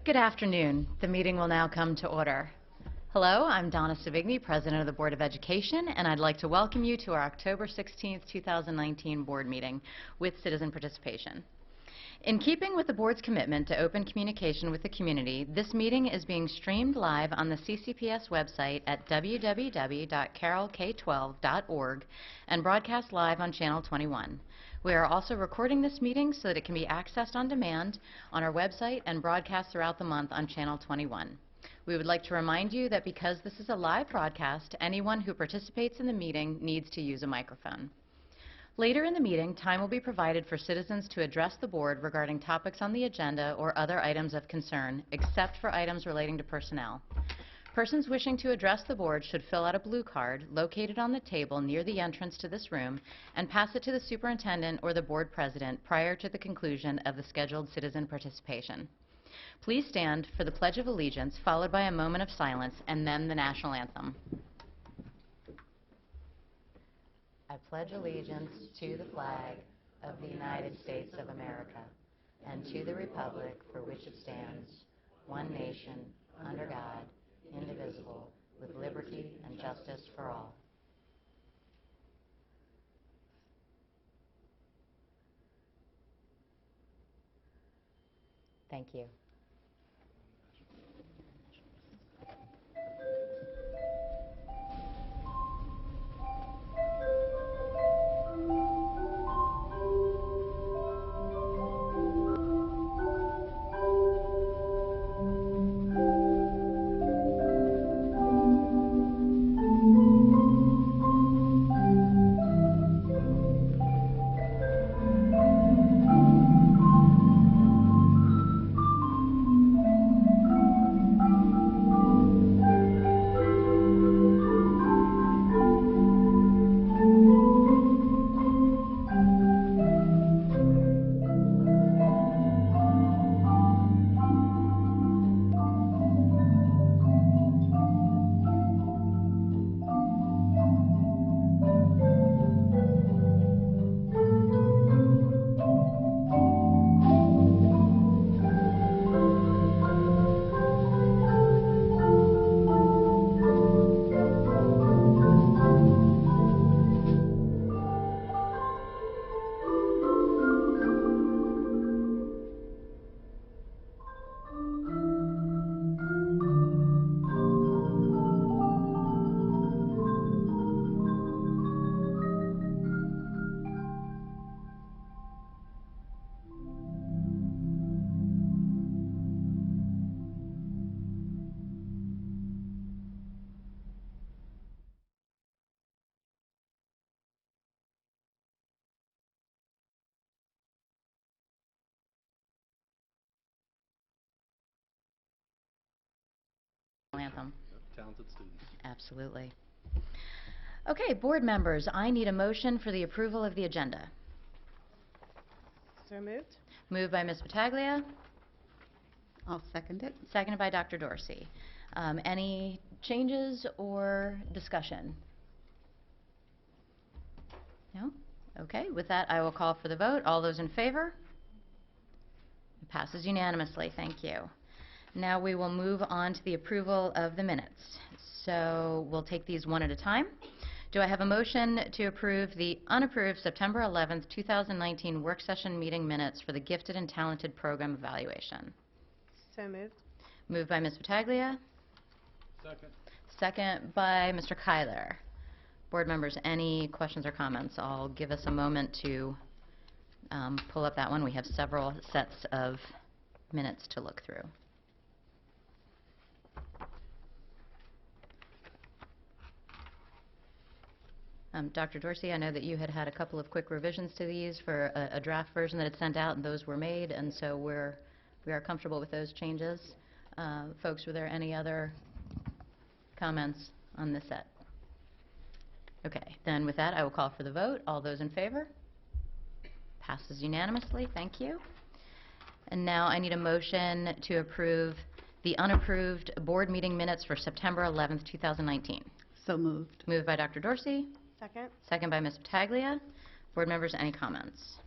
Good afternoon. The meeting will now come to order. Hello, I'm Donna Savigny, President of the Board of Education, and I'd like to welcome you to our October 16, 2019 board meeting with citizen participation. In keeping with the board's commitment to open communication with the community, this meeting is being streamed live on the CCPS website at www.carrollk12.org and broadcast live on Channel 21. We are also recording this meeting so that it can be accessed on demand on our website and broadcast throughout the month on Channel 21. We would like to remind you that because this is a live broadcast, anyone who participates in the meeting needs to use a microphone. Later in the meeting, time will be provided for citizens to address the board regarding topics on the agenda or other items of concern, except for items relating to personnel. Persons wishing to address the board should fill out a blue card located on the table near the entrance to this room and pass it to the superintendent or the board president prior to the conclusion of the scheduled citizen participation. Please stand for the Pledge of Allegiance, followed by a moment of silence, and then the national anthem. I pledge allegiance to the flag of the United States of America and to the republic for which it stands, one nation, under God, indivisible, with liberty and justice for all. Thank you. Anthem. Talented students. Absolutely. Okay, board members, I need a motion for the approval of the agenda. So moved. Moved by Ms. Battaglia, I'll second it. seconded by Dr. Dorsey. Any changes or discussion? No? Okay, with that I will call for the vote. All those in favor? It passes unanimously. Thank you. Now we will move on to the approval of the minutes. So we'll take these one at a time. Do I have a motion to approve the unapproved September 11th, 2019 work session meeting minutes for the Gifted and Talented Program Evaluation? So moved. Moved by Ms. Battaglia. Second. Second by Mr. Kyler. Board members, any questions or comments? I'll give us a moment to pull up that one. We have several sets of minutes to look through. Dr. Dorsey, I know that you had a couple of quick revisions to these for a draft version that had sent out, and those were made, and so we are comfortable with those changes. Folks, were there any other comments on this set? Okay, then with that, I will call for the vote. All those in favor? Passes unanimously. Thank you. And now I need a motion to approve the unapproved board meeting minutes for September 11th, 2019. So moved. Moved by Dr. Dorsey. Second. Second by Ms. Battaglia. Board members, any comments?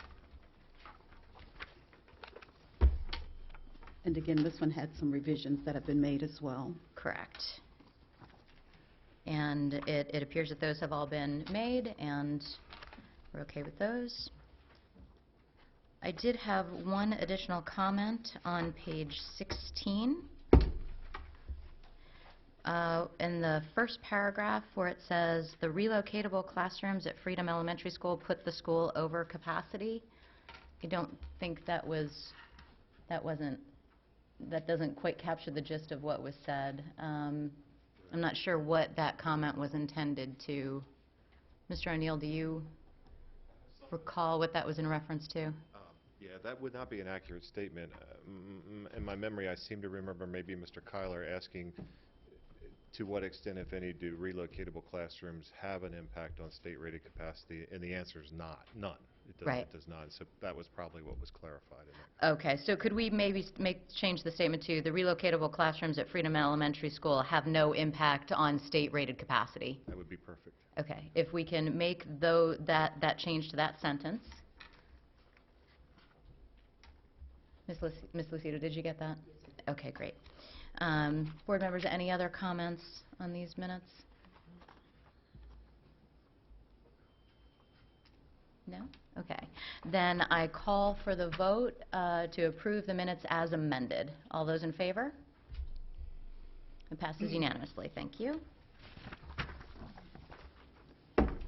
And again, this one had some revisions that have been made as well. Correct. And it appears that those have all been made, and we're okay with those. I did have one additional comment on page 16. In the first paragraph where it says, the relocatable classrooms at Freedom Elementary School put the school over capacity. I don't think that doesn't quite capture the gist of what was said. I'm not sure what that comment was intended to. Mr. O'Neill, do you recall what that was in reference to? Yeah, that would not be an accurate statement. In my memory, I seem to remember maybe Mr. Kyler asking to what extent, if any, do relocatable classrooms have an impact on state-rated capacity, and the answer is not, none. Right. It does not. So that was probably what was clarified in that. Okay, so could we maybe change the statement to the relocatable classrooms at Freedom Elementary School have no impact on state-rated capacity? That would be perfect. Okay, if we can make that change to that sentence. Ms. Lucido, did you get that? Okay, great. Board members, any other comments on these minutes? No? Okay. Then I call for the vote to approve the minutes as amended. All those in favor? It passes unanimously. Thank you.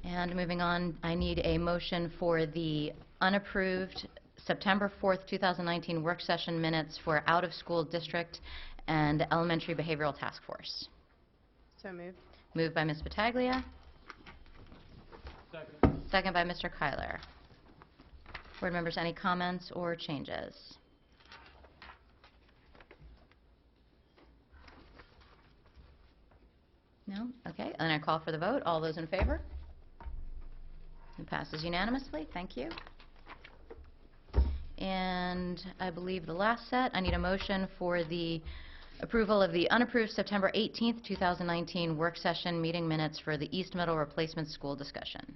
And moving on, I need a motion for the unapproved September 4th, 2019 work session minutes for out-of-school district and elementary behavioral task force. So moved. Moved by Ms. Battaglia. Second. Second by Mr. Kyler. Board members, any comments or changes? No? Okay, and I call for the vote. All those in favor? It passes unanimously. Thank you. And I believe the last set, I need a motion for the approval of the unapproved September 18th, 2019 work session meeting minutes for the East Middle Replacement School discussion.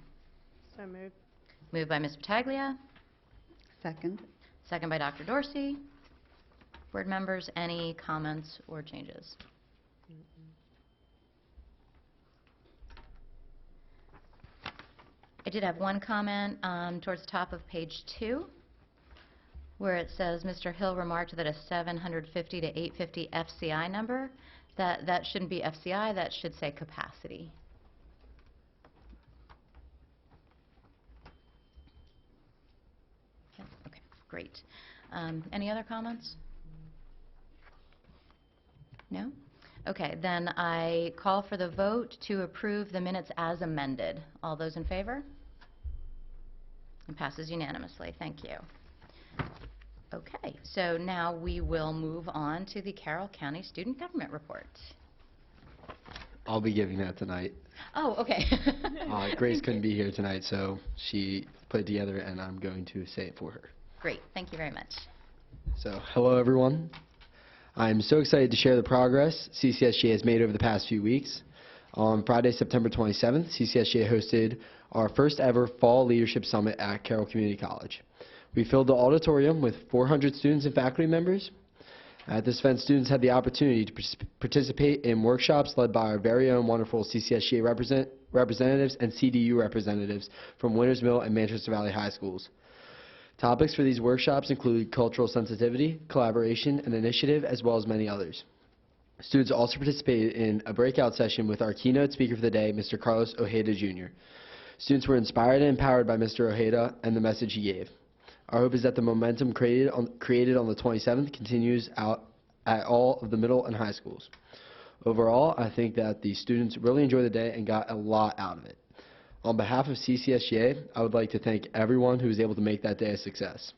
So moved. Moved by Ms. Battaglia. Second. Second by Dr. Dorsey. Board members, any comments or changes? I did have one comment towards the top of page 2, where it says Mr. Hill remarked that a 750 to 850 FCI number, that shouldn't be FCI, that should say capacity. Yep, okay, great. Any other comments? No? Okay, then I call for the vote to approve the minutes as amended. All those in favor? It passes unanimously. Thank you. Okay, so now we will move on to the Carroll County Student Government Report. I'll be giving that tonight. Oh, okay. Grace couldn't be here tonight, so she put it together, and I'm going to say it for her. Great, thank you very much. So, hello everyone. I'm so excited to share the progress CCSGA has made over the past few weeks. On Friday, September 27th, CCSGA hosted our first ever Fall Leadership Summit at Carroll Community College. We filled the auditorium with 400 students and faculty members. At this event, students had the opportunity to participate in workshops led by our very own wonderful CCSGA representatives and CDU representatives from Winters Mill and Manchester Valley High Schools. Topics for these workshops include cultural sensitivity, collaboration, and initiative, as well as many others. Students also participated in a breakout session with our keynote speaker for the day, Mr. Carlos Ojeda, Jr. Students were inspired and empowered by Mr. Ojeda and the message he gave. Our hope is that the momentum created on the 27th continues out at all of the middle and high schools. Overall, I think that the students really enjoyed the day and got a lot out of it. On behalf of CCSGA, I would like to thank everyone who was able to make that day a success.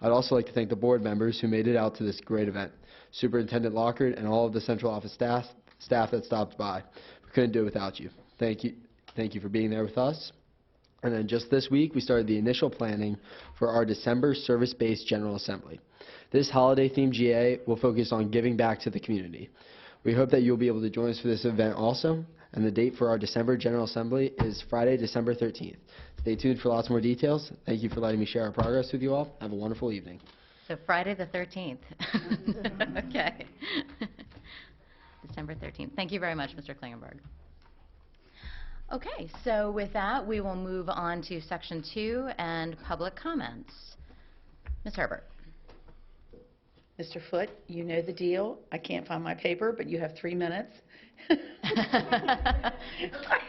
I'd also like to thank the board members who made it out to this great event, Superintendent Lockard and all of the central office staff that stopped by. We couldn't do it without you. Thank you for being there with us. And then just this week, we started the initial planning for our December service-based General Assembly. This holiday-themed GA will focus on giving back to the community. We hope that you'll be able to join us for this event also, and the date for our December General Assembly is Friday, December 13th. Stay tuned for lots more details. Thank you for letting me share our progress with you all. Have a wonderful evening. So Friday the 13th. Okay. December 13th. Thank you very much, Mr. Klingenberg. Okay, so with that, we will move on to Section 2 and public comments. Ms. Herbert. Mr. Foote, you know the deal. I can't find my paper, but you have 3 minutes. I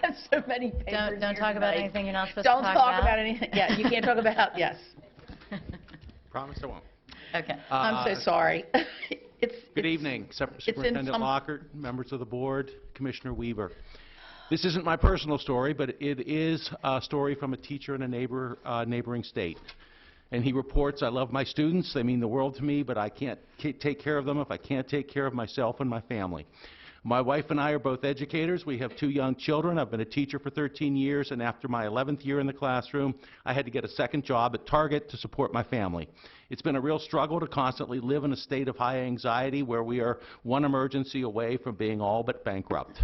have so many papers Don't here talk about tonight. anything you're not supposed Don't to talk talk about anything. Yeah, you can't talk about, yes. Promise I won't. Okay. I'm so sorry. Good evening, Superintendent some- Lockhart, members of the board, Commissioner Weaver. This isn't my personal story, but it is a story from a teacher in a neighboring state. And he reports, I love my students, they mean the world to me, but I can't take care of them if I can't take care of myself and my family. My wife and I are both educators. We have 2 young children. I've been a teacher for 13 years, and after my 11th year in the classroom, I had to get a second job at Target to support my family. It's been a real struggle to constantly live in a state of high anxiety where we are one emergency away from being all but bankrupt.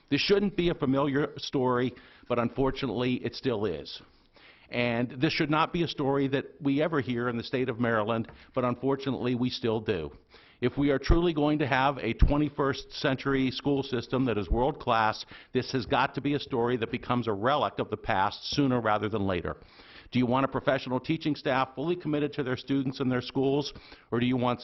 This shouldn't be a familiar story, but unfortunately, it still is. And this should not be a story that we ever hear in the state of Maryland, but unfortunately, we still do. If we are truly going to have a 21st century school system that is world-class, this has got to be a story that becomes a relic of the past sooner rather than later. Do you want a professional teaching staff fully committed to their students and their schools, or do you want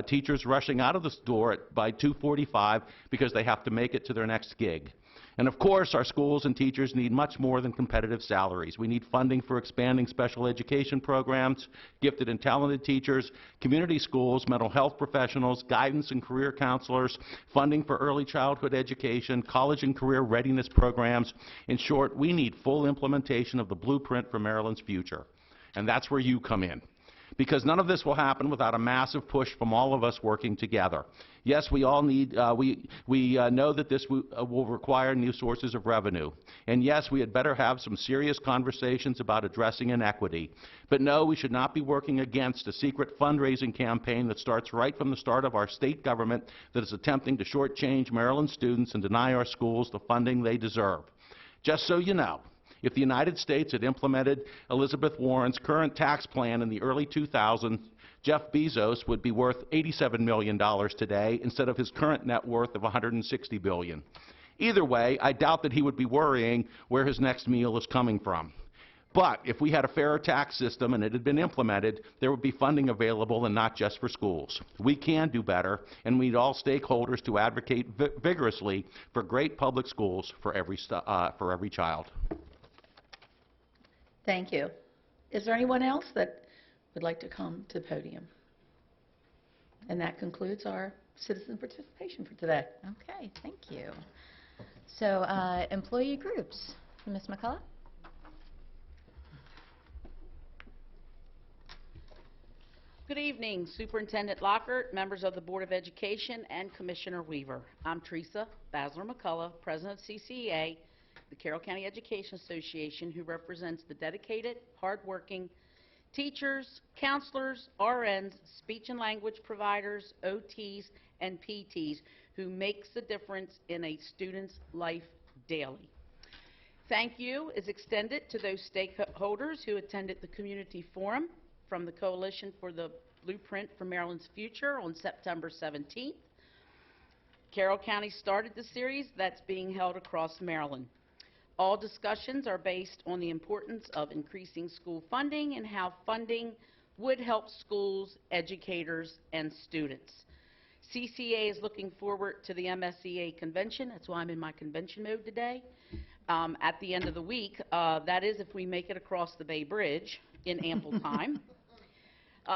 teachers rushing out of the door by 2:45 because they have to make it to their next gig? And of course, our schools and teachers need much more than competitive salaries. We need funding for expanding special education programs, gifted and talented teachers, community schools, mental health professionals, guidance and career counselors, funding for early childhood education, college and career readiness programs. In short, we need full implementation of the blueprint for Maryland's future. And that's where you come in. Because none of this will happen without a massive push from all of us working together. Yes, we all need, we know that this will require new sources of revenue. And yes, we had better have some serious conversations about addressing inequity. But no, we should not be working against a secret fundraising campaign that starts right from the start of our state government that is attempting to shortchange Maryland students and deny our schools the funding they deserve. Just so you know, if the United States had implemented Elizabeth Warren's current tax plan in the early 2000s, Jeff Bezos would be worth $87 million today instead of his current net worth of $160 billion. Either way, I doubt that he would be worrying where his next meal is coming from. But if we had a fairer tax system and it had been implemented, there would be funding available and not just for schools. We can do better, and we need all stakeholders to advocate vigorously for great public schools for every child. Thank you. Is there anyone else that would like to come to the podium? And that concludes our citizen participation for today. Okay, thank you. So, employee groups. Ms. McCullough? Good evening, Superintendent Lockhart, members of the Board of Education, and Commissioner Weaver. I'm Teresa Basler-McCullough, President of CCEA, the Carroll County Education Association, who represents the dedicated, hardworking teachers, counselors, RNs, speech and language providers, OTs, and PTs who makes the difference in a student's life daily. Thank you is extended to those stakeholders who attended the community forum from the Coalition for the Blueprint for Maryland's Future on September 17th. Carroll County started the series that's being held across Maryland. All discussions are based on the importance of increasing school funding and how funding would help schools, educators, and students. CCA is looking forward to the MSEA convention. That's why I'm in my convention mode today. At the end of the week, that is if we make it across the Bay Bridge in ample time.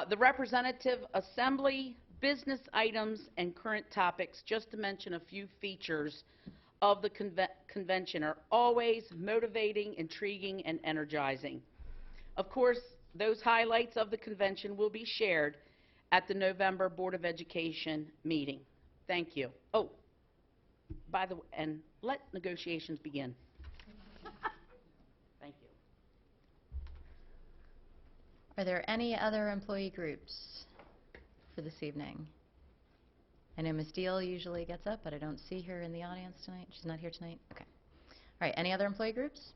The representative assembly, business items, and current topics, just to mention a few features of the convention, are always motivating, intriguing, and energizing. Of course, those highlights of the convention will be shared at the November Board of Education meeting. Thank you. Oh, by the way, and let negotiations begin. Thank you. Are there any other employee groups for this evening? I know Ms. Deal usually gets up, but I don't see her in the audience tonight. She's not here tonight? Okay. All right, any other employee groups?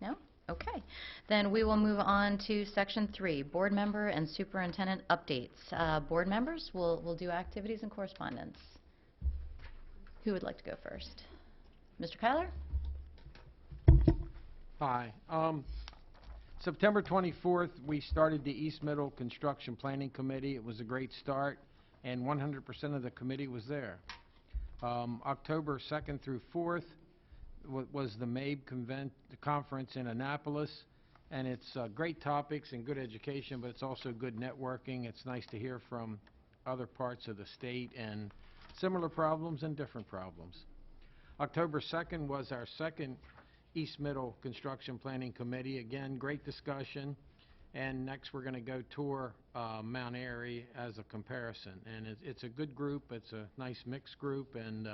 No? Okay, then we will move on to Section 3, Board Member and Superintendent Updates. Board members will do activities and correspondence. Who would like to go first? Mr. Kyler? Hi. September 24th, we started the East Middle Construction Planning Committee. It was a great start, and 100% of the committee was there. October 2nd through 4th was the MABE conference in Annapolis, and it's great topics and good education, but it's also good networking. It's nice to hear from other parts of the state and similar problems and different problems. October 2nd was our second East Middle Construction Planning Committee. Again, great discussion. And next we're going to go tour Mount Airy as a comparison. And it's a good group. It's a nice mixed group, and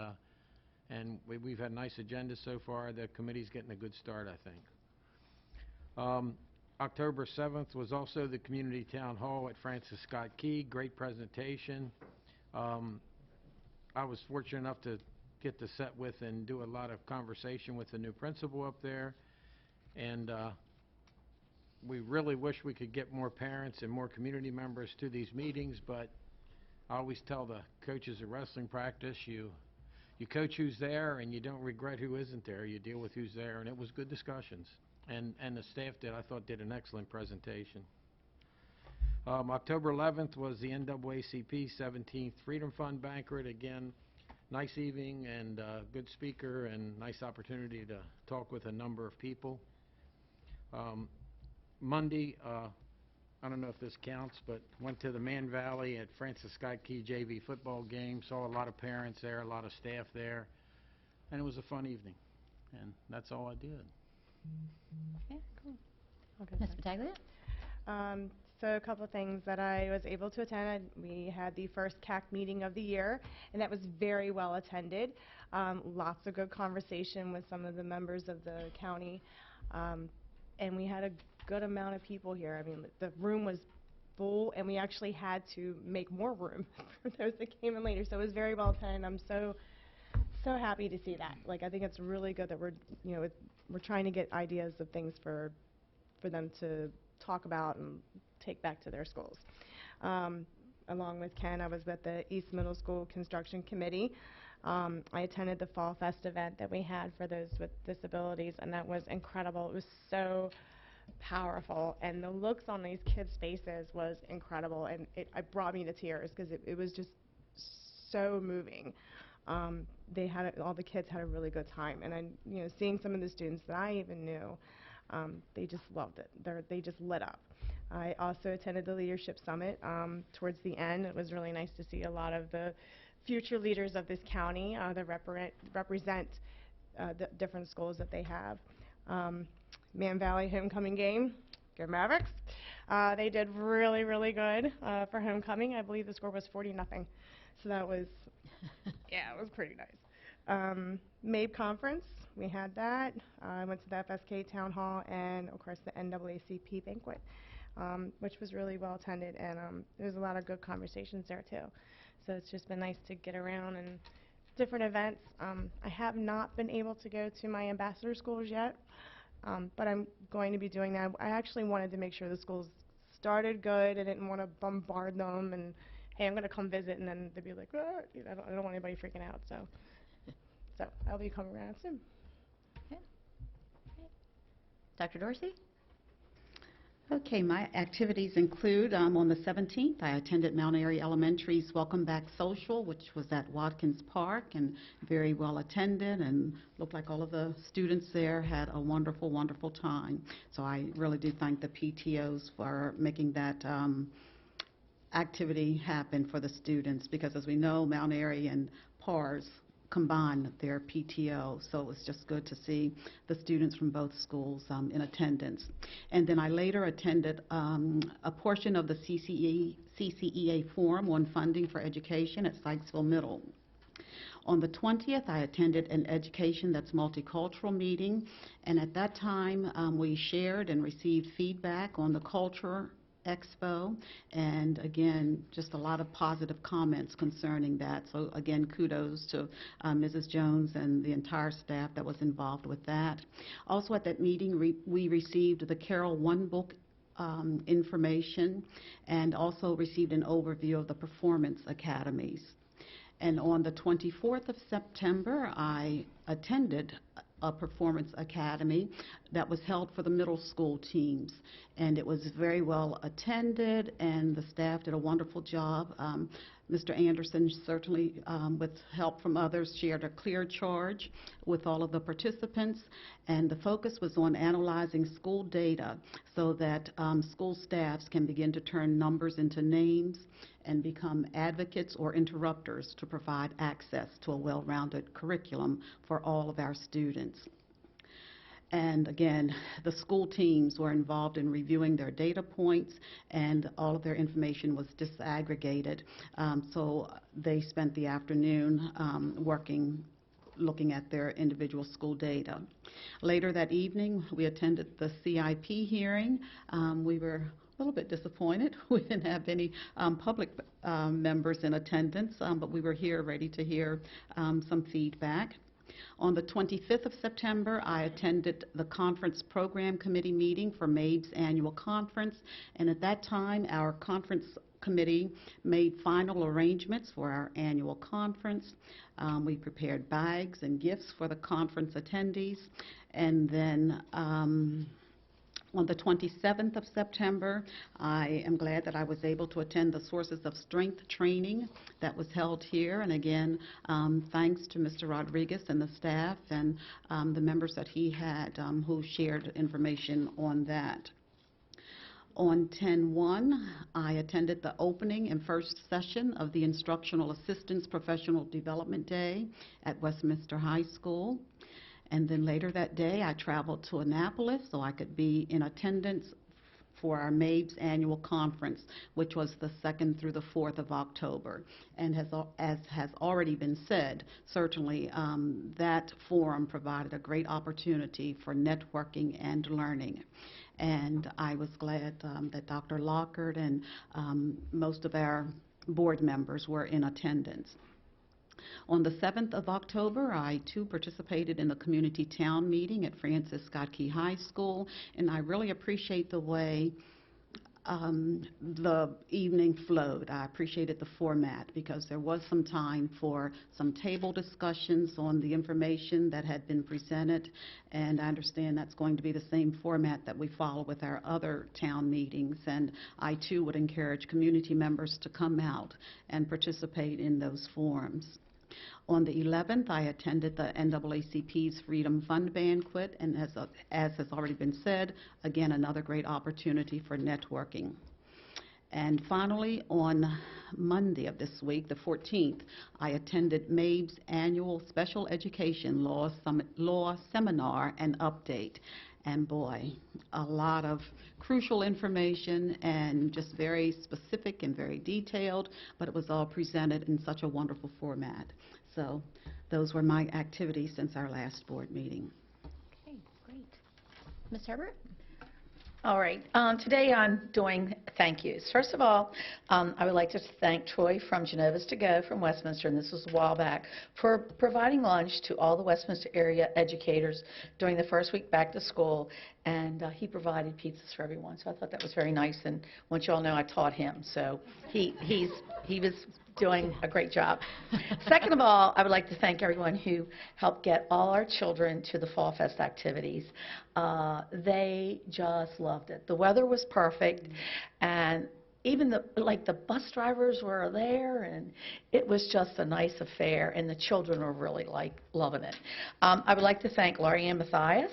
we've had a nice agenda so far. The committee's getting a good start, I think. October 7th was also the Community Town Hall at Francis Scott Key. Great presentation. I was fortunate enough to get to sit with and do a lot of conversation with the new principal up there, and we really wish we could get more parents and more community members to these meetings, but I always tell the coaches at wrestling practice, you coach who's there and you don't regret who isn't there. You deal with who's there, and it was good discussions, and the staff I thought did an excellent presentation. October 11th was the NAACP 17th Freedom Fund Banquet. Again, nice evening and good speaker and nice opportunity to talk with a number of people. Monday, I don't know if this counts, but went to the Man Valley at Francis Scott Key JV football game. Saw a lot of parents there, a lot of staff there, and it was a fun evening. And that's all I did. Okay, cool. I'll go Ms. next. Battaglia? So a couple of things that I was able to attend. We had the first CAC meeting of the year, and that was very well attended. Lots of good conversation with some of the members of the county, and we had a good amount of people here. I mean, the room was full, and we actually had to make more room for those that came in later. So it was very well attended. I'm so happy to see that. Like, I think it's really good that we're trying to get ideas of things for them to talk about and take back to their schools. Along with Ken, I was with the East Middle School Construction Committee. I attended the Fall Fest event that we had for those with disabilities, and that was incredible. It was so powerful, and the looks on these kids' faces was incredible, and it brought me to tears because it was just so moving. All the kids had a really good time, and seeing some of the students that I even knew, they just loved it. They just lit up. I also attended the Leadership Summit towards the end. It was really nice to see a lot of the future leaders of this county that represent the different schools that they have. Man Valley homecoming game, go Mavericks. They did really, really good for homecoming. I believe the score was 40-0. So that was, yeah, it was pretty nice. MABE conference, we had that. I went to the FSK Town Hall and, of course, the NAACP banquet, which was really well attended, and there was a lot of good conversations there, too. So it's just been nice to get around and different events. I have not been able to go to my ambassador schools yet, but I'm going to be doing that. I actually wanted to make sure the schools started good. I didn't want to bombard them and, hey, I'm going to come visit, and then they'd be like, oh, I don't want anybody freaking out. So I'll be coming around soon. Okay. Great. Dr. Dorsey? Okay, my activities include, on the 17th, I attended Mount Airy Elementary's Welcome Back Social, which was at Watkins Park, and very well attended, and looked like all of the students there had a wonderful, wonderful time. So I really do thank the PTOs for making that activity happen for the students, because as we know, Mount Airy and PARS combine their PTO, so it was just good to see the students from both schools in attendance. And then I later attended a portion of the CCEA Forum on Funding for Education at Sykesville Middle. On the 20th, I attended an Education That's Multicultural meeting, and at that time, we shared and received feedback on the culture Expo, and again, just a lot of positive comments concerning that. So again, kudos to Mrs. Jones and the entire staff that was involved with that. Also at that meeting, we received the Carroll One Book information, and also received an overview of the performance academies. And on the 24th of September, I attended a performance academy that was held for the middle school teams, and it was very well attended, and the staff did a wonderful job. Mr. Anderson certainly, with help from others, shared a clear charge with all of the participants, and the focus was on analyzing school data so that school staffs can begin to turn numbers into names and become advocates or interrupters to provide access to a well-rounded curriculum for all of our students. And again, the school teams were involved in reviewing their data points, and all of their information was disaggregated. So they spent the afternoon looking at their individual school data. Later that evening, we attended the CIP hearing. We were a little bit disappointed. We didn't have any public members in attendance, but we were here ready to hear some feedback. On the 25th of September, I attended the Conference Program Committee meeting for MABE's annual conference, and at that time, our conference committee made final arrangements for our annual conference. We prepared bags and gifts for the conference attendees, and then on the 27th of September, I am glad that I was able to attend the Sources of Strength training that was held here. And again, thanks to Mr. Rodriguez and the staff and the members that he had who shared information on that. On 10/1, I attended the opening and first session of the Instructional Assistance Professional Development Day at Westminster High School. And then later that day, I traveled to Annapolis so I could be in attendance for our MABE's annual conference, which was the 2nd through the 4th of October. And as has already been said, certainly that forum provided a great opportunity for networking and learning. And I was glad that Dr. Lockhart and most of our board members were in attendance. On the 7th of October, I too participated in the community town meeting at Francis Scott Key High School, and I really appreciate the way the evening flowed. I appreciated the format because there was some time for some table discussions on the information that had been presented, and I understand that's going to be the same format that we follow with our other town meetings, and I too would encourage community members to come out and participate in those forums. On the 11th, I attended the NAACP's Freedom Fund Banquet, and as has already been said, again, another great opportunity for networking. And finally, on Monday of this week, the 14th, I attended MABE's annual Special Education Law Seminar and Update. And boy, a lot of crucial information and just very specific and very detailed, but it was all presented in such a wonderful format. So those were my activities since our last board meeting. Okay, great. Ms. Herbert? All right. Today I'm doing thank yous. First of all, I would like to thank Troy from Genova's To Go from Westminster, and this was a while back, for providing lunch to all the Westminster area educators during the first week back to school, and he provided pizzas for everyone. So I thought that was very nice, and once you all know, I taught him, so he was doing a great job. Second of all, I would like to thank everyone who helped get all our children to the Fall Fest activities. They just loved it. The weather was perfect, and even the bus drivers were there, and it was just a nice affair, and the children were really loving it. I would like to thank Laurie Ann Mathias,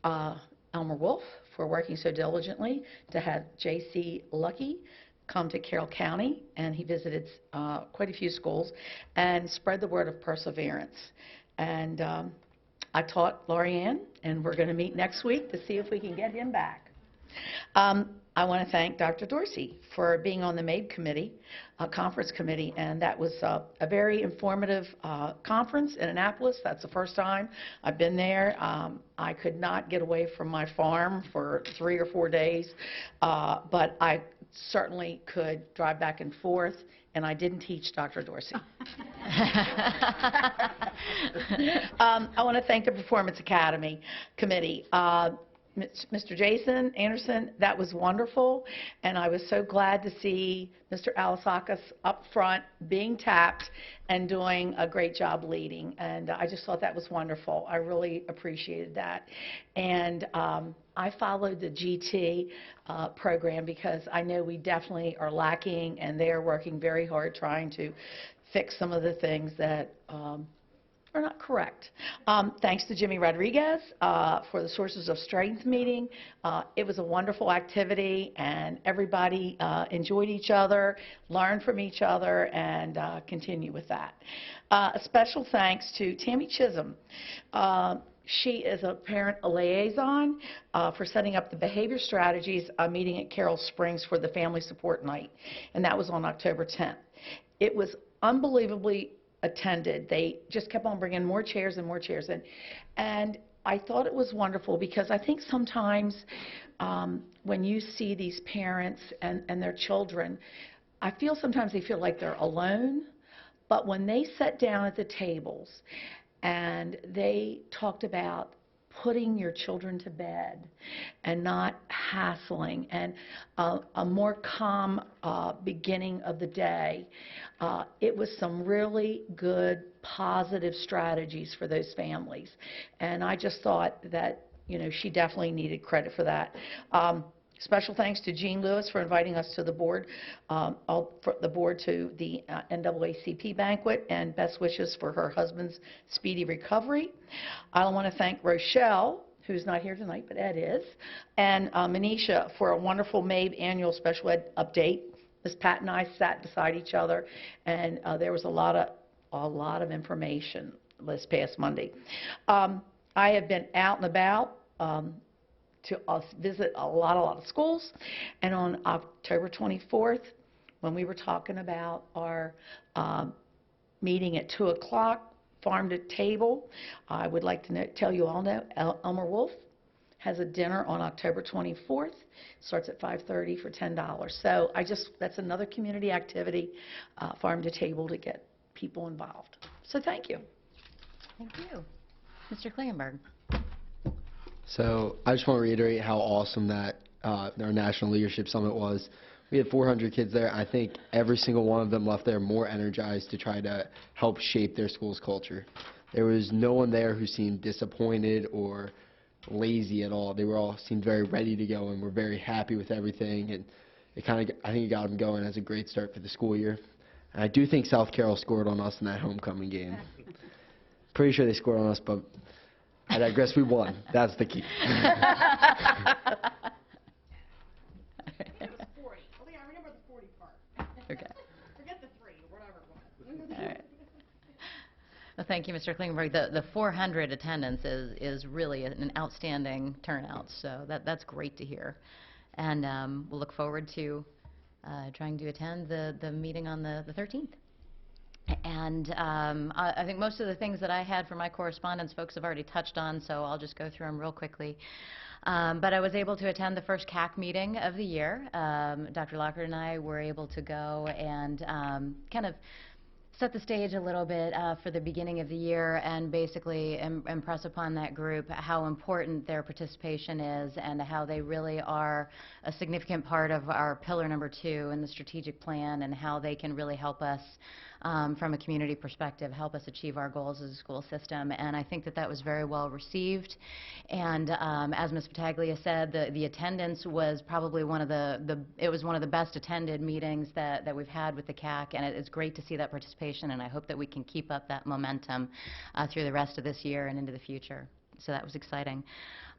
Elmer Wolf for working so diligently to have J.C. Lucky come to Carroll County, and he visited quite a few schools and spread the word of perseverance. And I taught Laurie Ann, and we're going to meet next week to see if we can get him back. I want to thank Dr. Dorsey for being on the MABE committee, conference committee, and that was a very informative conference in Annapolis. That's the first time I've been there. I could not get away from my farm for 3 or 4 days, but I certainly could drive back and forth, and I didn't teach Dr. Dorsey. I want to thank the Performance Academy Committee. Mr. Jason Anderson, that was wonderful, and I was so glad to see Mr. Alasakis up front being tapped and doing a great job leading, and I just thought that was wonderful. I really appreciated that. And I followed the GT program because I know we definitely are lacking, and they are working very hard trying to fix some of the things that are not correct. Thanks to Jimmy Rodriguez for the Sources of Strength meeting. It was a wonderful activity, and everybody enjoyed each other, learned from each other, and continue with that. A special thanks to Tammy Chisholm. She is a parent liaison for setting up the behavior strategies meeting at Carroll Springs for the Family Support Night, and that was on October 10th. It was unbelievably attended. They just kept on bringing more chairs and more chairs in. And I thought it was wonderful because I think sometimes when you see these parents and their children, I feel sometimes they feel like they're alone. But when they sat down at the tables and they talked about putting your children to bed and not hassling, and a more calm beginning of the day. It was some really good, positive strategies for those families. And I just thought that, you know, she definitely needed credit for that. Special thanks to Jean Lewis for inviting us to the board, to the NAACP banquet, and best wishes for her husband's speedy recovery. I want to thank Rochelle, who's not here tonight, but Ed is, and Manisha for a wonderful MABE annual special ed update. Ms. Pat and I sat beside each other, and there was a lot of information this past Monday. I have been out and about to visit a lot of schools, and on October 24th, when we were talking about our meeting at 2 o'clock, farm to table, I would like to tell you all know Elmer Wolf has a dinner on October 24th, starts at 5:30 for $10. So that's another community activity, farm to table, to get people involved. So thank you. Thank you. Mr. Klingenberg. So I just want to reiterate how awesome that our National Leadership Summit was. We had 400 kids there. I think every single one of them left there more energized to try to help shape their school's culture. There was no one there who seemed disappointed or lazy at all. They were all seemed very ready to go and were very happy with everything. And I think it got them going as a great start for the school year. And I do think South Carroll scored on us in that homecoming game. Pretty sure they scored on us, but I digress. We won. That's the key. It was 40. Oh, yeah, I remember the 40 part. Okay. Forget the 3, or whatever it was. All right. Well, thank you, Mr. Klingenberg. The 400 attendance is really an outstanding turnout, so that's great to hear. And we'll look forward to trying to attend the meeting on the 13th. And I think most of the things that I had for my correspondence, folks have already touched on, so I'll just go through them real quickly. But I was able to attend the first CAC meeting of the year. Dr. Lockhart and I were able to go and kind of set the stage a little bit for the beginning of the year, and basically impress upon that group how important their participation is and how they really are a significant part of our pillar number 2 in the strategic plan, and how they can really help us from a community perspective, help us achieve our goals as a school system. And I think that was very well received. And as Ms. Battaglia said, the attendance was probably one of the best attended meetings that we've had with the CAC, and it's great to see that participation, and I hope that we can keep up that momentum through the rest of this year and into the future. so that was exciting.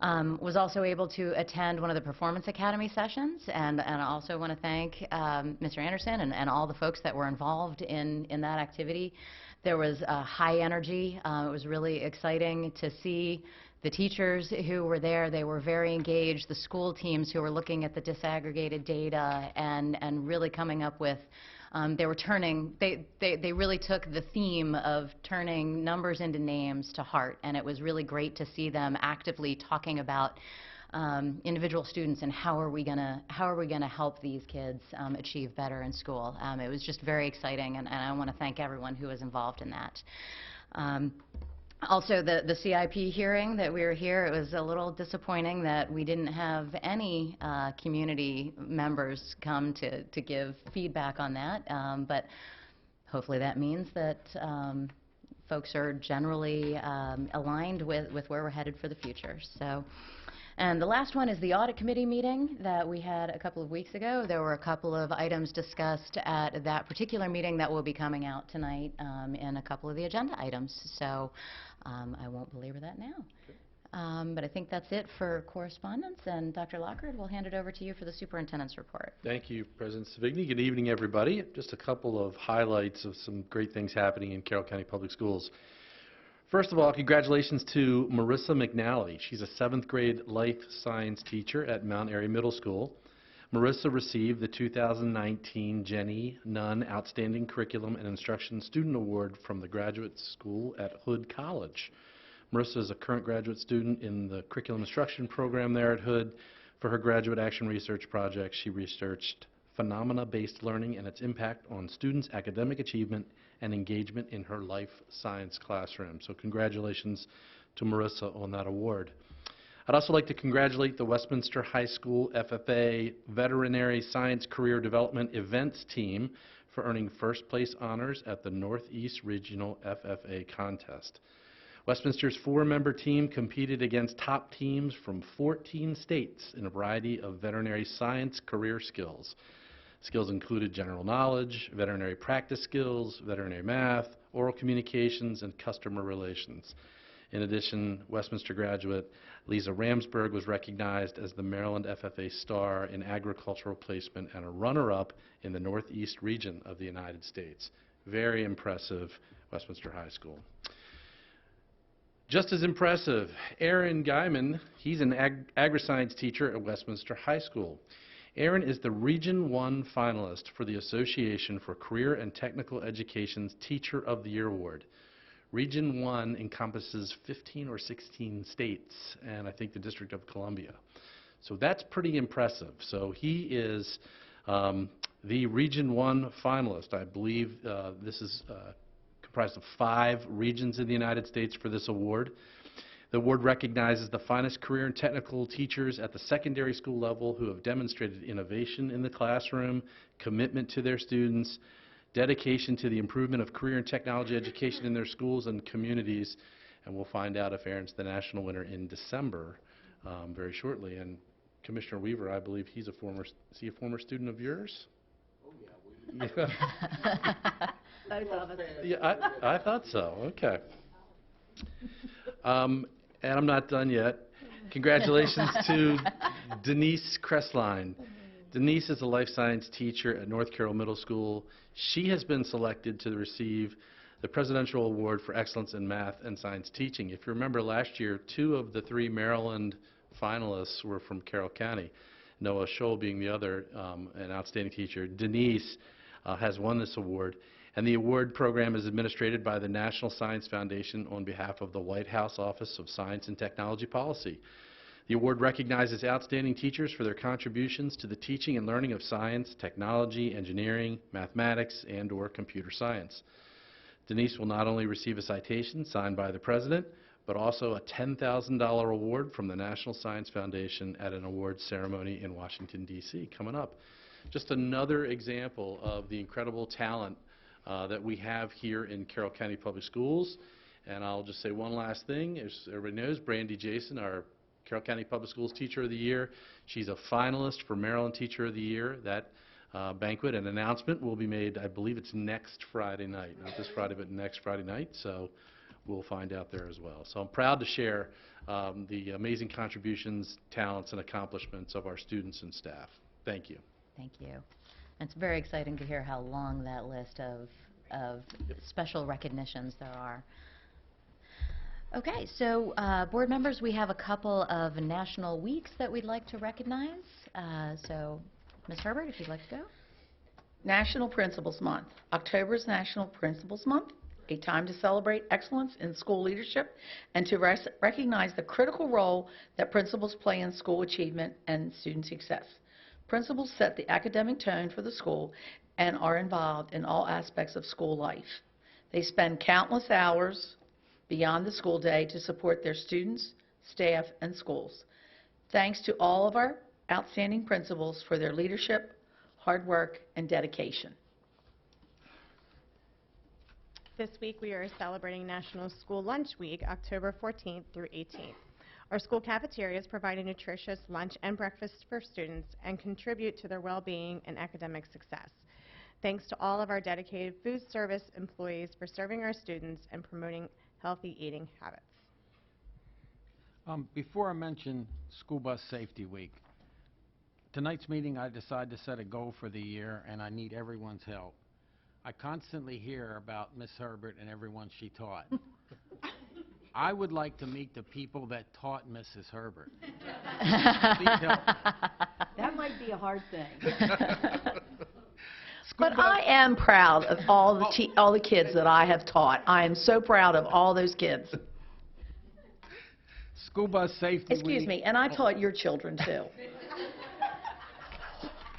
Was also able to attend one of the Performance Academy sessions, and I also want to thank Mr. Anderson and all the folks that were involved in that activity. There was high energy. It was really exciting to see the teachers who were there. They were very engaged. The school teams who were looking at the disaggregated data and really coming up with, they really took the theme of turning numbers into names to heart, and it was really great to see them actively talking about individual students and how are we going to help these kids achieve better in school. It was just very exciting, and I want to thank everyone who was involved in that. Also, the CIP hearing that we were here, it was a little disappointing that we didn't have any community members come to give feedback on that, but hopefully that means that folks are generally aligned with where we're headed for the future. So. And the last one is the audit committee meeting that we had a couple of weeks ago. There were a couple of items discussed at that particular meeting that will be coming out tonight in a couple of the agenda items. So I won't belabor that now. But I think that's it for correspondence. And Dr. Lockhart, we'll hand it over to you for the superintendent's report. Thank you, President Savigny. Good evening, everybody. Just a couple of highlights of some great things happening in Carroll County Public Schools. First of all, congratulations to Marissa McNally. She's a 7th grade life science teacher at Mount Airy Middle School. Marissa received the 2019 Jenny Nunn Outstanding Curriculum and Instruction Student Award from the Graduate School at Hood College. Marissa is a current graduate student in the Curriculum Instruction program there at Hood. For her graduate action research project, she researched phenomena-based learning and its impact on students' academic achievement and engagement in her life science classroom. So congratulations to Marissa on that award. I'd also like to congratulate the Westminster High School FFA Veterinary Science Career Development Events team for earning first place honors at the Northeast Regional FFA contest. Westminster's 4-member team competed against top teams from 14 states in a variety of veterinary science career skills. Skills included general knowledge, veterinary practice skills, veterinary math, oral communications, and customer relations. In addition, Westminster graduate Lisa Ramsberg was recognized as the Maryland FFA Star in Agricultural Placement and a runner-up in the Northeast region of the United States. Very impressive, Westminster High School. Just as impressive, Aaron Guyman, he's an agri-science teacher at Westminster High School. Aaron is the Region 1 finalist for the Association for Career and Technical Education's Teacher of the Year Award. Region 1 encompasses 15 or 16 states, and I think the District of Columbia. So that's pretty impressive. So he is the Region 1 finalist. I believe this is comprised of 5 regions in the United States for this award. The award recognizes the finest career and technical teachers at the secondary school level who have demonstrated innovation in the classroom, commitment to their students, dedication to the improvement of career and technology education in their schools and communities. And we'll find out if Aaron's the national winner in December very shortly. And Commissioner Weaver, I believe is he a former student of yours? Oh, yeah. Both of us. Yeah, I thought so. Okay. And I'm not done yet. Congratulations to Denise Cressline. Denise is a life science teacher at North Carroll Middle School. She has been selected to receive the Presidential Award for Excellence in Math and Science Teaching. If you remember last year, 2 of the 3 Maryland finalists were from Carroll County, Noah Scholl being the other, an outstanding teacher. Denise has won this award. And the award program is administered by the National Science Foundation on behalf of the White House Office of Science and Technology Policy. The award recognizes outstanding teachers for their contributions to the teaching and learning of science, technology, engineering, mathematics, and/or computer science. Denise will not only receive a citation signed by the President, but also a $10,000 award from the National Science Foundation at an awards ceremony in Washington, D.C. coming up. Just another example of the incredible talent that we have here in Carroll County Public Schools. And I'll just say one last thing. As everybody knows, Brandy Jason, our Carroll County Public Schools Teacher of the Year, she's a finalist for Maryland Teacher of the Year. That banquet and announcement will be made, I believe it's next Friday night. Not this Friday, but next Friday night. So we'll find out there as well. So I'm proud to share the amazing contributions, talents, and accomplishments of our students and staff. Thank you. Thank you. And it's very exciting to hear how long that list of special recognitions there are. Okay, so board members, we have a couple of national weeks that we'd like to recognize. So, Ms. Herbert, if you'd like to go. National Principals Month. October is National Principals Month, a time to celebrate excellence in school leadership and to recognize the critical role that principals play in school achievement and student success. Principals set the academic tone for the school and are involved in all aspects of school life. They spend countless hours beyond the school day to support their students, staff, and schools. Thanks to all of our outstanding principals for their leadership, hard work, and dedication. This week we are celebrating National School Lunch Week, October 14th through 18th. Our school cafeterias provide a nutritious lunch and breakfast for students and contribute to their well-being and academic success. Thanks to all of our dedicated food service employees for serving our students and promoting healthy eating habits. Before I mention School Bus Safety Week, tonight's meeting I decided to set a goal for the year, and I need everyone's help. I constantly hear about Miss Herbert and everyone she taught. I would like to meet the people that taught Mrs. Herbert. Please help. That might be a hard thing. But I am proud of all the kids that I have taught. I am so proud of all those kids. School Bus Safety Week. Excuse me, and I taught your children too.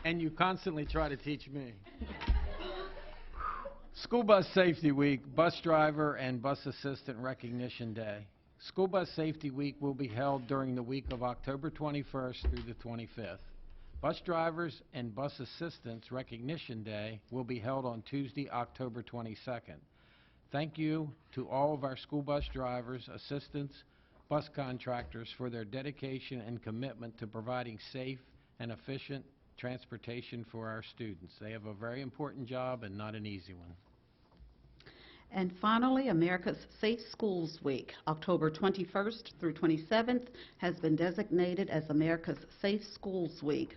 And you constantly try to teach me. School Bus Safety Week, Bus Driver and Bus Assistant Recognition Day. School Bus Safety Week will be held during the week of October 21st through the 25th. Bus Drivers and Bus Assistants Recognition Day will be held on Tuesday, October 22nd. Thank you to all of our school bus drivers, assistants, bus contractors for their dedication and commitment to providing safe and efficient transportation for our students. They have a very important job and not an easy one. And finally, America's Safe Schools Week, October 21st through 27th, has been designated as America's Safe Schools Week.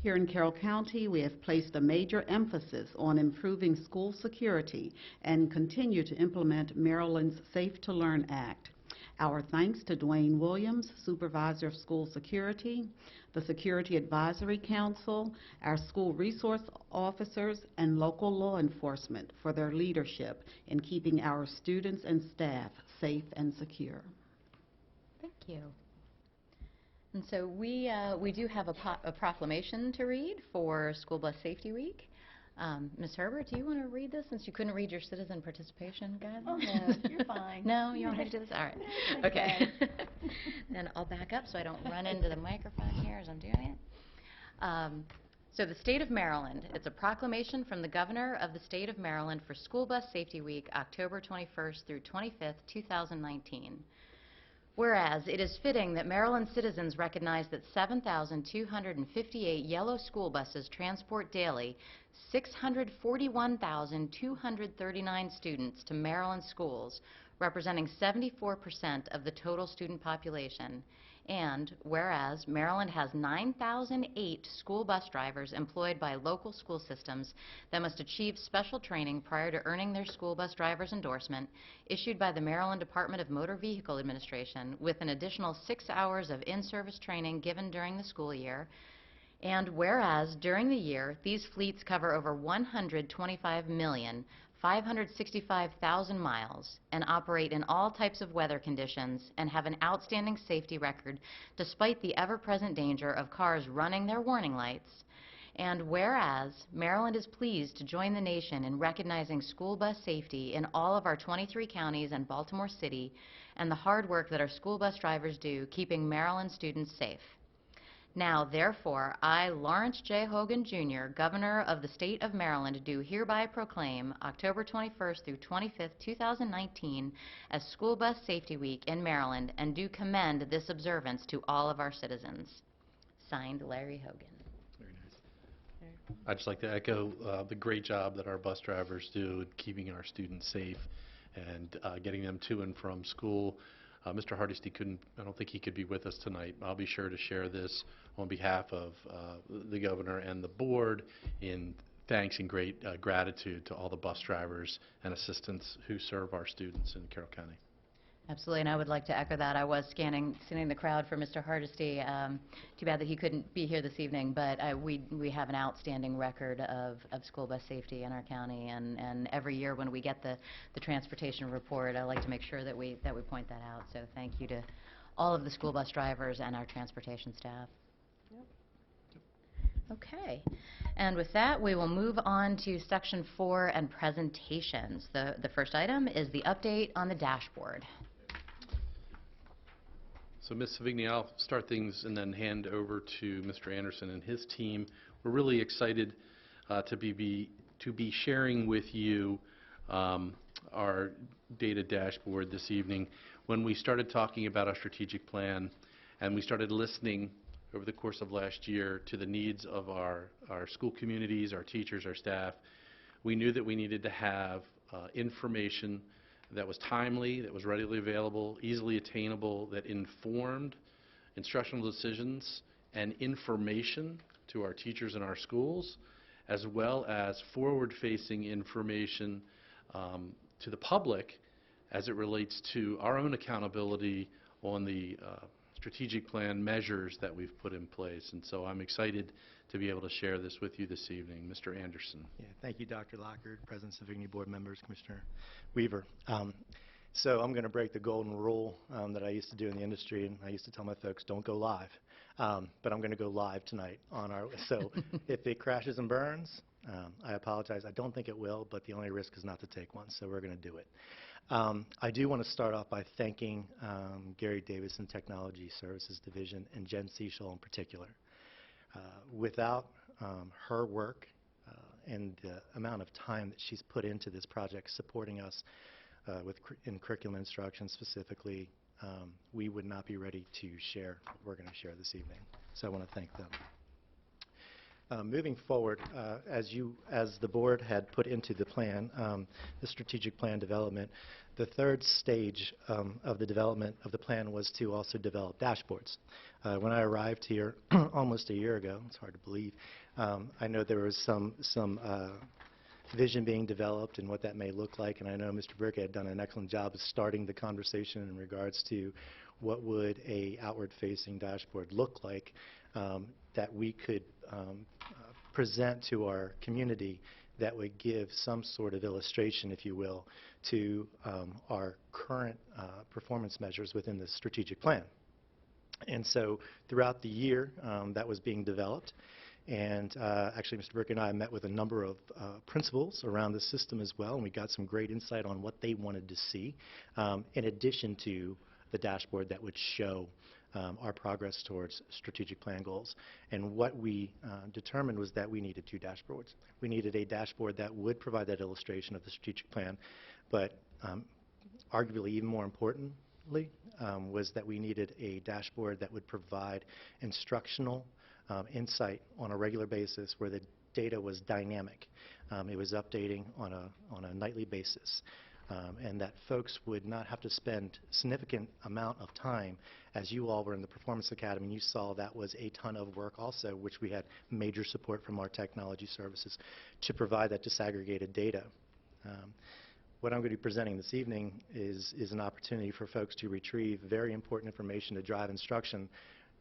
Here in Carroll County, we have placed a major emphasis on improving school security and continue to implement Maryland's Safe to Learn Act. Our thanks to Dwayne Williams, Supervisor of School Security, the Security Advisory Council, our school resource officers, and local law enforcement for their leadership in keeping our students and staff safe and secure. Thank you. And so we do have a proclamation to read for School Bus Safety Week. Ms. Herbert, do you want to read this since you couldn't read your citizen participation guidelines? Oh, no, you're fine. No, you don't want me to do this? All right. Okay. Then I'll back up so I don't run into the microphone here as I'm doing it. So the State of Maryland, it's a proclamation from the Governor of the State of Maryland for School Bus Safety Week, October 21st through 25th, 2019. Whereas it is fitting that Maryland citizens recognize that 7,258 yellow school buses transport daily 641,239 students to Maryland schools, representing 74% of the total student population. And whereas Maryland has 9,008 school bus drivers employed by local school systems that must achieve special training prior to earning their school bus driver's endorsement, issued by the Maryland Department of Motor Vehicle Administration, with an additional 6 hours of in-service training given during the school year. And whereas during the year, these fleets cover over 125,565,000 miles and operate in all types of weather conditions and have an outstanding safety record despite the ever-present danger of cars running their warning lights. And whereas Maryland is pleased to join the nation in recognizing school bus safety in all of our 23 counties and Baltimore City and the hard work that our school bus drivers do keeping Maryland students safe. Now, therefore, I, Lawrence J. Hogan, Jr., Governor of the State of Maryland, do hereby proclaim October 21st through 25th, 2019 as School Bus Safety Week in Maryland and do commend this observance to all of our citizens. Signed, Larry Hogan. Very nice. I'd just like to echo the great job that our bus drivers do in keeping our students safe and getting them to and from school. Mr. Hardesty I don't think he could be with us tonight. I'll be sure to share this on behalf of the governor and the board in thanks and great gratitude to all the bus drivers and assistants who serve our students in Carroll County. Absolutely, and I would like to echo that. I was scanning the crowd for Mr. Hardesty. Too bad that he couldn't be here this evening, but we have an outstanding record of school bus safety in our county, and every year when we get the transportation report, I like to make sure that we point that out. So thank you to all of the school bus drivers and our transportation staff. Okay, and with that, we will move on to Section 4 and presentations. The first item is the update on the dashboard. So Ms. Savigny, I'll start things and then hand over to Mr. Anderson and his team. We're really excited to be sharing with you our data dashboard this evening. When we started talking about our strategic plan and we started listening over the course of last year to the needs of our school communities, our teachers, our staff, we knew that we needed to have information that was timely, that was readily available, easily attainable, that informed instructional decisions and information to our teachers in our schools, as well as forward-facing information to the public as it relates to our own accountability on the strategic plan measures that we've put in place. And so I'm excited to be able to share this with you this evening. Mr. Anderson. Yeah, thank you, Dr. Lockard, President Savigny, board members, Commissioner Weaver. So I'm going to break the golden rule that I used to do in the industry, and I used to tell my folks, don't go live. But I'm going to go live tonight on our, so if it crashes and burns, I apologize. I don't think it will, but the only risk is not to take one, so we're going to do it. I do want to start off by thanking Gary Davison Technology Services Division and Jen Seichel in particular. Without her work and the amount of time that she's put into this project supporting us in curriculum instruction specifically, we would not be ready to share what we're going to share this evening. So I want to thank them. Moving forward, as the board had put into the plan, the strategic plan development, the third stage of the development of the plan was to also develop dashboards. When I arrived here almost a year ago, it's hard to believe, I know there was some vision being developed and what that may look like, and I know Mr. Brick had done an excellent job of starting the conversation in regards to what would a outward-facing dashboard look like that we could present to our community that would give some sort of illustration, if you will, to our current performance measures within the strategic plan. And so throughout the year, that was being developed. And actually, Mr. Brick and I met with a number of principals around the system as well, and we got some great insight on what they wanted to see, in addition to the dashboard that would show our progress towards strategic plan goals. And what we determined was that we needed two dashboards. We needed a dashboard that would provide that illustration of the strategic plan, but arguably even more importantly was that we needed a dashboard that would provide instructional insight on a regular basis where the data was dynamic. It was updating on a nightly basis. And that folks would not have to spend significant amount of time, as you all were in the Performance Academy, and you saw that was a ton of work also, which we had major support from our technology services to provide that disaggregated data. What I'm going to be presenting this evening is an opportunity for folks to retrieve very important information to drive instruction,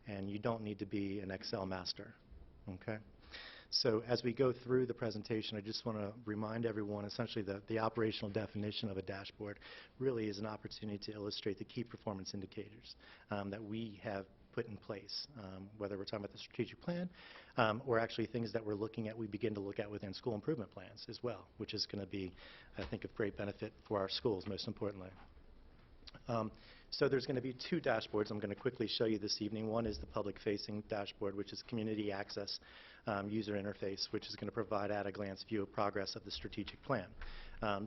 and you don't need to be an Excel master, okay? So as we go through the presentation, I just want to remind everyone essentially that the operational definition of a dashboard really is an opportunity to illustrate the key performance indicators that we have put in place, whether we're talking about the strategic plan or actually things that we're looking at, we begin to look at within school improvement plans as well, which is going to be, I think, of great benefit for our schools, most importantly. So there's going to be two dashboards I'm going to quickly show you this evening. One is the public-facing dashboard, which is community access user interface, which is going to provide at-a-glance view of progress of the strategic plan.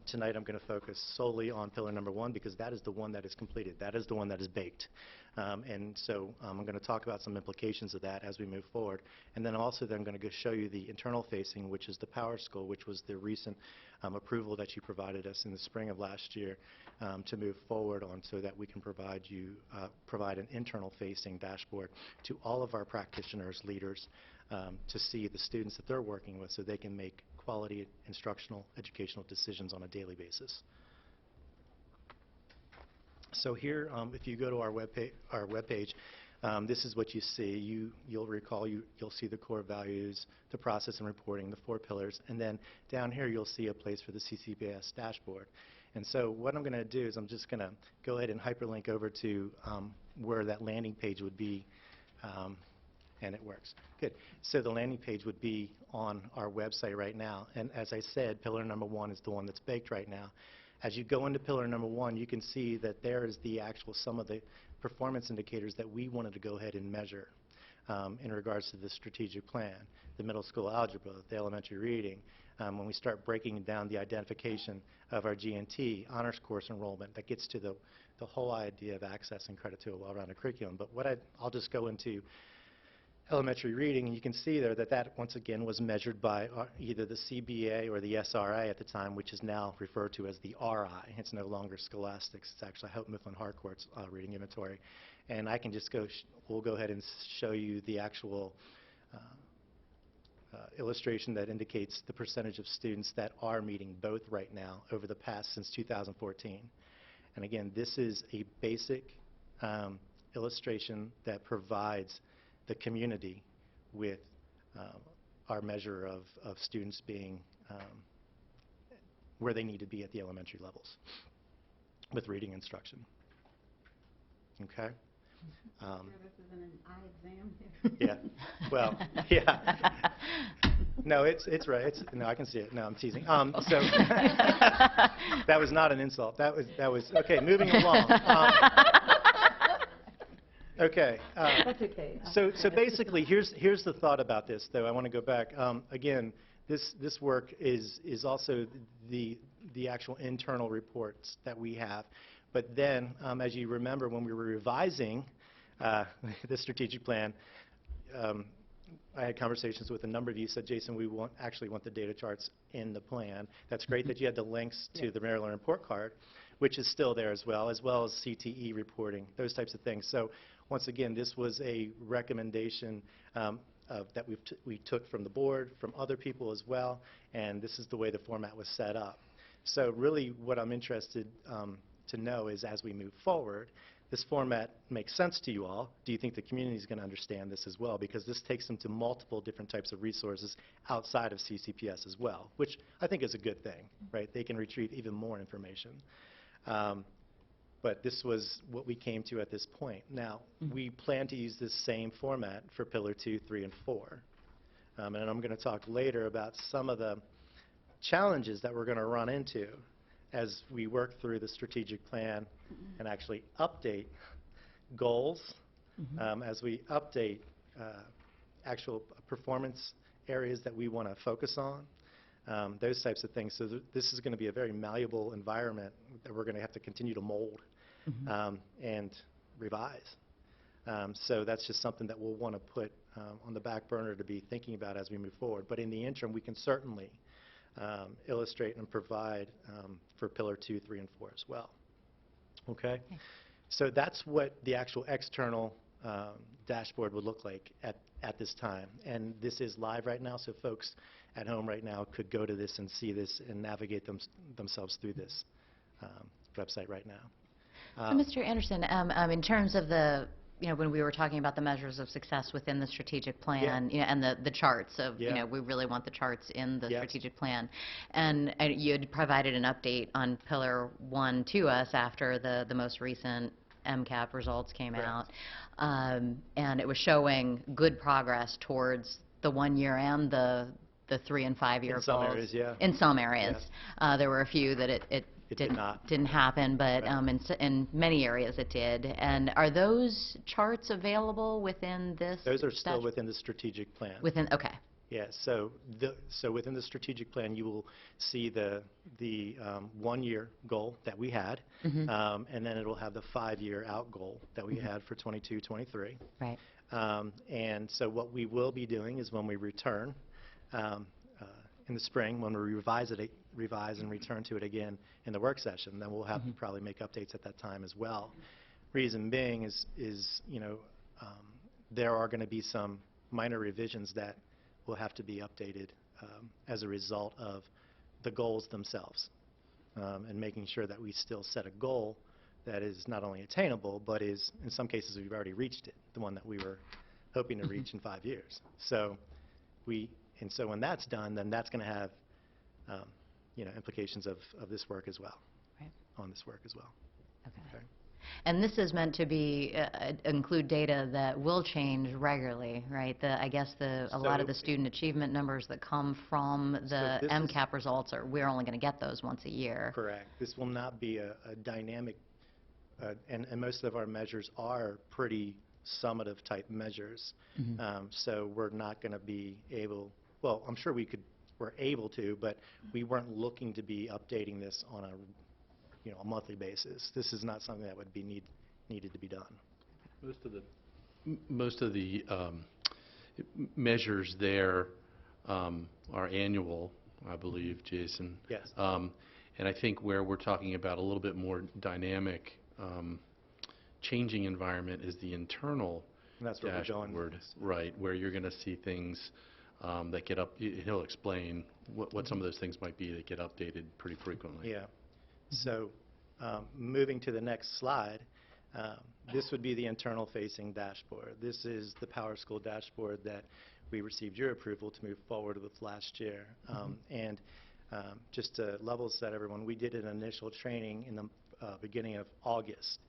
Tonight I'm going to focus solely on pillar number 1 because that is the one that is completed. That is the one that is baked. And so I'm going to talk about some implications of that as we move forward. And then also I'm going to show you the internal facing, which is the Power School, which was the recent approval that you provided us in the spring of last year to move forward on so that we can provide an internal facing dashboard to all of our practitioners, leaders, to see the students that they're working with so they can make quality instructional, educational decisions on a daily basis. So here, if you go to our webpage, this is what you see. You'll recall, you'll see the core values, the process and reporting, the 4 pillars, and then down here you'll see a place for the CCPS dashboard. And so what I'm going to do is I'm just going to go ahead and hyperlink over to where that landing page would be, and it works. Good. So the landing page would be on our website right now. And as I said, pillar number 1 is the one that's baked right now. As you go into pillar number 1, you can see that there is the actual some of the performance indicators that we wanted to go ahead and measure in regards to the strategic plan, the middle school algebra, the elementary reading, when we start breaking down the identification of our G&T, honors course enrollment, that gets to the whole idea of accessing credit to a well-rounded curriculum. But I'll just go into elementary reading, and you can see there that once again was measured by either the CBA or the SRA at the time, which is now referred to as the RI. It's no longer Scholastics. It's actually Houghton Mifflin Harcourt's reading inventory. And I can just we'll go ahead and show you the actual illustration that indicates the percentage of students that are meeting both right now over the past since 2014. And again, this is a basic illustration that provides the community with our measure of students being where they need to be at the elementary levels with reading instruction. Okay? This isn't an eye exam Yeah. Well, yeah. No, it's right. No, I can see it. No, I'm teasing. So that was not an insult. That was okay. Moving along. Okay. That's okay. So basically, here's the thought about this, though. I want to go back. Again, this work is also the actual internal reports that we have. But then, as you remember, when we were revising the strategic plan, I had conversations with a number of you. Said, Jason, we actually want the data charts in the plan. That's great that you had the links to the Maryland report card, which is still there as well as CTE reporting, those types of things. So once again, this was a recommendation that we took from the board, from other people as well, and this is the way the format was set up. So really what I'm interested to know is as we move forward, this format makes sense to you all. Do you think the community is going to understand this as well? Because this takes them to multiple different types of resources outside of CCPS as well, which I think is a good thing, right? They can retrieve even more information. But this was what we came to at this point. Now, we plan to use this same format for Pillar 2, 3, and 4. And I'm going to talk later about some of the challenges that we're going to run into as we work through the strategic plan and actually update goals, as we update actual performance areas that we want to focus on, those types of things. So this is going to be a very malleable environment that we're going to have to continue to mold and revise. So that's just something that we'll want to put on the back burner to be thinking about as we move forward. But in the interim, we can certainly illustrate and provide for Pillar 2, 3, and 4 as well. Okay? So that's what the actual external dashboard would look like at this time. And this is live right now, so folks at home right now could go to this and see this and navigate themselves through this website right now. So, Mr. Anderson, in terms of the, when we were talking about the measures of success within the strategic plan, and the charts of, we really want the charts in the strategic plan, and you had provided an update on Pillar 1 to us after the most recent MCAP results came out, and it was showing good progress towards the 1-year and the 3- and 5-year goals. In some areas, In some areas. There were a few that it didn't happen, but in many areas it did. And are those charts available within this? Those are still within the strategic plan. Okay. Yeah, so within the strategic plan, you will see the 1-year goal that we had, and then it'll have the 5-year out goal that we had for 22-23. Right. And so what we will be doing is when we return in the spring, when we revise and return to it again in the work session, then we'll have to probably make updates at that time as well. Reason being is there are going to be some minor revisions that will have to be updated as a result of the goals themselves, and making sure that we still set a goal that is not only attainable, but is, in some cases, we've already reached it, the one that we were hoping to reach in 5 years. So so when that's done, then that's going to have implications of this work as well, Right. on this work as well. Okay. And this is meant to be, include data that will change regularly, right? I guess a lot of the student achievement numbers that come from the MCAP results we're only going to get those once a year. Correct. This will not be a dynamic, and most of our measures are pretty summative type measures. So we're not going to be able, well, I'm sure we're able to, but we weren't looking to be updating this on a monthly basis. This is not something that would be needed to be done. Most of the measures there are annual, I believe, Jason. Yes. And I think where we're talking about a little bit more dynamic, changing environment is the internal And that's where we're going. dashboard, right, where you're going to see things that get up. He'll explain what some of those things might be that get updated pretty frequently. Yeah. So moving to the next slide, this would be the internal facing dashboard. This is the Power School dashboard that we received your approval to move forward with last year. And just to level set everyone, we did an initial training in the beginning of August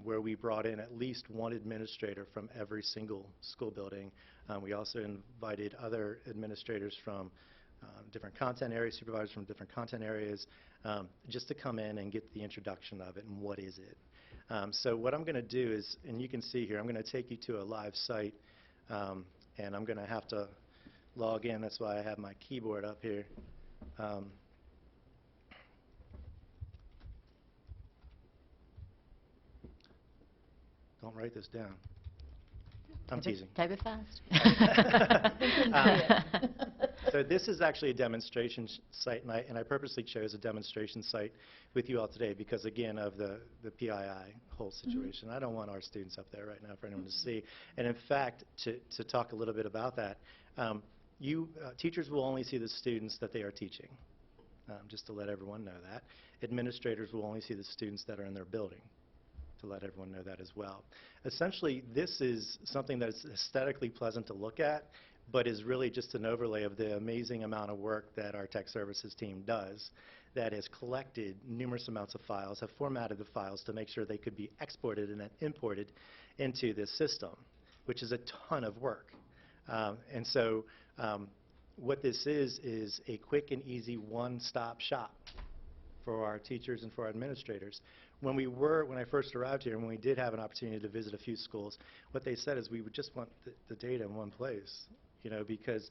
where we brought in at least one administrator from every single school building. We also invited other administrators from different content areas, supervisors from different content areas, just to come in and get the introduction of it and what is it. So what I'm going to do is, and you can see here, I'm going to take you to a live site, and I'm going to have to log in. That's why I have my keyboard up here. Don't write this down. I'm teasing. Type it fast. So this is actually a demonstration site, and I purposely chose a demonstration site with you all today because, again, of the PII whole situation. I don't want our students up there right now for anyone to see. And in fact, to talk a little bit about that, teachers will only see the students that they are teaching, just to let everyone know that. Administrators will only see the students that are in their building, to let everyone know that as well. Essentially, this is something that is aesthetically pleasant to look at, but is really just an overlay of the amazing amount of work that our tech services team does that has collected numerous amounts of files, have formatted the files to make sure they could be exported and then imported into this system, which is a ton of work. And so what this is a quick and easy one-stop shop for our teachers and for our administrators. When I first arrived here and when we did have an opportunity to visit a few schools, what they said is we would just want the data in one place, because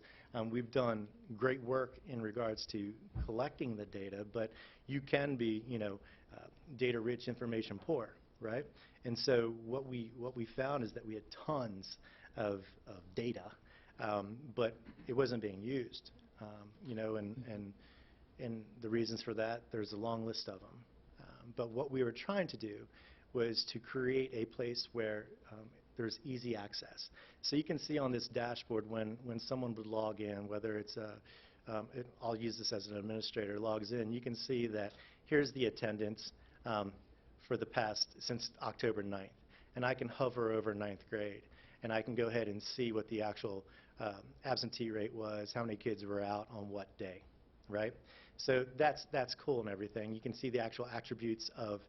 we've done great work in regards to collecting the data, but you can be, data-rich, information poor, right? And so what we found is that we had tons of data, but it wasn't being used, and the reasons for that, there's a long list of them. But what we were trying to do was to create a place where there's easy access. So you can see on this dashboard when someone would log in, whether it's I'll use this as an administrator, logs in, you can see that here's the attendance for the past, since October 9th. And I can hover over 9th grade, and I can go ahead and see what the actual absentee rate was, how many kids were out on what day, right? So that's cool and everything. You can see the actual attributes of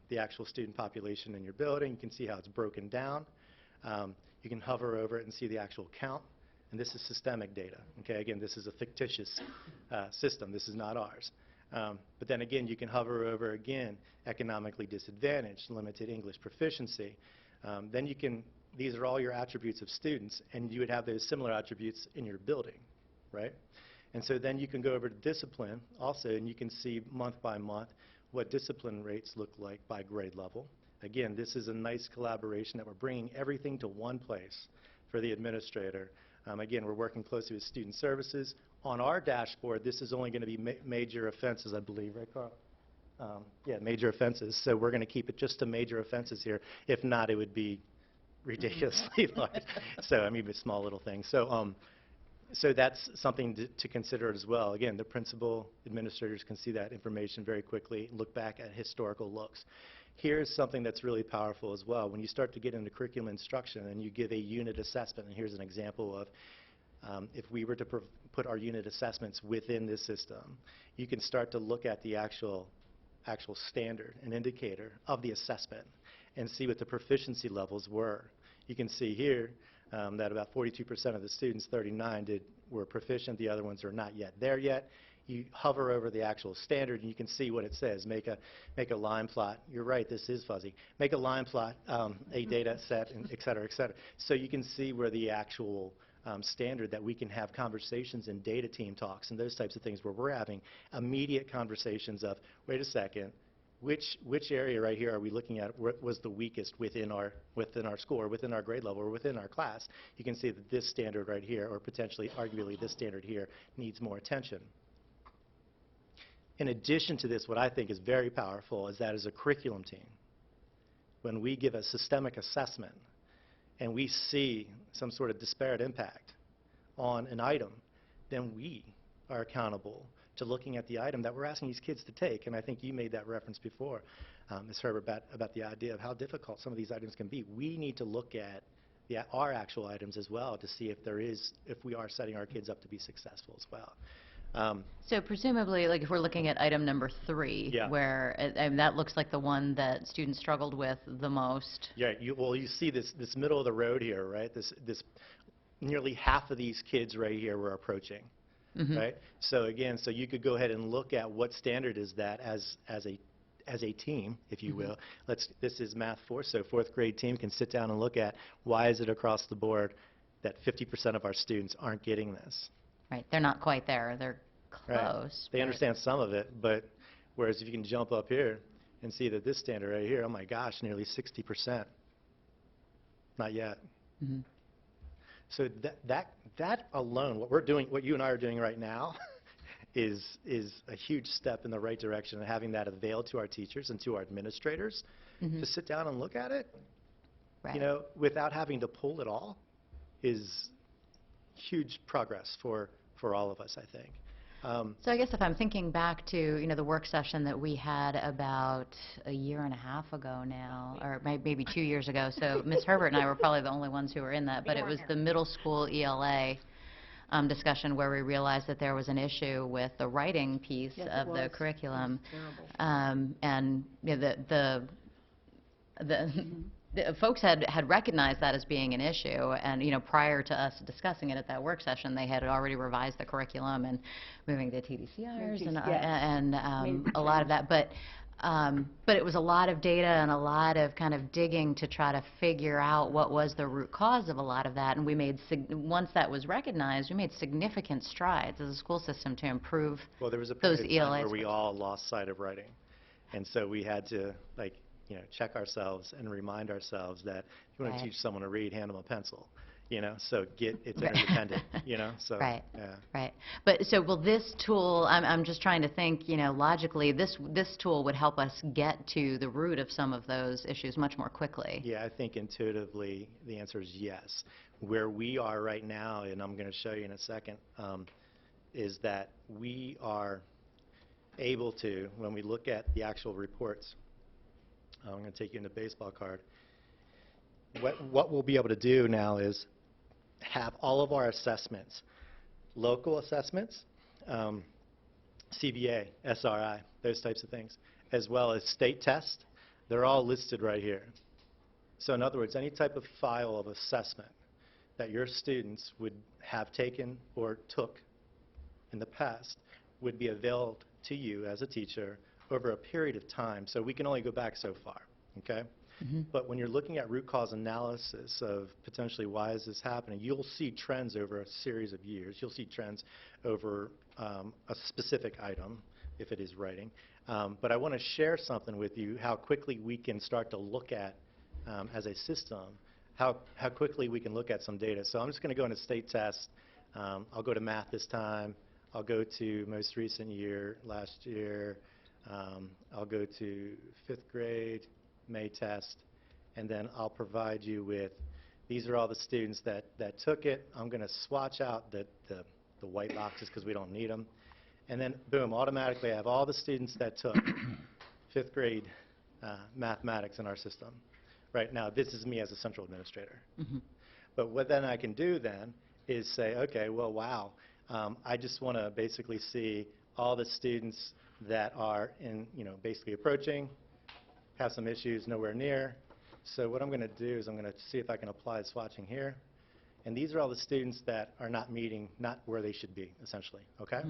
the actual student population in your building. You can see how it's broken down. You can hover over it and see the actual count. And this is systemic data. Okay, again, this is a fictitious system. This is not ours. But then again, you can hover over, again, economically disadvantaged, limited English proficiency. Then you can these are all your attributes of students, and you would have those similar attributes in your building, right? And so then you can go over to discipline also, and you can see month by month what discipline rates look like by grade level. Again, this is a nice collaboration that we're bringing everything to one place for the administrator. Again, we're working closely with student services. On our dashboard, this is only going to be major offenses, I believe, right, Carl? Yeah, major offenses. So we're going to keep it just to major offenses here. If not, it would be ridiculously large. So I mean, a small little thing. So so that's something to consider as well. Again, the principal administrators can see that information very quickly, look back at historical looks. Here's something that's really powerful as well. When you start to get into curriculum instruction and you give a unit assessment, and here's an example of if we were to put our unit assessments within this system, you can start to look at the actual standard, an indicator of the assessment, and see what the proficiency levels were. You can see here that about 42% of the students, 39, were proficient. The other ones are not yet there yet. You hover over the actual standard, and you can see what it says. Make a line plot. You're right, this is fuzzy. Make a line plot, a data set, and et cetera, et cetera. So you can see where the actual standard that we can have conversations and data team talks and those types of things where we're having immediate conversations of, wait a second, which area right here are we looking at was the weakest within our school or within our grade level or within our class. You can see that this standard right here, or potentially arguably this standard here, needs more attention. In addition to this, what I think is very powerful is that as a curriculum team, when we give a systemic assessment and we see some sort of disparate impact on an item, then we are accountable to looking at the item that we're asking these kids to take. And I think you made that reference before, Ms. Herbert, about the idea of how difficult some of these items can be. We need to look at our actual items as well to see if we are setting our kids up to be successful as well. So presumably, like if we're looking at item number 3, Yeah. where that looks like the one that students struggled with the most. Yeah, you see this middle of the road here, right? This nearly half of these kids right here we're approaching, right? So again, so you could go ahead and look at what standard is that as a team, if you will. This is Math 4, so 4th grade team can sit down and look at why is it across the board that 50% of our students aren't getting this. Right, they're not quite there. They're close. Right. They understand some of it, but whereas if you can jump up here and see that this standard right here, oh my gosh, nearly 60%. Not yet. So that alone, what we're doing, what you and I are doing right now, is a huge step in the right direction, and having that availed to our teachers and to our administrators to sit down and look at it, Right. you know, without having to pull it all, is huge progress for all of us, I think. So I guess if I'm thinking back to, the work session that we had about a year and a half ago now, or maybe 2 years ago, so Ms. Herbert and I were probably the only ones who were in that, but it was the middle school ELA discussion where we realized that there was an issue with the writing piece of the curriculum. And the folks had recognized that as being an issue, and prior to us discussing it at that work session, they had already revised the curriculum and moving to TDCRs and a lot of that. But it was a lot of data and a lot of kind of digging to try to figure out what was the root cause of a lot of that. And we made once that was recognized, we made significant strides as a school system to improve Well, there was a those period of time ELA where we all lost sight of writing, and so we had to check ourselves and remind ourselves that if you want to teach someone to read, hand them a pencil, so it's interdependent, so Right. yeah. Right. But so will this tool, I'm just trying to think, logically, this tool would help us get to the root of some of those issues much more quickly. Yeah, I think intuitively the answer is yes. Where we are right now, and I'm going to show you in a second, is that we are able to, when we look at the actual reports, I'm going to take you in the baseball card. What we'll be able to do now is have all of our assessments, local assessments, CBA, SRI, those types of things, as well as state tests. They're all listed right here. So in other words, any type of file of assessment that your students would have taken or took in the past would be available to you as a teacher over a period of time. So we can only go back so far, okay? But when you're looking at root cause analysis of potentially why is this happening, you'll see trends over a series of years. You'll see trends over a specific item, if it is writing. But I want to share something with you, how quickly we can start to look at, as a system, how quickly we can look at some data. So I'm just going to go into state tests. I'll go to math this time. I'll go to most recent year, last year. I'll go to 5th grade, May test, and then I'll provide you with, these are all the students that took it. I'm going to swatch out the white boxes because we don't need them. And then, boom, automatically I have all the students that took 5th grade mathematics in our system. Right now, this is me as a central administrator. But what then I can do then is say, okay, well, wow, I just want to basically see all the students that are in, basically approaching, have some issues, nowhere near. So what I'm going to do is I'm going to see if I can apply swatching here. And these are all the students that are not meeting, not where they should be, essentially, okay?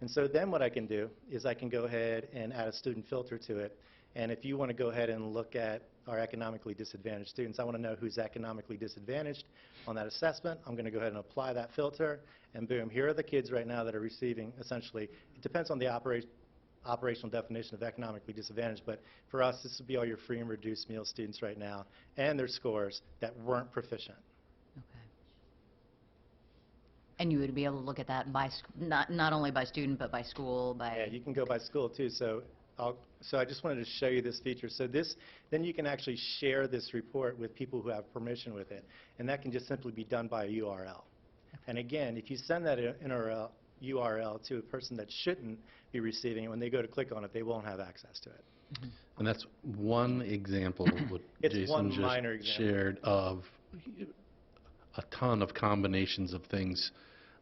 And so then what I can do is I can go ahead and add a student filter to it. And if you want to go ahead and look at our economically disadvantaged students, I want to know who's economically disadvantaged on that assessment. I'm going to go ahead and apply that filter, and boom, here are the kids right now that are receiving, essentially, it depends on the operational definition of economically disadvantaged, but for us, this would be all your free and reduced meal students right now, and their scores that weren't proficient. Okay. And you would be able to look at that by, not only by student, but by school, by... Yeah, you can go by school, too, so I just wanted to show you this feature. So then you can actually share this report with people who have permission with it, and that can just simply be done by a URL. And again, if you send that URL to a person that shouldn't be receiving it, when they go to click on it, they won't have access to it. And that's one example of what It's Jason one just minor example. shared of a ton of combinations of things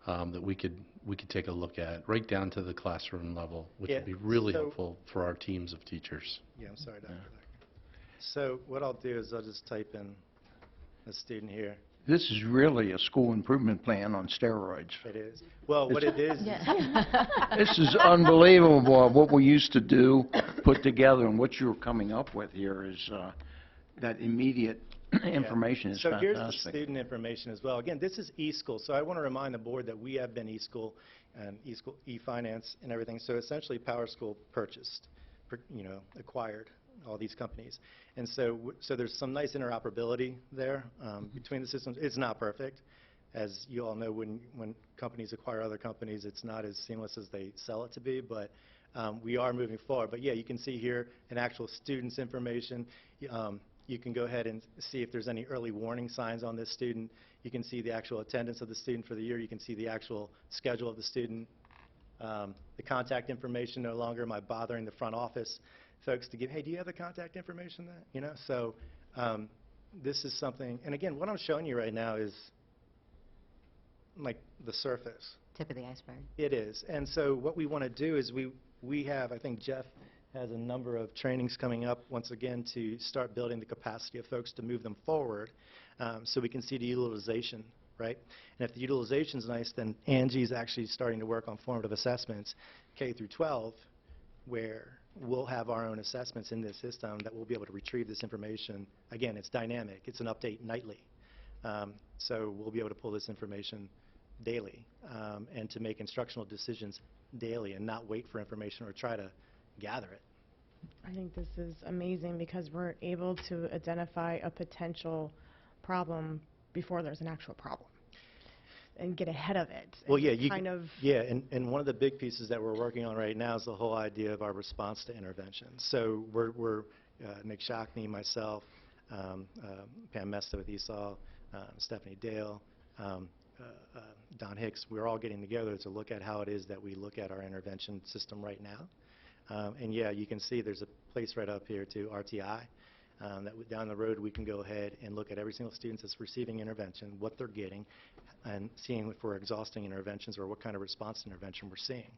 that we could take a look at, right down to the classroom level, which would be really helpful for our teams of teachers. Yeah, I'm sorry, Dr. So what I'll do is I'll just type in a student here. This is really a school improvement plan on steroids. It is. Well, what it is, This is unbelievable, what we used to do, put together, and what you're coming up with here is that immediate information is so fantastic. here's the student information as well. Again, this is eSchool, so I want to remind the board that we have been eSchool and eSchool, eFinance and everything. So essentially, PowerSchool purchased, acquired all these companies. And so there's some nice interoperability there between the systems. It's not perfect. As you all know, when companies acquire other companies, it's not as seamless as they sell it to be, but we are moving forward. But yeah, you can see here an actual student's information. You can go ahead and see if there's any early warning signs on this student. You can see the actual attendance of the student for the year. You can see the actual schedule of the student. The contact information, no longer am I bothering the front office folks to give, hey, do you have the contact information? So this is something, and again, what I'm showing you right now is like the surface. Tip of the iceberg. It is. And so what we want to do is we have, I think Jeff has a number of trainings coming up, once again, to start building the capacity of folks to move them forward so we can see the utilization, right? And if the utilization is nice, then Angie's actually starting to work on formative assessments, K through 12, where we'll have our own assessments in this system that we'll be able to retrieve this information. Again, it's dynamic. It's an update nightly. So we'll be able to pull this information daily and to make instructional decisions daily and not wait for information or try to gather it. I think this is amazing because we're able to identify a potential problem before there's an actual problem and get ahead of it. Well, yeah, and one of the big pieces that we're working on right now is the whole idea of our response to intervention. So we're Nick Shockney, myself, Pam Mesta with Esau, Stephanie Dale, Don Hicks, we're all getting together to look at how it is that we look at our intervention system right now. And yeah, you can see there's a place right up here to RTI. That down the road we can go ahead and look at every single student that's receiving intervention, what they're getting, and seeing if we're exhausting interventions or what kind of response to intervention we're seeing.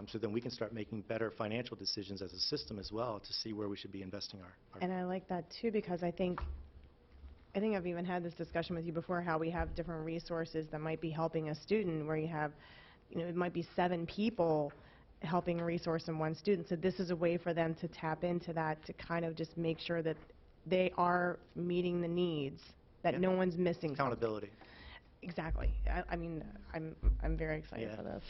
So then we can start making better financial decisions as a system as well to see where we should be investing our And I like that too because I think I've even had this discussion with you before, how we have different resources that might be helping a student where you have, it might be 7 people helping resource in one student. So this is a way for them to tap into that to kind of just make sure that they are meeting the needs, that no one's missing something. Accountability. Exactly. I mean, I'm very excited for this.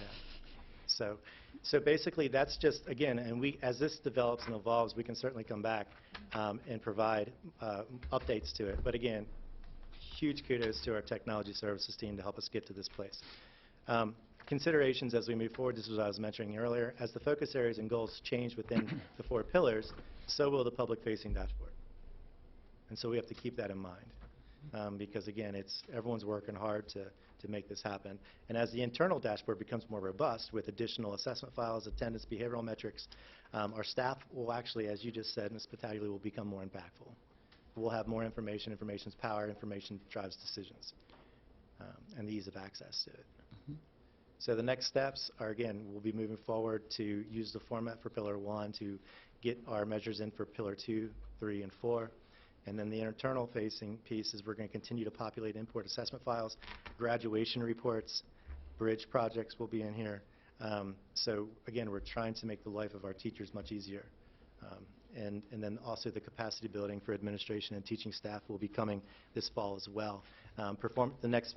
So basically, that's just, again, and as this develops and evolves, we can certainly come back and provide updates to it. But again, huge kudos to our technology services team to help us get to this place. Considerations as we move forward, this is what I was mentioning earlier. As the focus areas and goals change within the 4 pillars, so will the public-facing dashboard. And so we have to keep that in mind. Because again, everyone's working hard to make this happen. And as the internal dashboard becomes more robust with additional assessment files, attendance, behavioral metrics, our staff will actually, as you just said, Ms. Pataglia, will become more impactful. We'll have more information. Information's power. Information drives decisions, and the ease of access to it. So the next steps are, again, we'll be moving forward to use the format for Pillar 1 to get our measures in for Pillar 2, 3, and 4. And then the internal facing piece is we're going to continue to populate import assessment files, graduation reports, bridge projects will be in here. So again, we're trying to make the life of our teachers much easier. And then also the capacity building for administration and teaching staff will be coming this fall as well. The next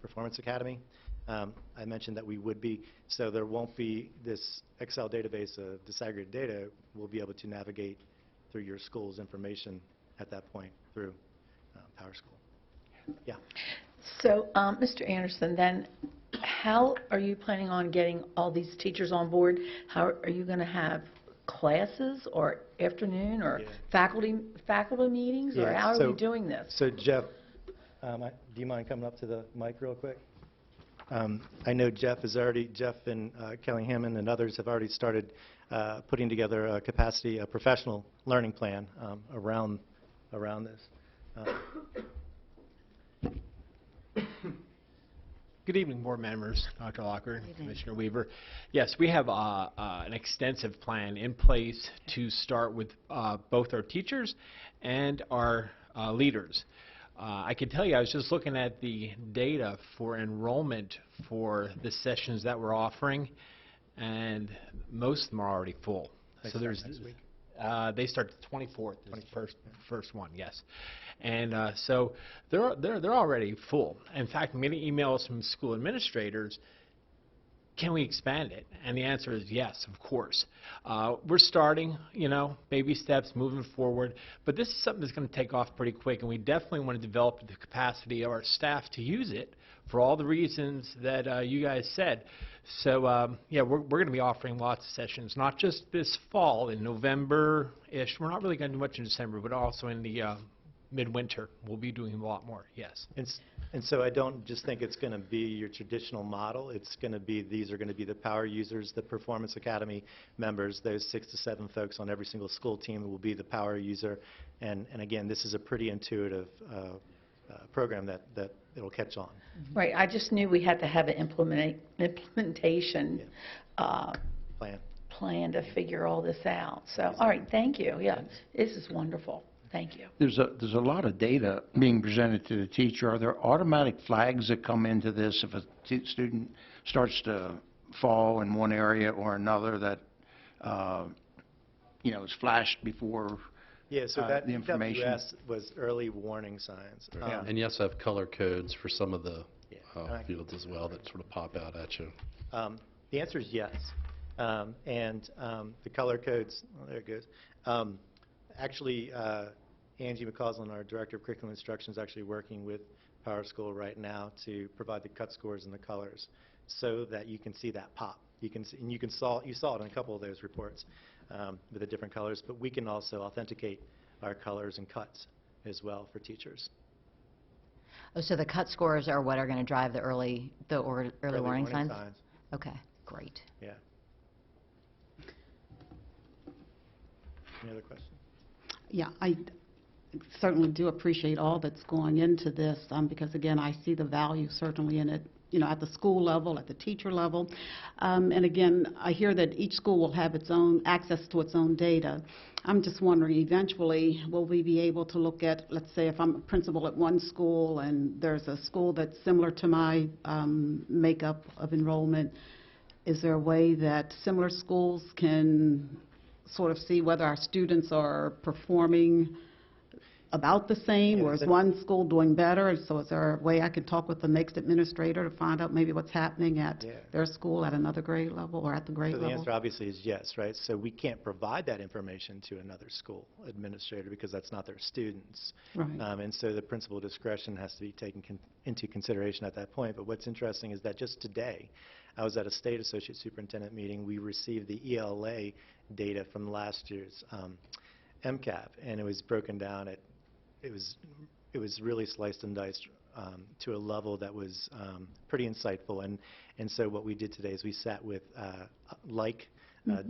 Performance Academy, I mentioned that we would be, so there won't be this Excel database of disaggregated data. We'll be able to navigate through your school's information at that point through PowerSchool. Yeah. So, Mr. Anderson, then how are you planning on getting all these teachers on board? How are you going to have classes or afternoon or faculty meetings, or how are we doing this? So Jeff, do you mind coming up to the mic real quick? I know Jeff and Kelly Hammond and others have already started putting together a professional learning plan around this. Good evening, board members, Dr. Lockard, Commissioner Weaver. Yes, we have an extensive plan in place to start with both our teachers and our leaders. I can tell you, I was just looking at the data for enrollment for the sessions that we're offering, and most of them are already full. So there's next week. They start the 24th, is the first one, yes. And so they're already full. In fact, many emails from school administrators, can we expand it? And the answer is yes, of course. We're starting, baby steps, moving forward, but this is something that's going to take off pretty quick, and we definitely want to develop the capacity of our staff to use it for all the reasons that you guys said. So, yeah, we're going to be offering lots of sessions, not just this fall in November-ish. We're not really going to do much in December, but also in the midwinter. We'll be doing a lot more, yes. And so I don't just think it's going to be your traditional model. It's going to be, these are going to be the power users, the Performance Academy members, those 6 to 7 folks on every single school team will be the power user. And again, this is a pretty intuitive program that it'll catch on. Right. I just knew we had to have an implementation plan to figure all this out. So, all right, thank you. Yeah, this is wonderful. Thank you. There's a lot of data being presented to the teacher. Are there automatic flags that come into this if a student starts to fall in one area or another that, is flashed before so the information? WS was early warning signs. And you also have color codes for some of the fields as well that sort of pop out at you. The answer is yes. And the color codes, there it goes. Actually, Angie McCausland, our Director of Curriculum Instruction, is actually working with PowerSchool right now to provide the cut scores and the colors so that you can see that pop. You saw it in a couple of those reports with the different colors, but we can also authenticate our colors and cuts as well for teachers. Oh, so the cut scores are what are going to drive the early warning signs? Okay, great. Yeah. Any other questions? Yeah, I certainly do appreciate all that's going into this because, again, I see the value certainly in it, at the school level, at the teacher level. And again, I hear that each school will have its own access to its own data. I'm just wondering, eventually, will we be able to look at, let's say, if I'm a principal at one school and there's a school that's similar to my makeup of enrollment, is there a way that similar schools can sort of see whether our students are performing about the same, or is Yes. one school doing better? And so is there a way I can talk with the next administrator to find out maybe what's happening at Yeah. their school at another grade level or at the grade So the level? answer obviously is yes, right? So we can't provide that information to another school administrator because that's not their students. Right. And so the principal discretion has to be taken into consideration at that point. But what's interesting is that just today, I was at a state associate superintendent meeting. We received the ELA data from last year's MCAP, and it was broken down at it was really sliced and diced to a level that was pretty insightful. And so what we did today is we sat with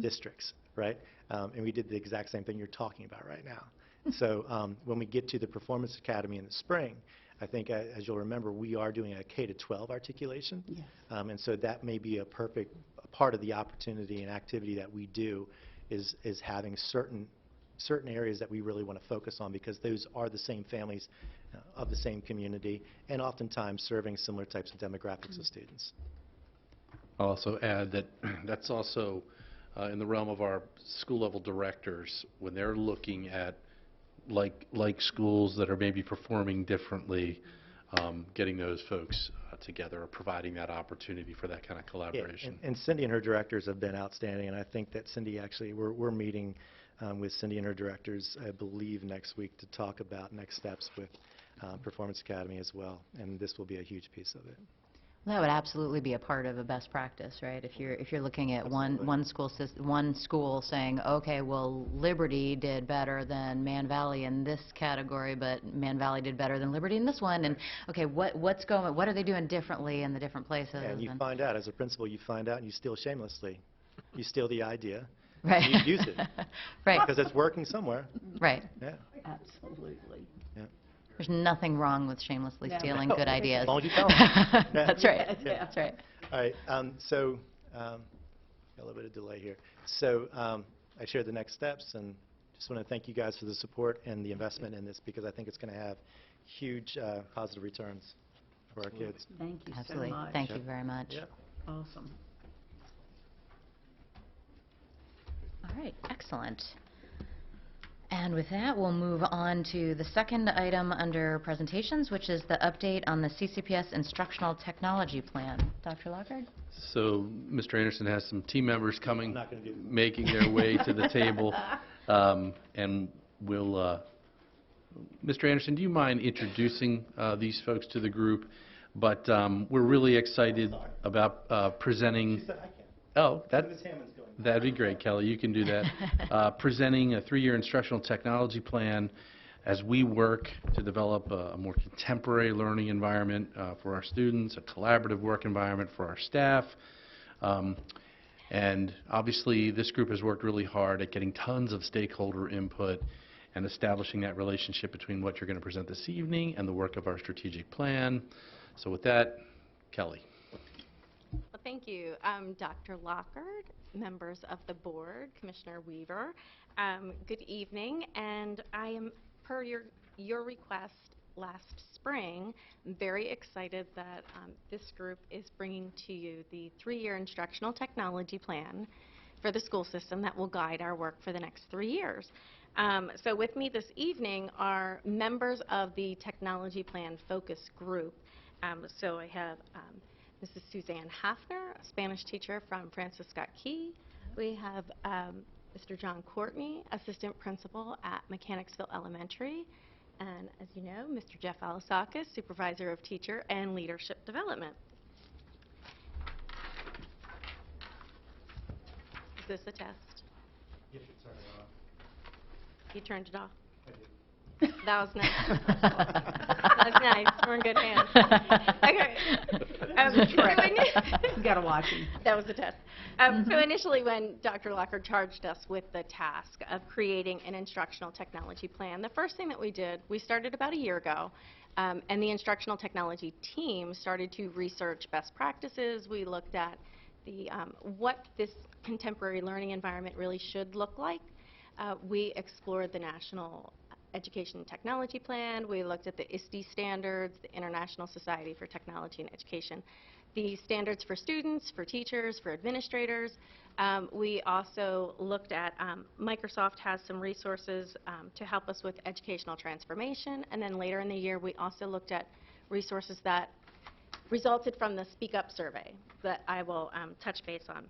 districts, right? And we did the exact same thing you're talking about right now. So when we get to the Performance Academy in the spring, I think, as you'll remember, we are doing a K-12 articulation. Yes. And so that may be a perfect part of the opportunity and activity that we do is having certain areas that we really want to focus on, because those are the same families of the same community and oftentimes serving similar types of demographics of students. I'll also add that that's also in the realm of our school-level directors when they're looking at like schools that are maybe performing differently, getting those folks together or providing that opportunity for that kind of collaboration. Yeah, and Cindy and her directors have been outstanding, and I think that Cindy actually, we're meeting with Cindy and her directors, I believe, next week to talk about next steps with Performance Academy as well, and this will be a huge piece of it. That would absolutely be a part of a best practice, right? If you're looking at one school saying, okay, well, Liberty did better than Man Valley in this category, but Man Valley did better than Liberty in this one, and okay, what are they doing differently in the different places? And you find out, as a principal, you find out and you steal shamelessly. You steal the idea. Right. And you use it. Right. Because it's working somewhere. Right. Yeah. Absolutely. Yeah. There's nothing wrong with shamelessly stealing good ideas. As long as you tell them. That's right. Yeah. That's right. All right. So, got a little bit of delay here. So, I shared the next steps, and just want to thank you guys for the support and the investment in this, because I think it's going to have huge positive returns for our kids. Thank you Absolutely. so much. Thank you very much. Yeah. Awesome. All right, excellent. And with that, we'll move on to the second item under presentations, which is the update on the CCPS Instructional Technology Plan. Dr. Lockhart? So Mr. Anderson has some team members coming, I'm not gonna do that. making their way to the table, and we'll, Mr. Anderson, do you mind introducing these folks to the group? But we're really excited about presenting. She said I can. Oh, that. Ms. Hammond's going. That'd be great, Kelly. You can do that. Presenting a 3-year instructional technology plan as we work to develop a more contemporary learning environment for our students, a collaborative work environment for our staff. And obviously, this group has worked really hard at getting tons of stakeholder input and establishing that relationship between what you're going to present this evening and the work of our strategic plan. So with that, Kelly. Well, thank you, Dr. Lockhart, members of the board, Commissioner Weaver. Good evening, and I am, per your request last spring, very excited that this group is bringing to you the 3-year instructional technology plan for the school system that will guide our work for the next 3 years. So with me this evening are members of the technology plan focus group. So I have Mrs. Suzanne Hafner, a Spanish teacher from Francis Scott Key. We have Mr. John Courtney, assistant principal at Mechanicsville Elementary. And as you know, Mr. Jeff Alasakis, supervisor of teacher and leadership development. Is this a test? You should turn it off. You turned it off? I did. That was nice. That's nice. We're in good hands. Okay. You gotta watch him. That was the test. So initially, when Dr. Lockhart charged us with the task of creating an instructional technology plan, the first thing that we did, we started about a year ago, and the instructional technology team started to research best practices. We looked at the what this contemporary learning environment really should look like. We explored the National Education and Technology Plan. We looked at the ISTE standards, the International Society for Technology and Education, the standards for students, for teachers, for administrators. We also looked at, Microsoft has some resources to help us with educational transformation, and then later in the year, we also looked at resources that resulted from the Speak Up survey that I will touch base on.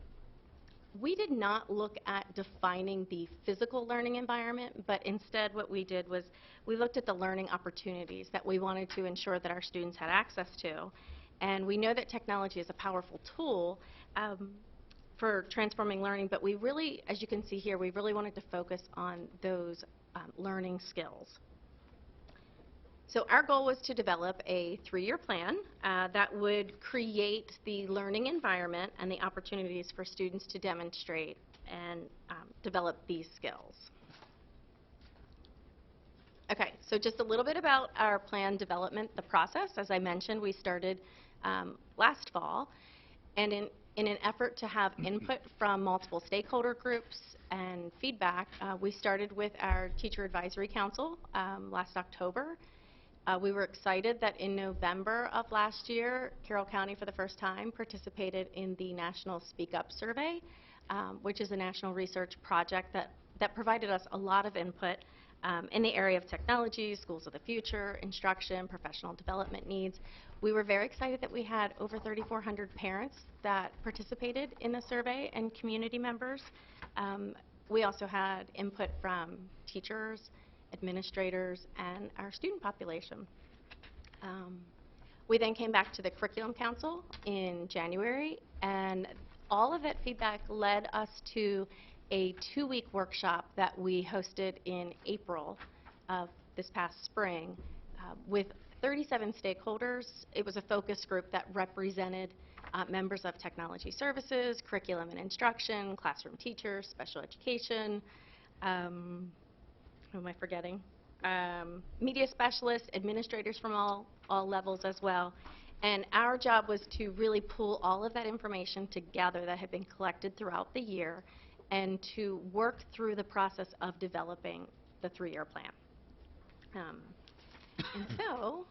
We did not look at defining the physical learning environment, but instead what we did was we looked at the learning opportunities that we wanted to ensure that our students had access to. And we know that technology is a powerful tool for transforming learning, but we really, as you can see here, we really wanted to focus on those learning skills. So our goal was to develop a 3-year plan that would create the learning environment and the opportunities for students to demonstrate and develop these skills. Okay, so just a little bit about our plan development, the process. As I mentioned, we started last fall, and in an effort to have input from multiple stakeholder groups and feedback, we started with our Teacher Advisory Council last October. We were excited that in November of last year, Carroll County for the first time participated in the National Speak Up survey, which is a national research project that provided us a lot of input in the area of technology, schools of the future, instruction, professional development needs. We were very excited that we had over 3,400 parents that participated in the survey and community members. We also had input from teachers, administrators, and our student population. We then came back to the Curriculum Council in January, and all of that feedback led us to a 2-week workshop that we hosted in April of this past spring with 37 stakeholders. It was a focus group that represented members of technology services, curriculum and instruction, classroom teachers, special education, who am I forgetting? Media specialists, administrators from all levels as well. And our job was to really pull all of that information together that had been collected throughout the year and to work through the process of developing the 3-year plan. And so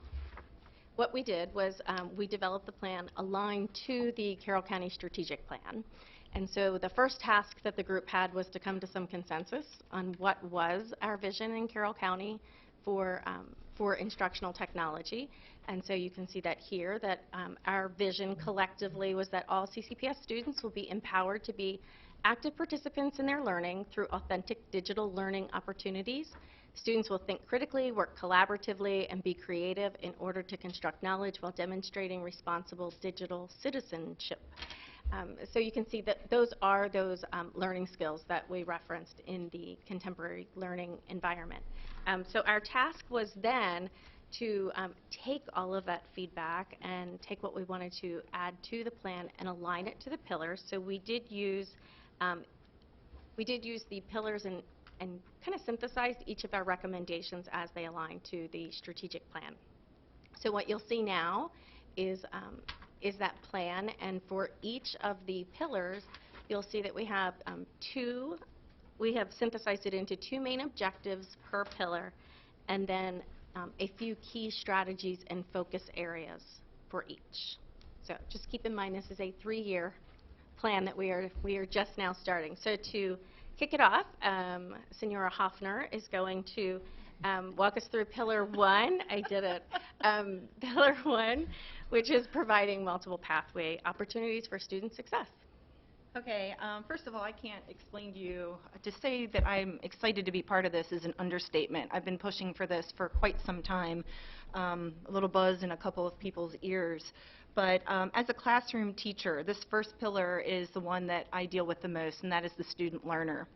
what we did was we developed the plan aligned to the Carroll County Strategic Plan. And so the first task that the group had was to come to some consensus on what was our vision in Carroll County for instructional technology. And so you can see that here, that our vision collectively was that all CCPS students will be empowered to be active participants in their learning through authentic digital learning opportunities. Students will think critically, work collaboratively, and be creative in order to construct knowledge while demonstrating responsible digital citizenship. So you can see that those are those learning skills that we referenced in the contemporary learning environment. So our task was then to take all of that feedback and take what we wanted to add to the plan and align it to the pillars. So we did use the pillars and kind of synthesized each of our recommendations as they align to the strategic plan. So what you'll see now is that plan, and for each of the pillars, you'll see that we have we have synthesized it into 2 main objectives per pillar, and then a few key strategies and focus areas for each. So just keep in mind this is a 3-year plan that we are just now starting. So to kick it off, Senora Hoffner is going to walk us through Pillar 1. I did it. Pillar 1, which is providing multiple pathway opportunities for student success. Okay, first of all, I can't explain to you, to say that I'm excited to be part of this is an understatement. I've been pushing for this for quite some time, a little buzz in a couple of people's ears. But as a classroom teacher, this first pillar is the one that I deal with the most, and that is the student learner.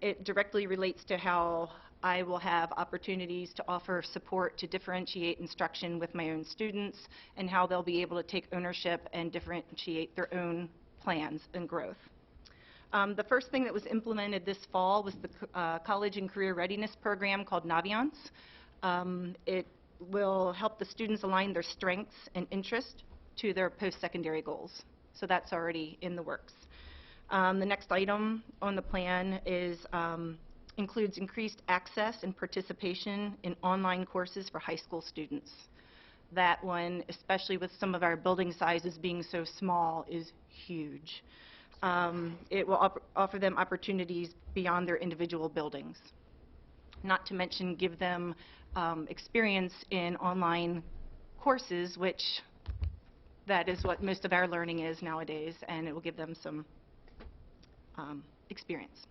It directly relates to how I will have opportunities to offer support to differentiate instruction with my own students and how they'll be able to take ownership and differentiate their own plans and growth. The first thing that was implemented this fall was the College and Career Readiness Program called Naviance. It will help the students align their strengths and interests to their post-secondary goals. So that's already in the works. The next item on the plan is includes increased access and participation in online courses for high school students. That one, especially with some of our building sizes being so small, is huge. It will offer them opportunities beyond their individual buildings. Not to mention give them experience in online courses, which that is what most of our learning is nowadays, and it will give them some experience.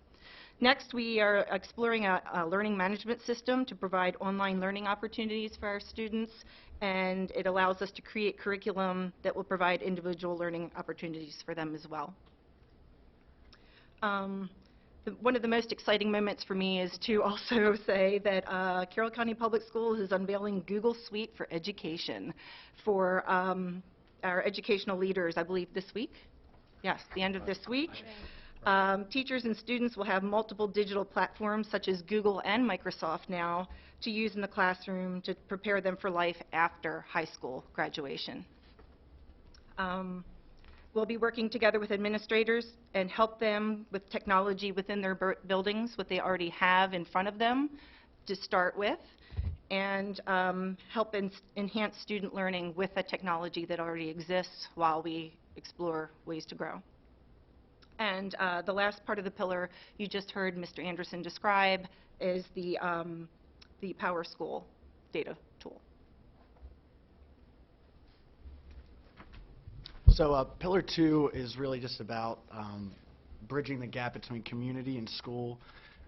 Next, we are exploring a learning management system to provide online learning opportunities for our students, and it allows us to create curriculum that will provide individual learning opportunities for them as well. One of the most exciting moments for me is to also say that Carroll County Public Schools is unveiling Google Suite for Education for our educational leaders, I believe this week. Yes, the end of this week. Teachers and students will have multiple digital platforms such as Google and Microsoft now to use in the classroom to prepare them for life after high school graduation. We'll be working together with administrators and help them with technology within their buildings, what they already have in front of them to start with, and help enhance student learning with the technology that already exists while we explore ways to grow. And the last part of the pillar you just heard Mr. Anderson describe is the Power School data tool. So Pillar 2 is really just about bridging the gap between community and school,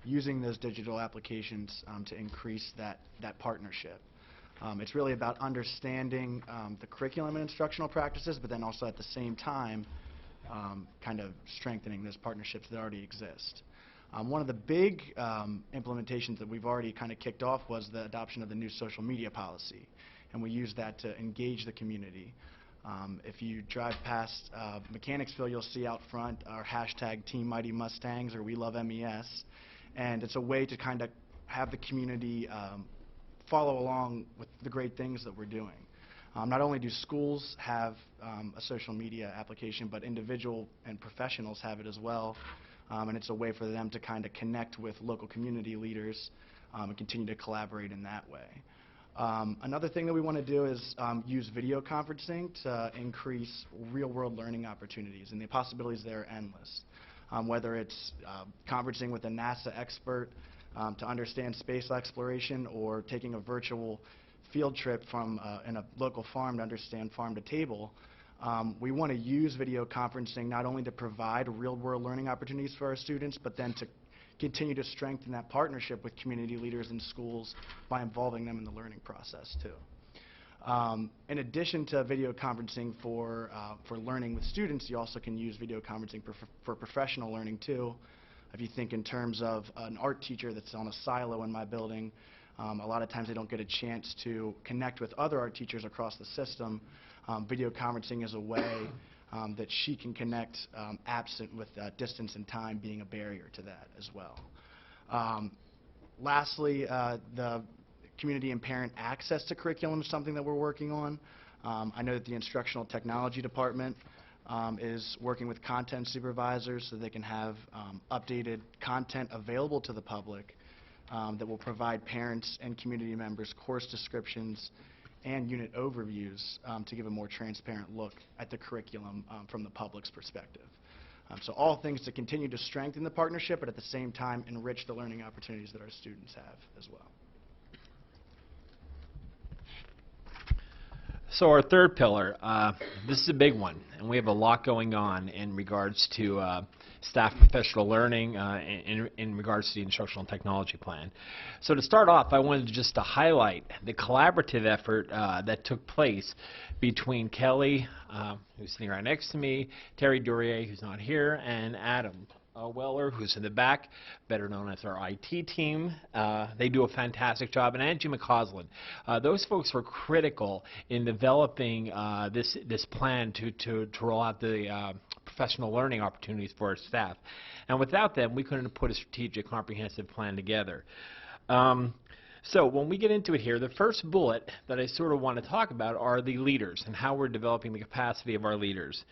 using those digital applications to increase that partnership. It's really about understanding the curriculum and instructional practices, but then also at the same time kind of strengthening those partnerships that already exist. One of the big implementations that we've already kind of kicked off was the adoption of the new social media policy, and we use that to engage the community. If you drive past Mechanicsville, you'll see out front our hashtag Team Mighty Mustangs or We Love MES, and it's a way to kind of have the community follow along with the great things that we're doing. Not only do schools have a social media application, but individual and professionals have it as well, and it's a way for them to kind of connect with local community leaders and continue to collaborate in that way. Another thing that we want to do is use video conferencing to increase real-world learning opportunities, and the possibilities there are endless. Whether it's conferencing with a NASA expert to understand space exploration, or taking a virtual field trip from in a local farm to understand farm to table, we want to use video conferencing not only to provide real-world learning opportunities for our students, but then to continue to strengthen that partnership with community leaders in schools by involving them in the learning process too. In addition to video conferencing for learning with students, you also can use video conferencing for professional learning too. If you think in terms of an art teacher that's on a silo in my building, a lot of times they don't get a chance to connect with other art teachers across the system. Video conferencing is a way that she can connect absent with distance and time being a barrier to that as well. Lastly, the community and parent access to curriculum is something that we're working on. I know that the instructional technology department is working with content supervisors so they can have updated content available to the public that will provide parents and community members course descriptions and unit overviews to give a more transparent look at the curriculum from the public's perspective. So all things to continue to strengthen the partnership, but at the same time enrich the learning opportunities that our students have as well. So our third pillar, this is a big one, and we have a lot going on in regards to staff professional learning in regards to the instructional technology plan. So to start off, I wanted just to highlight the collaborative effort that took place between Kelly, who's sitting right next to me, Terry Durier, who's not here, and Adam Weller, who's in the back, better known as our IT team. They do a fantastic job, and Angie McCausland. Those folks were critical in developing this plan to roll out the professional learning opportunities for our staff. And without them, we couldn't have put a strategic, comprehensive plan together. So when we get into it here, the first bullet that I sort of want to talk about are the leaders and how we're developing the capacity of our leaders.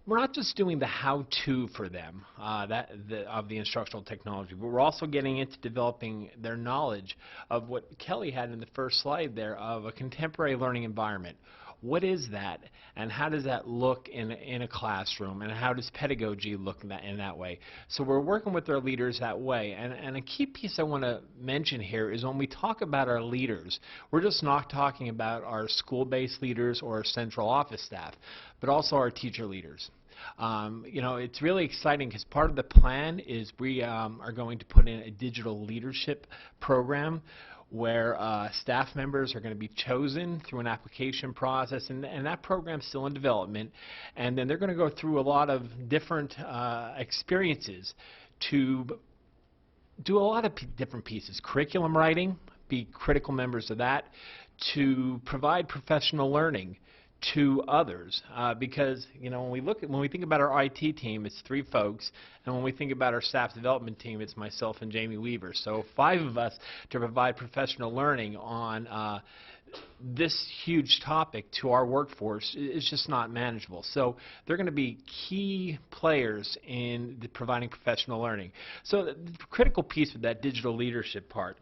We're not just doing the how-to for them of the instructional technology, but we're also getting into developing their knowledge of what Kelly had in the first slide there of a contemporary learning environment. what is that, and how does that look in a classroom, and how does pedagogy look in that way? So we're working with our leaders that way. And a key piece I want to mention here is when we talk about our leaders, we're just not talking about our school-based leaders or our central office staff, but also our teacher leaders. You know, it's really exciting because part of the plan is we are going to put in a digital leadership program where staff members are going to be chosen through an application process, and that program's still in development. And then they're going to go through a lot of different experiences to do a lot of different pieces. Curriculum writing, be critical members of that, to provide professional learning to others, because you know, when we think about our IT team, it's 3 folks, and when we think about our staff development team, it's myself and Jamie Weaver. So 5 of us to provide professional learning on this huge topic to our workforce is just not manageable. So they're going to be key players in providing professional learning. So the critical piece with that digital leadership part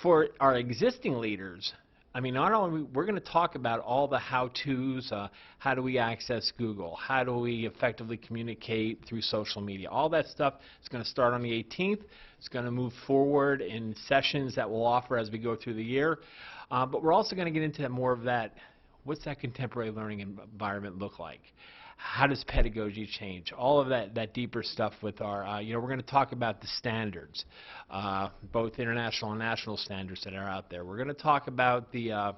for our existing leaders, I mean, not only we're going to talk about all the how-tos, how do we access Google, how do we effectively communicate through social media. All that stuff is going to start on the 18th. It's going to move forward in sessions that we'll offer as we go through the year. But we're also going to get into more of that, what's that contemporary learning environment look like? How does pedagogy change? All of that deeper stuff with our, you know, we're going to talk about the standards, both international and national standards that are out there. We're going to talk about the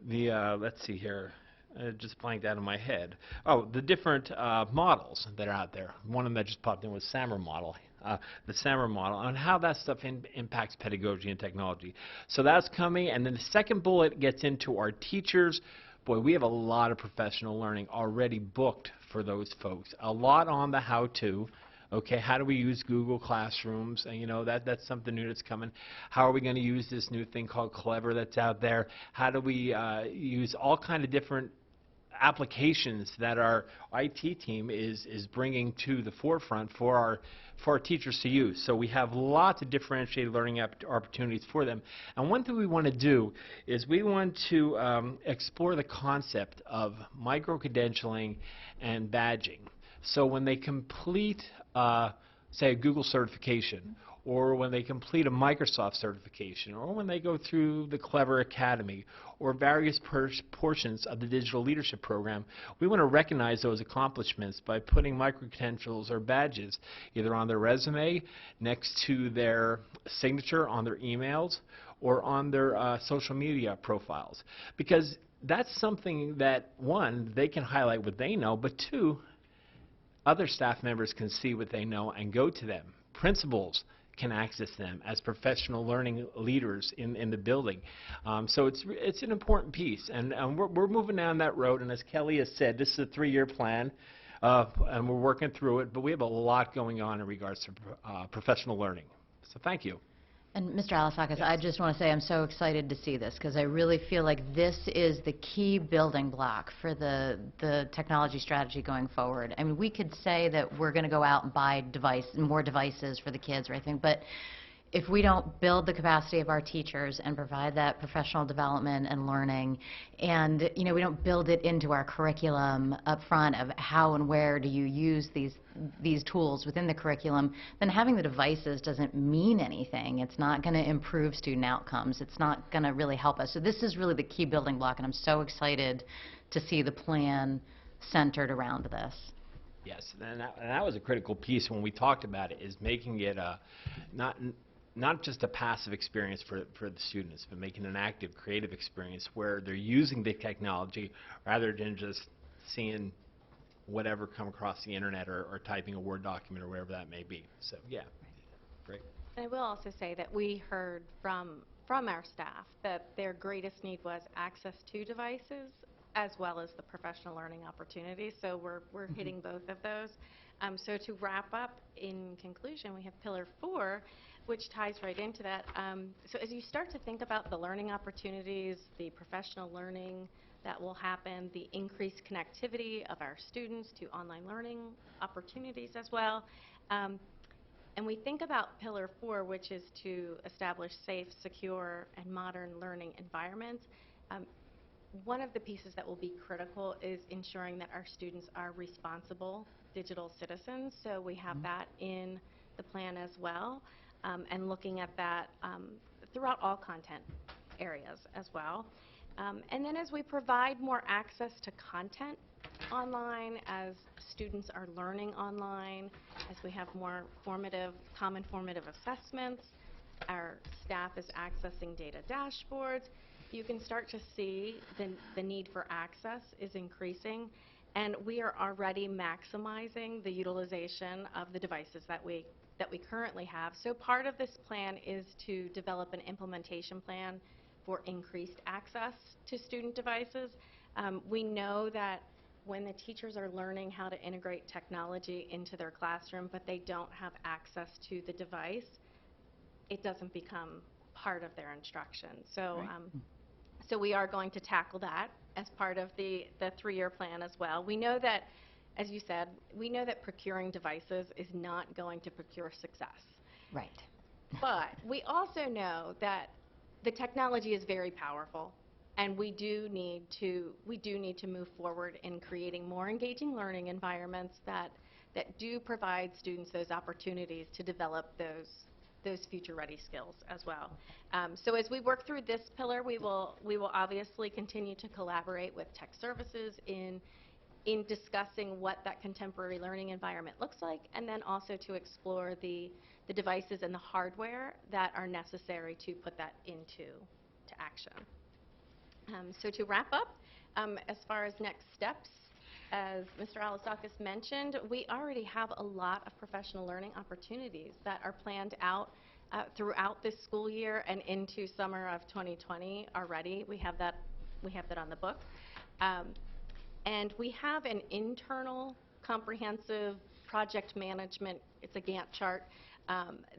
let's see here, just blanked out of my head. Oh, the different models that are out there. One of them that just popped in was SAMR model. The SAMR model, and how that stuff impacts pedagogy and technology. So that's coming, and then the second bullet gets into our teachers. Boy, we have a lot of professional learning already booked for those folks. A lot on the how-to. Okay, how do we use Google Classrooms? And you know, that's something new that's coming. How are we going to use this new thing called Clever that's out there? How do we use all kind of different applications that our IT team is bringing to the forefront for our teachers to use. So we have lots of differentiated learning opportunities for them. And one thing we want to do is we want to explore the concept of micro-credentialing and badging. So when they complete, say, a Google certification, or when they complete a Microsoft certification, or when they go through the Clever Academy, or various portions of the digital leadership program, we want to recognize those accomplishments by putting micro-credentials or badges either on their resume, next to their signature on their emails, or on their social media profiles. Because that's something that, one, they can highlight what they know, but two, other staff members can see what they know and go to them. Principals can access them as professional learning leaders in the building. So it's an important piece, and we're moving down that road, and as Kelly has said, this is a 3-year plan, and we're working through it, but we have a lot going on in regards to professional learning. So thank you. And Mr. Alasakis, I just want to say I'm so excited to see this because I really feel like this is the key building block for the technology strategy going forward. I mean, we could say that we're going to go out and buy more devices for the kids or anything, but if we don't build the capacity of our teachers and provide that professional development and learning, and you know, we don't build it into our curriculum up front of how and where do you use these tools within the curriculum, then having the devices doesn't mean anything. It's not going to improve student outcomes. It's not going to really help us. So this is really the key building block, and I'm so excited to see the plan centered around this. Yes, and that was a critical piece when we talked about it, is making it not just a passive experience for the students, but making an active, creative experience where they're using the technology rather than just seeing whatever come across the internet or typing a Word document or whatever that may be. So, yeah, great. And I will also say that we heard from our staff that their greatest need was access to devices as well as the professional learning opportunities. So we're hitting both of those. So to wrap up, in conclusion, we have Pillar 4, which ties right into that. So as you start to think about the learning opportunities, the professional learning that will happen, the increased connectivity of our students to online learning opportunities as well, and we think about Pillar 4, which is to establish safe, secure, and modern learning environments, one of the pieces that will be critical is ensuring that our students are responsible digital citizens. So we have that in the plan as well, and looking at that throughout all content areas as well. And then as we provide more access to content online, as students are learning online, as we have more common formative assessments, our staff is accessing data dashboards, you can start to see the need for access is increasing, and we are already maximizing the utilization of the devices that we currently have. So part of this plan is to develop an implementation plan for increased access to student devices. We know that when the teachers are learning how to integrate technology into their classroom, but they don't have access to the device, it doesn't become part of their instruction. So, so we are going to tackle that as part of the 3-year plan as well. We know that, as you said, we know that procuring devices is not going to procure success. Right. But we also know that the technology is very powerful, and we do need to move forward in creating more engaging learning environments that do provide students those opportunities to develop those future-ready skills as well. So as we work through this pillar, we will obviously continue to collaborate with tech services in discussing what that contemporary learning environment looks like, and then also to explore the devices and the hardware that are necessary to put that into action. So to wrap up, as far as next steps, as Mr. Alasakis mentioned, we already have a lot of professional learning opportunities that are planned out throughout this school year and into summer of 2020 already. We have that on the book. And we have an internal comprehensive project management, it's a Gantt chart,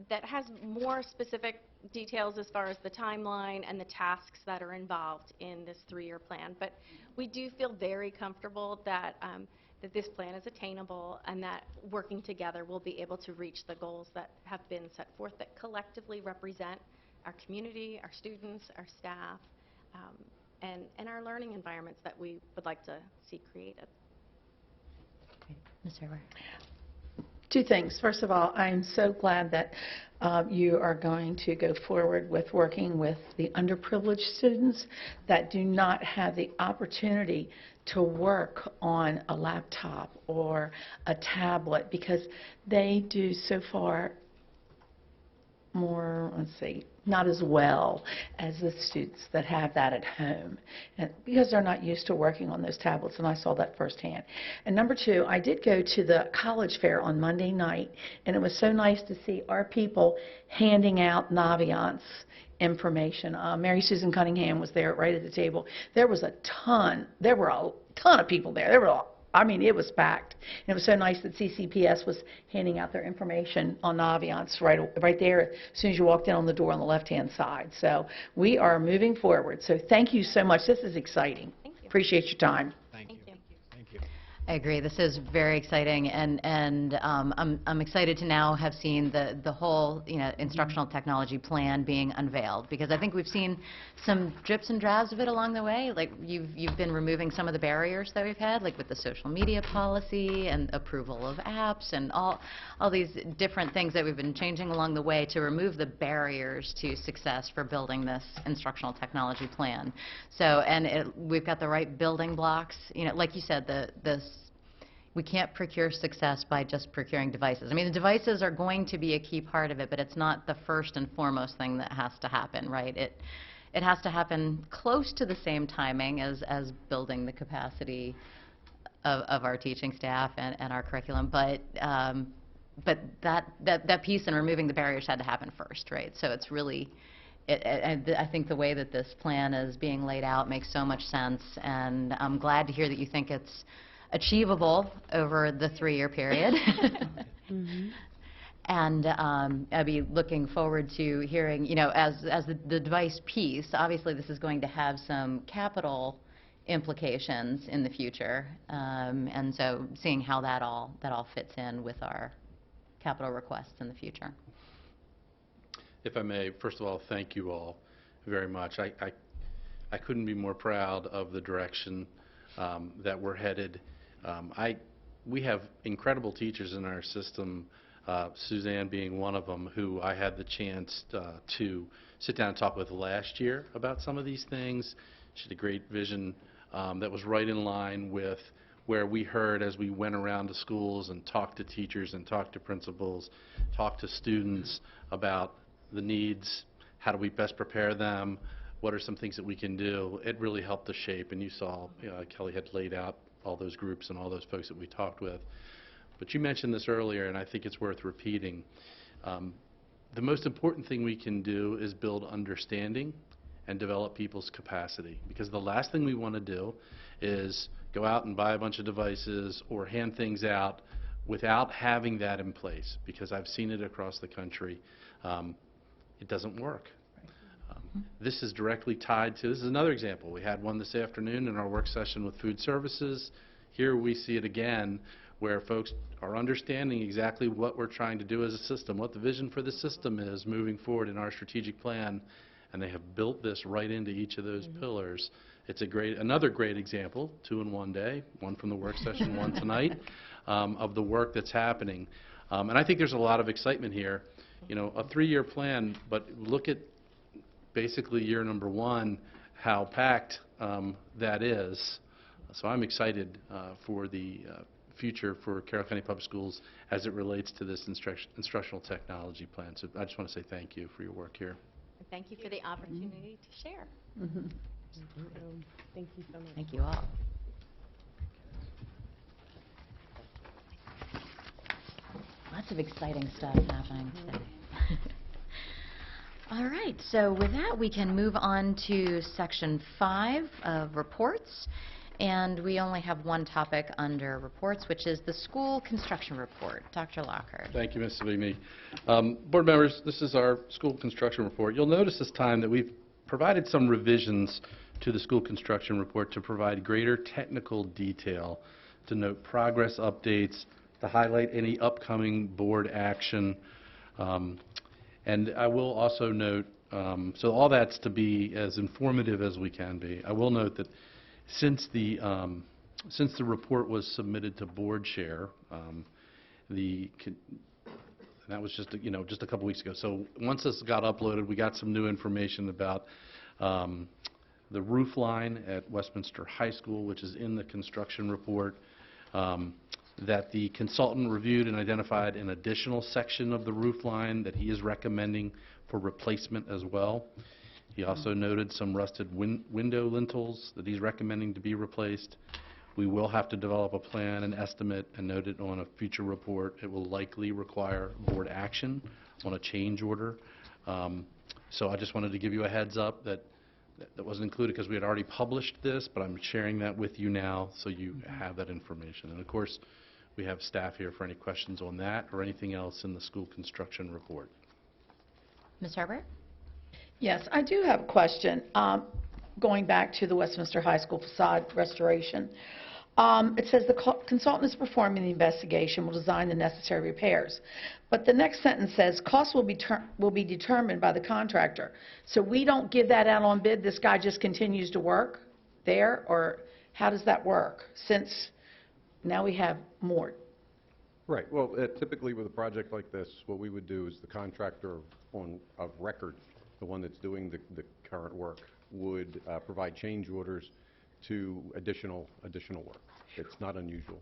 that has more specific details as far as the timeline and the tasks that are involved in this 3-year plan. But we do feel very comfortable that, that this plan is attainable and that working together we'll be able to reach the goals that have been set forth that collectively represent our community, our students, our staff, and our learning environments that we would like to see created. Ms. Herber. 2 things. First of all, I'm so glad that you are going to go forward with working with the underprivileged students that do not have the opportunity to work on a laptop or a tablet, because they do so far more, not as well as the students that have that at home, and because they're not used to working on those tablets, and I saw that firsthand. And number 2, I did go to the college fair on Monday night, and it was so nice to see our people handing out Naviance information. Mary Susan Cunningham was there right at the table. There were a ton of people there. It was packed. And it was so nice that CCPS was handing out their information on Naviance right there as soon as you walked in on the door on the left-hand side. So we are moving forward. So thank you so much. This is exciting. Thank you. Appreciate your time. Thank you. Thank you. I agree. This is very exciting, and I'm excited to now have seen the whole instructional technology plan being unveiled, because I think we've seen some drips and drabs of it along the way. Like you've been removing some of the barriers that we've had, like with the social media policy and approval of apps and all these different things that we've been changing along the way to remove the barriers to success for building this instructional technology plan. So, and we've got the right building blocks. Like you said, we can't procure success by just procuring devices. The devices are going to be a key part of it, but it's not the first and foremost thing that has to happen, right? It has to happen close to the same timing as building the capacity of our teaching staff and our curriculum, but that piece and removing the barriers had to happen first, right? So it's really, I think the way that this plan is being laid out makes so much sense, and I'm glad to hear that you think it's achievable over the 3-year period. And I'll be looking forward to hearing, as the device piece, obviously this is going to have some capital implications in the future, and so seeing how that all fits in with our capital requests in the future. If I may, first of all, thank you all very much. I couldn't be more proud of the direction that we're headed. We have incredible teachers in our system, Suzanne being one of them, who I had the chance to sit down and talk with last year about some of these things. She had a great vision that was right in line with where we heard as we went around to schools and talked to teachers and talked to principals, talked to students about the needs, how do we best prepare them, what are some things that we can do. It really helped to shape, and you saw Kelly had laid out all those groups and all those folks that we talked with. But you mentioned this earlier, and I think it's worth repeating. The most important thing we can do is build understanding and develop people's capacity, because the last thing we want to do is go out and buy a bunch of devices or hand things out without having that in place, because I've seen it across the country. It doesn't work. This is directly tied to, this is another example. We had one this afternoon in our work session with food services. Here we see it again, where folks are understanding exactly what we're trying to do as a system, what the vision for the system is moving forward in our strategic plan, and they have built this right into each of those pillars. It's another great example, 2 in 1 day, one from the work session, one tonight, of the work that's happening. And I think there's a lot of excitement here. You know, a 3-year plan, but look at basically year number 1, how packed that is. So I'm excited for the future for Carroll County Public Schools as it relates to this instructional technology plan. So I just want to say thank you for your work here. Thank you for the opportunity to share. Thank you so much. Thank you all. Lots of exciting stuff happening today. All right, so with that, we can move on to Section 5 of reports. And we only have one topic under reports, which is the school construction report. Dr. Lockhart. Thank you, Ms. Savigny. Board members, this is our school construction report. You'll notice this time that we've provided some revisions to the school construction report to provide greater technical detail, to note progress updates, to highlight any upcoming board action. And I will also note, so all that's to be as informative as we can be. I will note that since the report was submitted to board share, that was just just a couple weeks ago. So once this got uploaded, we got some new information about the roof line at Westminster High School, which is in the construction report. That the consultant reviewed and identified an additional section of the roof line that he is recommending for replacement as well. He also noted some rusted window lintels that he's recommending to be replaced. We will have to develop a plan and estimate and note it on a future report. It will likely require board action on a change order. So I just wanted to give you a heads up that wasn't included because we had already published this, but I'm sharing that with you now so you have that information. And of course, we have staff here for any questions on that or anything else in the school construction report. Ms. Herbert? Yes, I do have a question. Going back to the Westminster High School facade restoration, it says the consultant is performing the investigation, will design the necessary repairs. But the next sentence says costs will be determined by the contractor. So we don't give that out on bid. This guy just continues to work there, or how does that work? Since now we have more. Right. Well, typically with a project like this, what we would do is the contractor of record, the one that's doing the current work, would provide change orders to additional work. It's not unusual.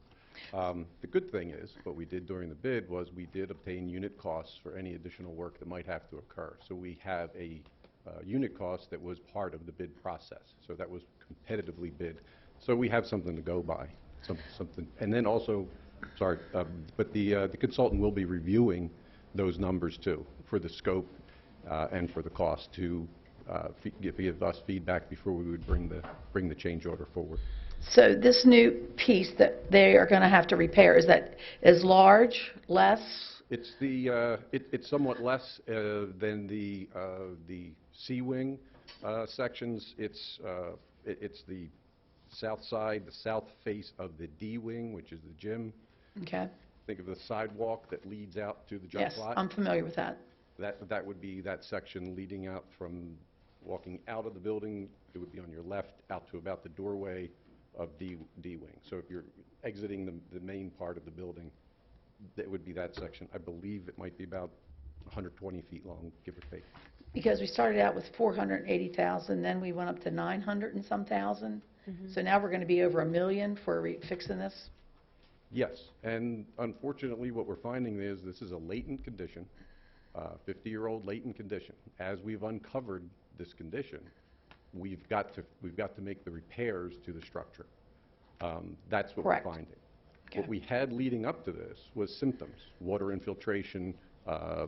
The good thing is, what we did during the bid was we did obtain unit costs for any additional work that might have to occur. So we have a unit cost that was part of the bid process. So that was competitively bid. So we have something to go by. Something. And then also, sorry, but the consultant will be reviewing those numbers too for the scope and for the cost to give us feedback before we would bring the change order forward. So this new piece that they are going to have to repair, is that as large, less? It's it's somewhat less than the C wing sections. It's the south side, the south face of the D wing, which is the gym. Okay. Think of the sidewalk that leads out to the jump lot. Yes, I'm familiar with that. That would be that section leading out from walking out of the building, it would be on your left, out to about the doorway of D wing. So if you're exiting the main part of the building, that would be that section. I believe it might be about 120 feet long, give or take. Because we started out with 480,000, then we went up to 900 and some thousand. So now we're going to be over $1 million for fixing this? Yes, and unfortunately, what we're finding is this is a latent condition, 50-year-old latent condition. As we've uncovered this condition, we've got to make the repairs to the structure. That's what Correct. we're finding. Okay. What we had leading up to this was symptoms, water infiltration,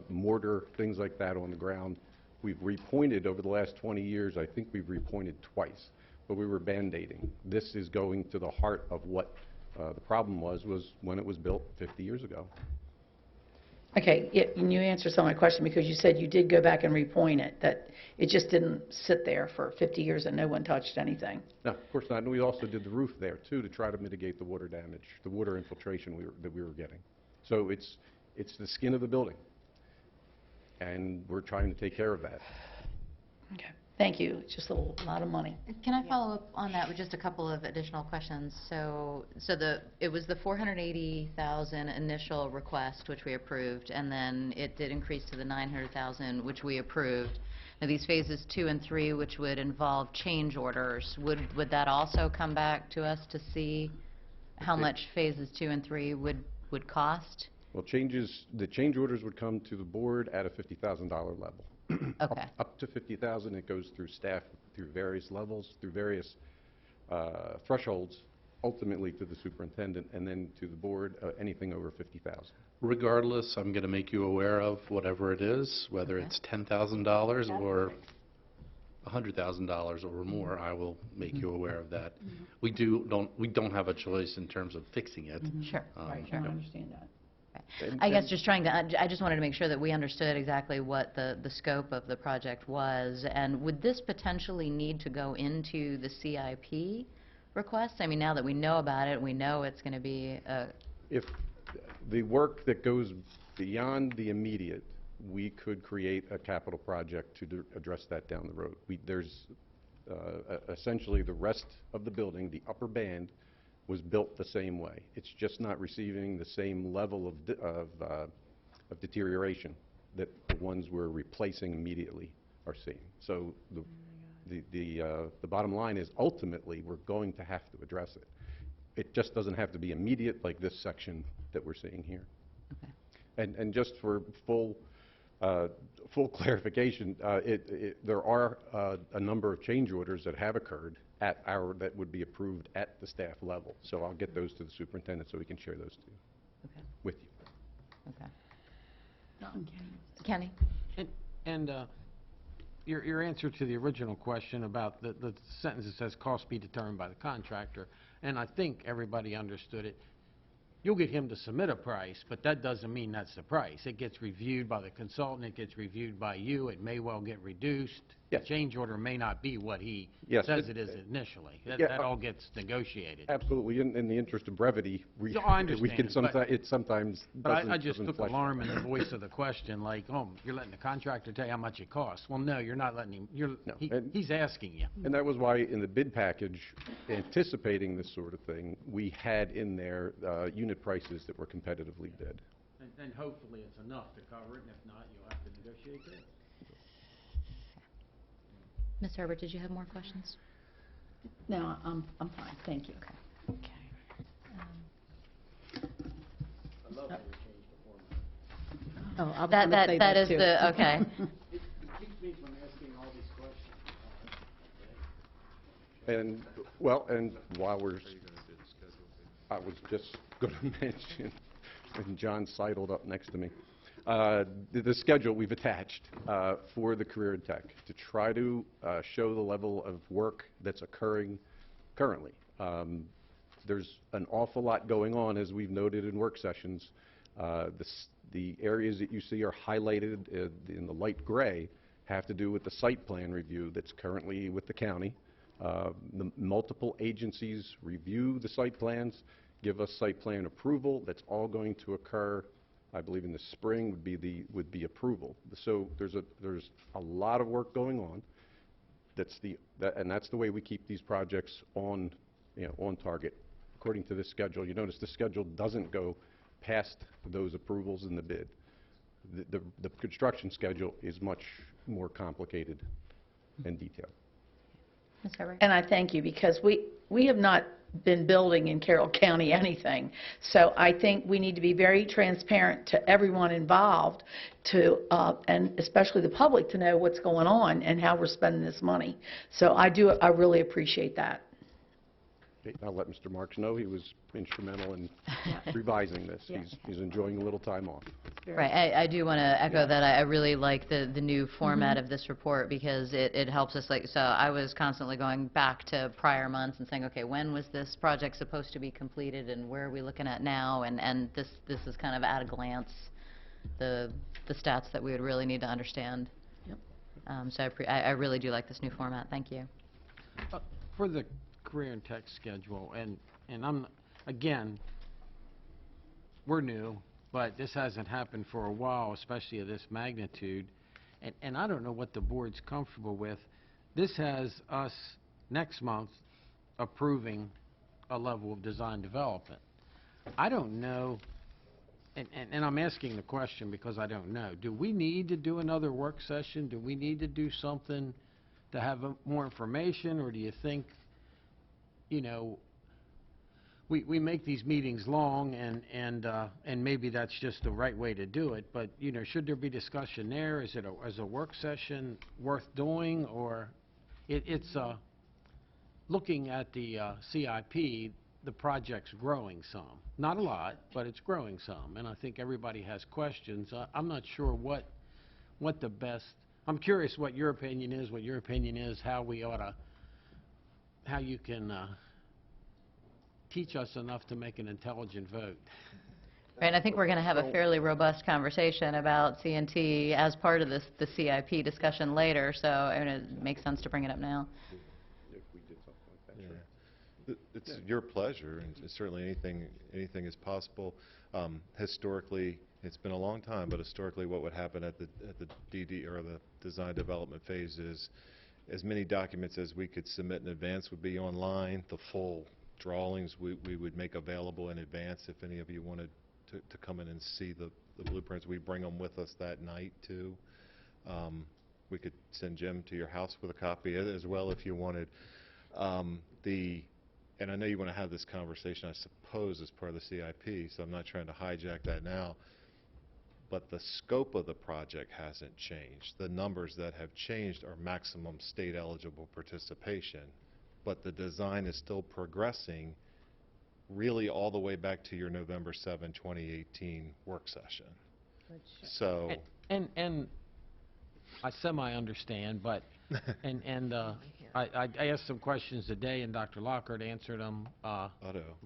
mortar, things like that on the ground. We've repointed over the last 20 years, I think we've repointed twice, but we were band-aiding. This is going to the heart of what the problem was when it was built 50 years ago. Okay, yeah, and you answered some of my question because you said you did go back and repoint it, that it just didn't sit there for 50 years and no one touched anything. No, of course not. And we also did the roof there, too, to try to mitigate the water damage, the water infiltration that we were getting. So it's the skin of the building, and we're trying to take care of that. Okay, thank you. It's just a lot of money. Can I follow up on that with just a couple of additional questions? So it was the 480,000 initial request, which we approved, and then it did increase to the 900,000, which we approved. Now, these phases 2 and 3, which would involve change orders, would that also come back to us to see how much phases 2 and 3 would cost? Well, the change orders would come to the board at a $50,000 level. Okay. Up to 50,000, it goes through staff, through various levels, through various thresholds, ultimately to the superintendent, and then to the board, anything over 50,000. Regardless, I'm going to make you aware of whatever it is, whether it's $10,000 or $100,000 or more. I will make you aware of that. We don't have a choice in terms of fixing it. Sure. Right, I understand that. I guess just I just wanted to make sure that we understood exactly what the scope of the project was. And would this potentially need to go into the CIP request? I mean, now that we know about it, we know it's going to be If the work that goes beyond the immediate, we could create a capital project to address that down the road. There's essentially the rest of the building, the upper band, was built the same way. It's just not receiving the same level of deterioration that the ones we're replacing immediately are seeing. So the bottom line is ultimately we're going to have to address it. It just doesn't have to be immediate like this section that we're seeing here. Okay. And just for full clarification, there are a number of change orders that have occurred that would be approved at the staff level. So I'll get those to the superintendent so we can share those with you. okay. Kenny? And your answer to the original question about the sentence that says cost be determined by the contractor, and I think everybody understood it. You'll get him to submit a price, but that doesn't mean that's the price. It gets reviewed by the consultant, it gets reviewed by you, it may well get reduced. Yes. The change order may not be what he says it is initially. That all gets negotiated. Absolutely. In the interest of brevity, we can sometimes But I just took alarm in the voice of the question, like, oh, you're letting the contractor tell you how much it costs. Well, no, you're not letting him. He's asking you. And that was why in the bid package, anticipating this sort of thing, we had in there unit prices that were competitively bid. And hopefully it's enough to cover it, and if not, you'll have to negotiate it. Ms. Herbert, did you have more questions? No, I'm fine, thank you. Okay. I love how we changed the format. Oh, I was going to say that is too. okay. It keeps me from asking all these questions. And while I was just going to mention, and John sidled up next to me, the schedule we've attached for the career in tech to try to show the level of work that's occurring currently. There's an awful lot going on, as we've noted in work sessions. The areas that you see are highlighted in the light gray have to do with the site plan review that's currently with the county. The multiple agencies review the site plans, give us site plan approval. That's all going to occur, I believe, in the spring would be approval. So there's a lot of work going on. And that's the way we keep these projects on, on target, according to this schedule. You notice the schedule doesn't go past those approvals in the bid. The construction schedule is much more complicated and detailed. Ms. Herbert? And I thank you, because we have not been building in Carroll County anything. So I think we need to be very transparent to everyone involved, and especially the public, to know what's going on and how we're spending this money. So I really appreciate that. Okay, I'll let Mr. Marks know he was instrumental in revising this. Yeah. He's enjoying a little time off. Right, I do want to echo that. I really like the new format of this report, because it helps us, so I was constantly going back to prior months and saying, okay, when was this project supposed to be completed, and where are we looking at now, and this is kind of at a glance the stats that we would really need to understand. Yep. So I really do like this new format. Thank you. For the career and tech schedule, and again, we're new, but this hasn't happened for a while, especially of this magnitude, and I don't know what the board's comfortable with. This has us next month approving a level of design development. I don't know, and I'm asking the question because I don't know. Do we need to do another work session? Do we need to do something to have more information, or do you think, we make these meetings long, and maybe that's just the right way to do it, but, should there be discussion there? Is it a work session worth doing, or it's looking at the CIP, the project's growing some. Not a lot, but it's growing some, and I think everybody has questions. I'm not sure what the best, I'm curious what your opinion is, how you can teach us enough to make an intelligent vote. Right, and I think we're going to have a fairly robust conversation about CNT as part of the CIP discussion later, so it makes sense to bring it up now. If we did something like that, Yeah. It's your pleasure, and certainly anything is possible. Historically, it's been a long time, but historically what would happen at the DD, or the design development phase, is as many documents as we could submit in advance would be online. The full drawings we would make available in advance if any of you wanted to come in and see the blueprints. We bring them with us that night too. We could send Jim to your house with a copy as well if you wanted. And I know you want to have this conversation, I suppose, as part of the CIP, so I'm not trying to hijack that now. But the scope of the project hasn't changed. The numbers that have changed are maximum state eligible participation, but the design is still progressing really all the way back to your November 7, 2018 work session. So, And I semi-understand, but, I asked some questions today, and Dr. Lockhart answered them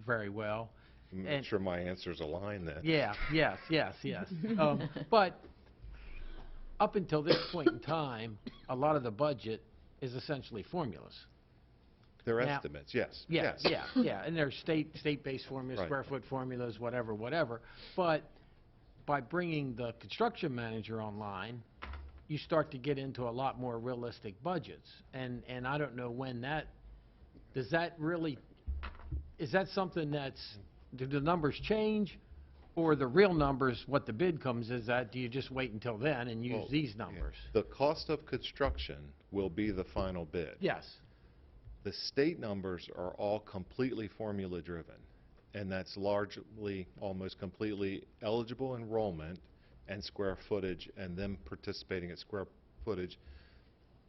very well. I'm sure my answers align then. Yeah, yes. But up until this point in time, a lot of the budget is essentially formulas. They're Now- estimates, yes. Yeah, and they're state-based formulas, Right. square foot formulas, whatever. But by bringing the construction manager online, you start to get into a lot more realistic budgets. And I don't know when is that something do the numbers change, or the real numbers, what the bid comes is at, do you just wait until then and use these numbers? The cost of construction will be the final bid. Yes. The state numbers are all completely formula driven, and that's largely, almost completely eligible enrollment and square footage, and them participating at square footage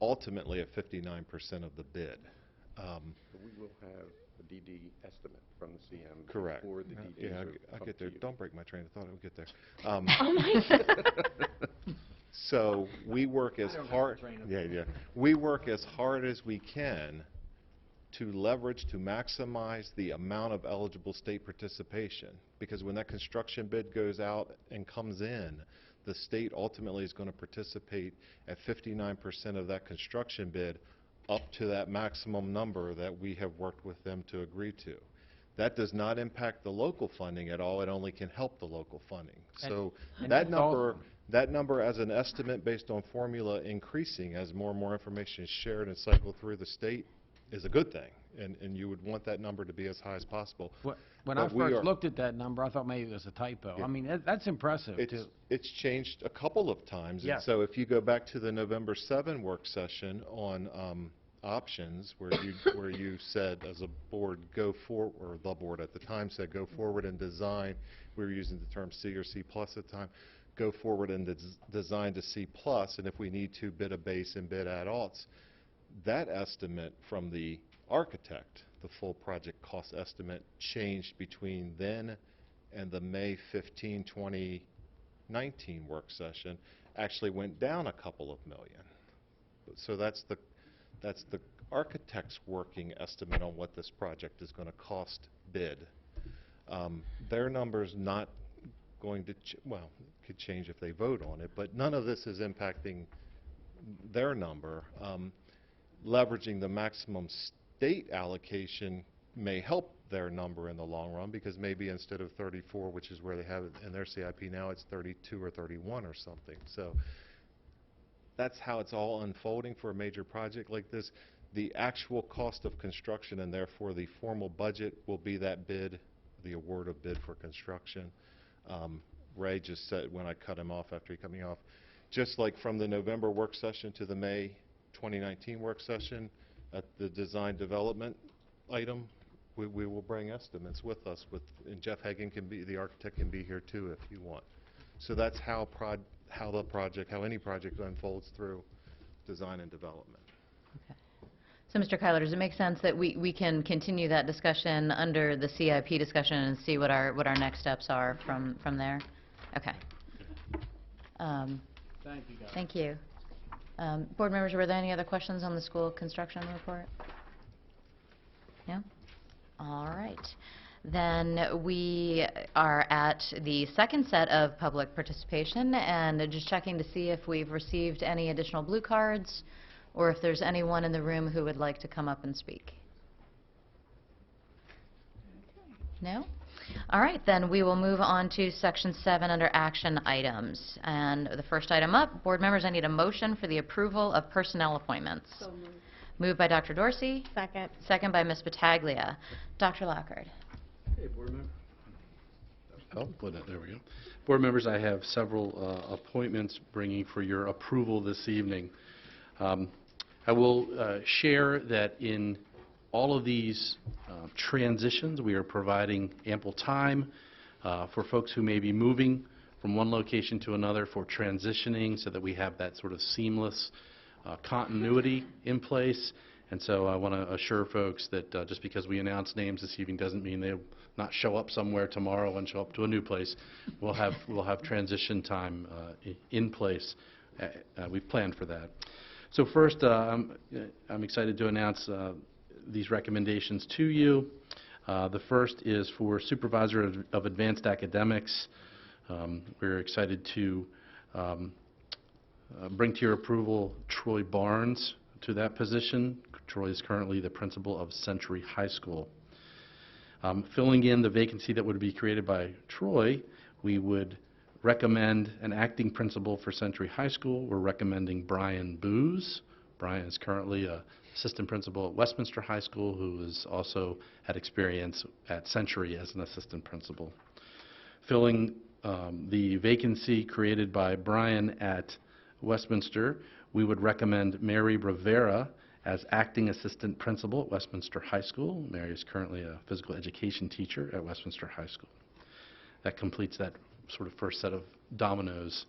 ultimately at 59% of the bid. we will have a DD estimate from the CM. Correct. Before the DDs Yeah, are I'll up get to there. you. Don't break my train of thought. I'll get there. Oh my So we work as hard. We work as hard as we can to leverage, to maximize the amount of eligible state participation. Because when that construction bid goes out and comes in, the state ultimately is going to participate at 59% of that construction bid, up to that maximum number that we have worked with them to agree to. That does not impact the local funding at all. It only can help the local funding. So And that it's number, also- That number as an estimate based on formula increasing as more and more information is shared and cycled through the state is a good thing, and you would want that number to be as high as possible. When But I we first are- looked at that number, I thought maybe it was a typo. Yeah. I mean, that's impressive, too. It's changed a couple of times. And Yes. so if you go back to the November 7 work session on options, where you said as a board, or the board at the time said, go forward and design, we were using the term C or C plus at the time, go forward and design to C plus, and if we need to, bid a base and bid add alts. That estimate from the architect, the full project cost estimate, changed between then and the May 15, 2019 work session, actually went down a couple of million. So that's the architect's working estimate on what this project is going to cost bid. Their number's not going to, well, it could change if they vote on it, but none of this is impacting their number. Leveraging the maximum state allocation may help their number in the long run, because maybe instead of 34, which is where they have it in their CIP now, it's 32 or 31 or something. So that's how it's all unfolding for a major project like this. The actual cost of construction, and therefore the formal budget, will be that bid, the award of bid for construction. Ray just said, when I cut him off after he cut me off, just like from the November work session to the May 2019 work session, at the design development item, we will bring estimates with us, and Jeff Hagan can be, the architect can be here too if you want. So that's how any project unfolds through design and development. So, Mr. Kyler, does it make sense that we can continue that discussion under the CIP discussion and see what our next steps are from there? Okay. Thank you, guys. Thank you. Board members, were there any other questions on the school construction report? No? All right. Then we are at the second set of public participation, and just checking to see if we've received any additional blue cards, or if there's anyone in the room who would like to come up and speak. No? All right, then we will move on to Section 7 under action items. And the first item up, board members, I need a motion for the approval of personnel appointments. So moved. Moved by Dr. Dorsey. Second. Second by Ms. Battaglia. Dr. Lockard. Hey, board member. Oh, there we go. Board members, I have several appointments bringing for your approval this evening. I will share that in all of these transitions, we are providing ample time for folks who may be moving from one location to another for transitioning, so that we have that sort of seamless continuity in place. And so I want to assure folks that just because we announce names this evening doesn't mean they'll not show up somewhere tomorrow and show up to a new place. We'll have transition time in place. We've planned for that. So first, I'm excited to announce these recommendations to you. The first is for Supervisor of Advanced Academics. We're excited to bring to your approval Troy Barnes to that position. Troy is currently the principal of Century High School. Filling in the vacancy that would be created by Troy, we would recommend an acting principal for Century High School. We're recommending Brian Booz. Brian is currently an assistant principal at Westminster High School, who has also had experience at Century as an assistant principal. Filling the vacancy created by Brian at Westminster, we would recommend Mary Rivera as acting assistant principal at Westminster High School. Mary is currently a physical education teacher at Westminster High School. That completes that sort of first set of dominoes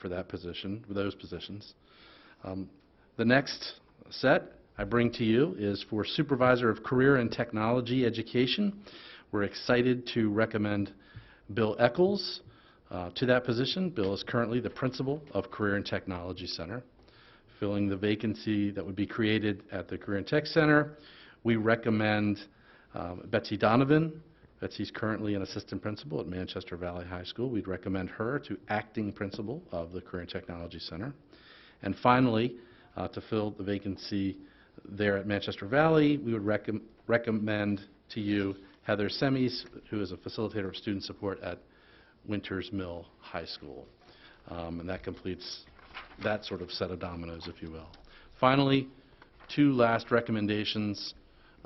for that position, those positions. The next set I bring to you is for Supervisor of Career and Technology Education. We're excited to recommend Bill Eccles to that position. Bill is currently the principal of Career and Technology Center. Filling the vacancy that would be created at the Career and Tech Center, we recommend Betsy Donovan. Betsy's currently an assistant principal at Manchester Valley High School. We'd recommend her to acting principal of the Career and Technology Center. And finally, to fill the vacancy there at Manchester Valley, we would recommend to you Heather Semis, who is a facilitator of student support at Winters Mill High School. And that completes that sort of set of dominoes, if you will. Finally, two last recommendations.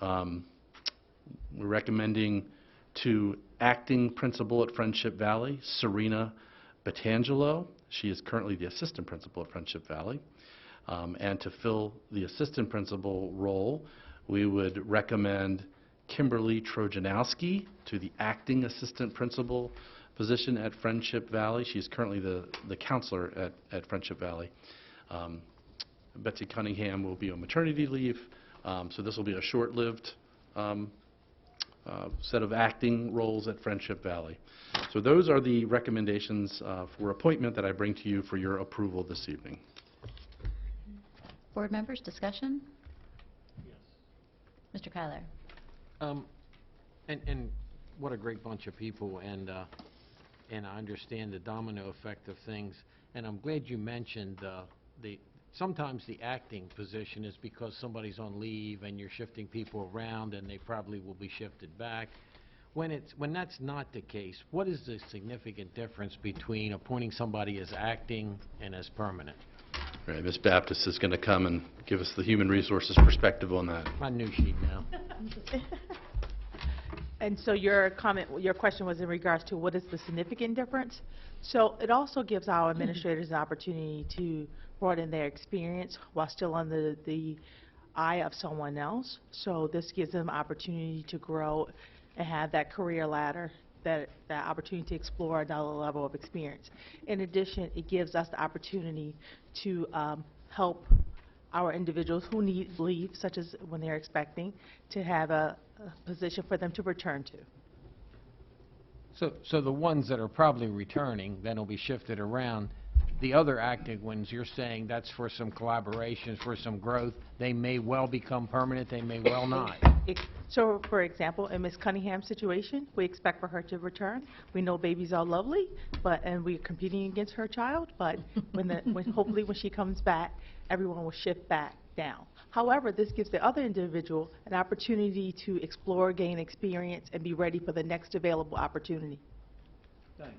We're recommending to acting principal at Friendship Valley, Serena Batangelo. She is currently the assistant principal at Friendship Valley. And to fill the assistant principal role, we would recommend Kimberly Trojanowski to the acting assistant principal position at Friendship Valley. She's currently the counselor at Friendship Valley. Betsy Cunningham will be on maternity leave, so this will be a short-lived set of acting roles at Friendship Valley. So those are the recommendations for appointment that I bring to you for your approval this evening. Board members, discussion? Mr. Kyler. And what a great bunch of people, and I understand the domino effect of things. And I'm glad you mentioned sometimes the acting position is because somebody's on leave and you're shifting people around, and they probably will be shifted back. When that's not the case, what is the significant difference between appointing somebody as acting and as permanent? Right, Ms. Baptist is going to come and give us the human resources perspective on that. My new sheet now. And so your question was in regards to what is the significant difference? So it also gives our administrators an opportunity to broaden their experience while still under the eye of someone else. So this gives them opportunity to grow and have that career ladder, that opportunity to explore another level of experience. In addition, it gives us the opportunity to help our individuals who need leave, such as when they're expecting, to have a position for them to return to. So the ones that are probably returning, then will be shifted around. The other active ones, you're saying that's for some collaboration, for some growth. They may well become permanent, they may well not. So, for example, in Ms. Cunningham's situation, we expect for her to return. We know babies are lovely, and we're competing against her child, but hopefully when she comes back, everyone will shift back down. However, this gives the other individual an opportunity to explore, gain experience, and be ready for the next available opportunity. Thanks.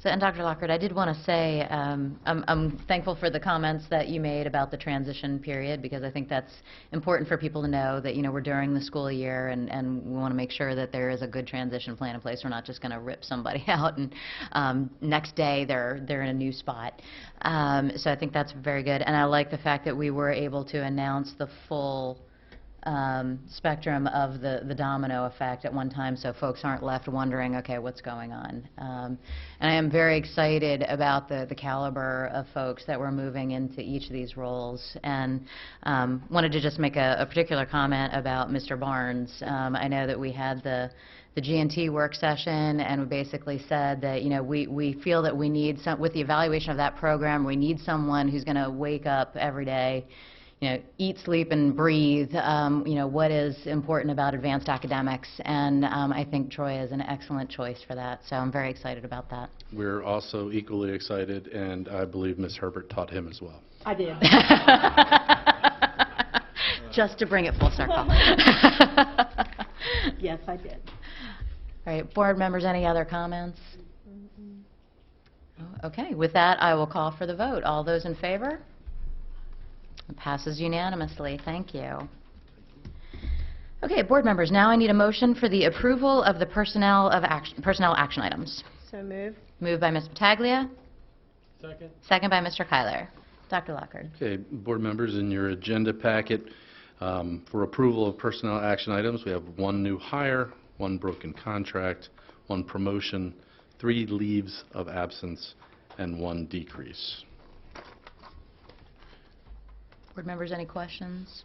So, and Dr. Lockhart, I did want to say I'm thankful for the comments that you made about the transition period, because I think that's important for people to know that, we're during the school year, and we want to make sure that there is a good transition plan in place. We're not just going to rip somebody out and next day they're in a new spot. So I think that's very good, and I like the fact that we were able to announce the full spectrum of the domino effect at one time, so folks aren't left wondering, okay, what's going on. And I am very excited about the caliber of folks that we're moving into each of these roles, and wanted to just make a particular comment about Mr. Barnes. I know that we had the G&T work session, and we basically said that, we feel that we need with the evaluation of that program, we need someone who's going to wake up every day, eat, sleep, and breathe, what is important about advanced academics, and I think Troy is an excellent choice for that, so I'm very excited about that. We're also equally excited, and I believe Ms. Herbert taught him as well. I did. Just to bring it full circle. Yes, I did. All right, board members, any other comments? Okay, with that, I will call for the vote. All those in favor? It passes unanimously. Thank you. Okay, board members, now I need a motion for the approval of the personnel action items. So moved. Moved by Ms. Battaglia. Second. Second by Mr. Kyler. Dr. Lockhart. Okay, board members, in your agenda packet for approval of personnel action items, we have one new hire, one broken contract, one promotion, 3 leaves of absence, and 1 decrease. Board members, any questions?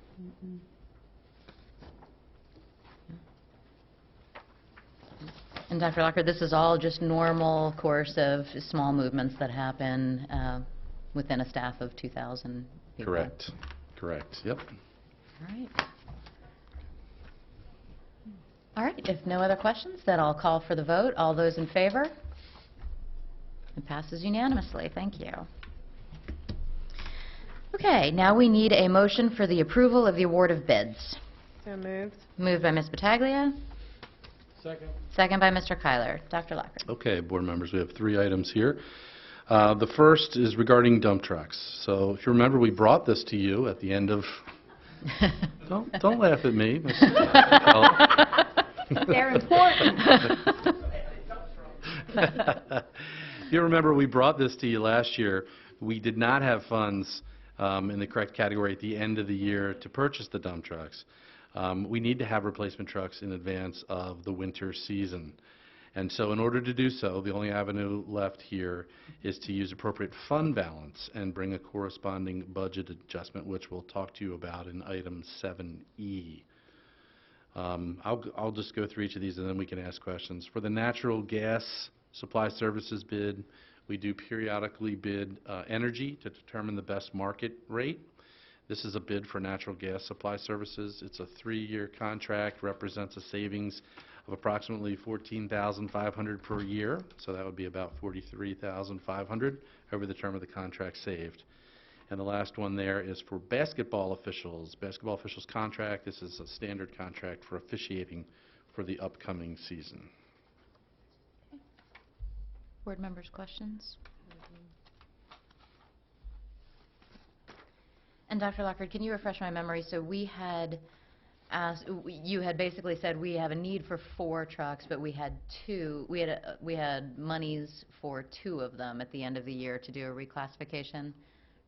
And Dr. Lockhart, this is all just normal course of small movements that happen within a staff of 2,000 people? Correct. Correct. Yep. All right. All right. If no other questions, then I'll call for the vote. All those in favor? It passes unanimously. Thank you. Okay, now we need a motion for the approval of the award of bids. So moved. Moved by Ms. Battaglia. Second. Second by Mr. Kyler. Dr. Lockard. Okay, board members, we have 3 items here. The first is regarding dump trucks. So if you remember, we brought this to you at the end of... Don't laugh at me. They're important. If you remember, we brought this to you last year. We did not have funds in the correct category at the end of the year to purchase the dump trucks. We need to have replacement trucks in advance of the winter season. And so in order to do so, the only avenue left here is to use appropriate fund balance and bring a corresponding budget adjustment, which we'll talk to you about in item 7E. I'll just go through each of these and then we can ask questions. For the natural gas supply services bid, we do periodically bid energy to determine the best market rate. This is a bid for natural gas supply services. It's a 3-year contract, represents a savings of approximately $14,500 per year, so that would be about $43,500 over the term of the contract saved. And the last one there is for basketball officials. Basketball officials contract, this is a standard contract for officiating for the upcoming season. Board members, questions? And Dr. Lockard, can you refresh my memory? So we had asked, you had basically said we have a need for 4 trucks, but we had 2. We had monies for 2 of them at the end of the year to do a reclassification,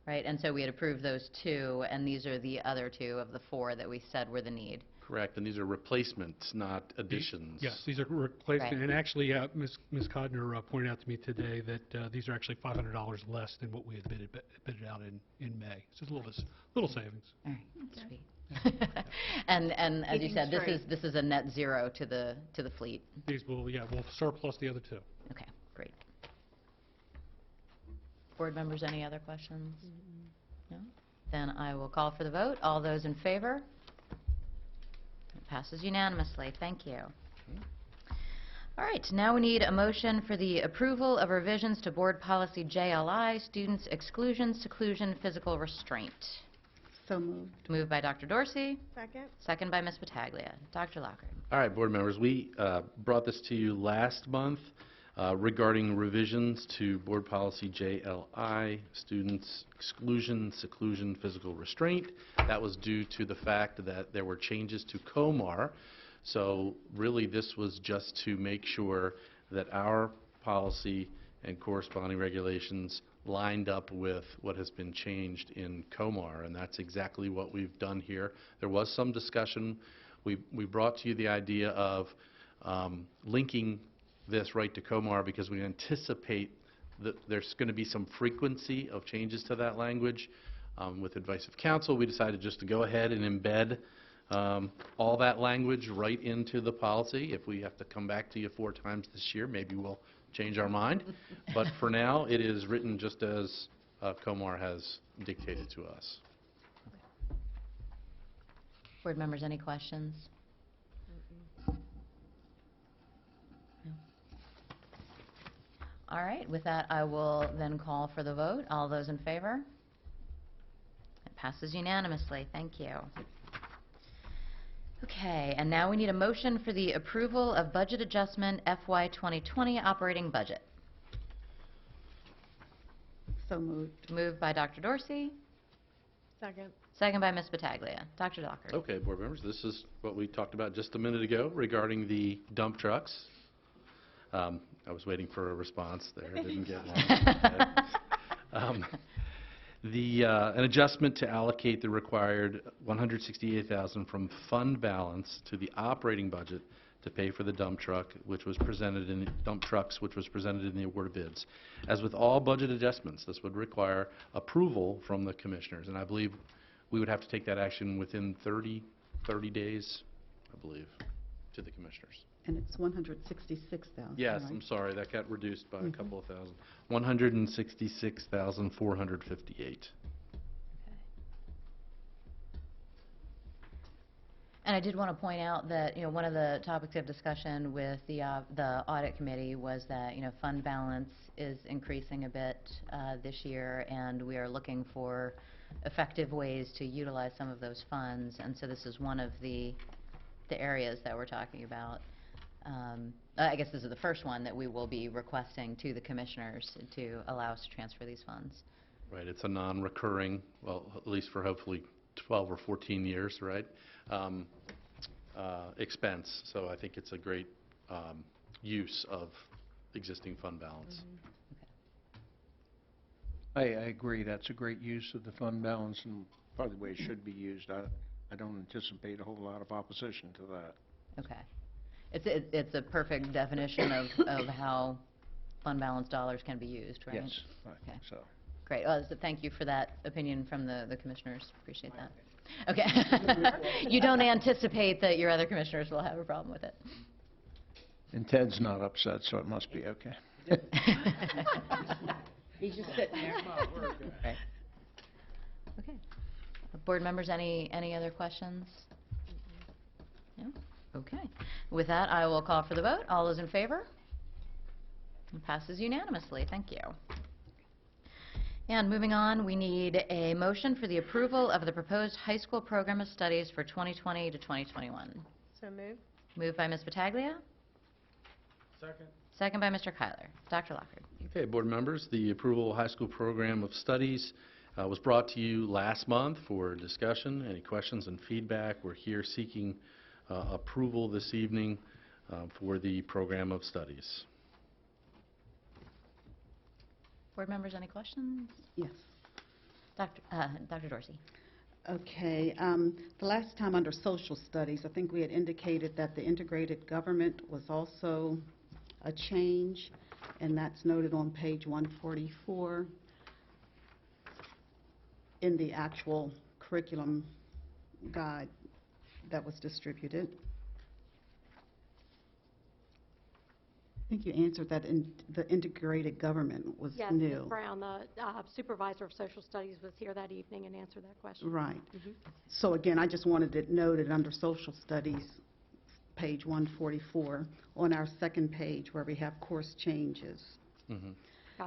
right? And so we had approved those 2, and these are the other 2 of the 4 that we said were the need. Correct, and these are replacements, not additions. Yes, these are replacement, Right. and actually, Ms. Codner pointed out to me today that these are actually $500 less than what we had bidded out in May. So it's a little savings. All right, sweet. And as you said, this is a net zero to the fleet. These will surplus the other 2. Okay, great. Board members, any other questions? No? Then I will call for the vote. All those in favor? It passes unanimously. Thank you. All right, now we need a motion for the approval of revisions to Board Policy JLI, Students Exclusion, Seclusion, Physical Restraint. So moved. Moved by Dr. Dorsey. Second. Second by Ms. Battaglia. Dr. Lockard. All right, board members, we brought this to you last month regarding revisions to Board Policy JLI, Students Exclusion, Seclusion, Physical Restraint. That was due to the fact that there were changes to COMAR. So really this was just to make sure that our policy and corresponding regulations lined up with what has been changed in COMAR, and that's exactly what we've done here. There was some discussion. We brought to you the idea of linking this right to COMAR because we anticipate that there's going to be some frequency of changes to that language. With advice of counsel, we decided just to go ahead and embed all that language right into the policy. If we have to come back to you 4 times this year, maybe we'll change our mind. But for now, it is written just as COMAR has dictated to us. Board members, any questions? No? All right, with that, I will then call for the vote. All those in favor? It passes unanimously. Thank you. Okay, and now we need a motion for the approval of budget adjustment FY 2020 operating budget. So moved. Moved by Dr. Dorsey. Second. Second by Ms. Battaglia. Dr. Lockard. Okay, board members, this is what we talked about just a minute ago regarding the dump trucks. I was waiting for a response there. I didn't get one. An adjustment to allocate the required $168,000 from fund balance to the operating budget to pay for the dump trucks, which was presented in the award of bids. As with all budget adjustments, this would require approval from the commissioners, and I believe we would have to take that action within 30 days, I believe, to the commissioners. And it's $166,000. Yes, right? I'm sorry, that got reduced by a couple of thousand. $166,458. And I did want to point out that, one of the topics of discussion with the audit committee was that, fund balance is increasing a bit this year, and we are looking for effective ways to utilize some of those funds, and so this is one of the areas that we're talking about. I guess this is the first one that we will be requesting to the commissioners to allow us to transfer these funds. Right, it's a non-recurring, well, at least for hopefully 12 or 14 years, right, expense. So I think it's a great use of existing fund balance. I agree, that's a great use of the fund balance and probably the way it should be used. I don't anticipate a whole lot of opposition to that. Okay. It's a perfect definition of how fund balance dollars can be used, right? Yes, I think so. Great. Well, so thank you for that opinion from the commissioners. Appreciate that. Okay. You don't anticipate that your other commissioners will have a problem with it? And Ted's not upset, so it must be okay. He's just sitting there. Right. Okay. Board members, any other questions? No? Okay. With that, I will call for the vote. All those in favor? It passes unanimously. Thank you. And moving on, we need a motion for the approval of the proposed high school program of studies for 2020 to 2021. So moved. Moved by Ms. Battaglia. Second. Second by Mr. Kyler. Dr. Lockard. Okay, board members, the approval high school program of studies was brought to you last month for discussion. Any questions and feedback? We're here seeking approval this evening for the program of studies. Board members, any questions? Yes. Dr. Dorsey. Okay. The last time under social studies, I think we had indicated that the integrated government was also a change, and that's noted on page 144 in the actual curriculum guide that was distributed. I think you answered that the integrated government was yes, new. Ms. Brown, the supervisor of social studies, was here that evening and answered that question. Right. So again, I just wanted it noted under social studies, page 144, on our second page where we have course changes.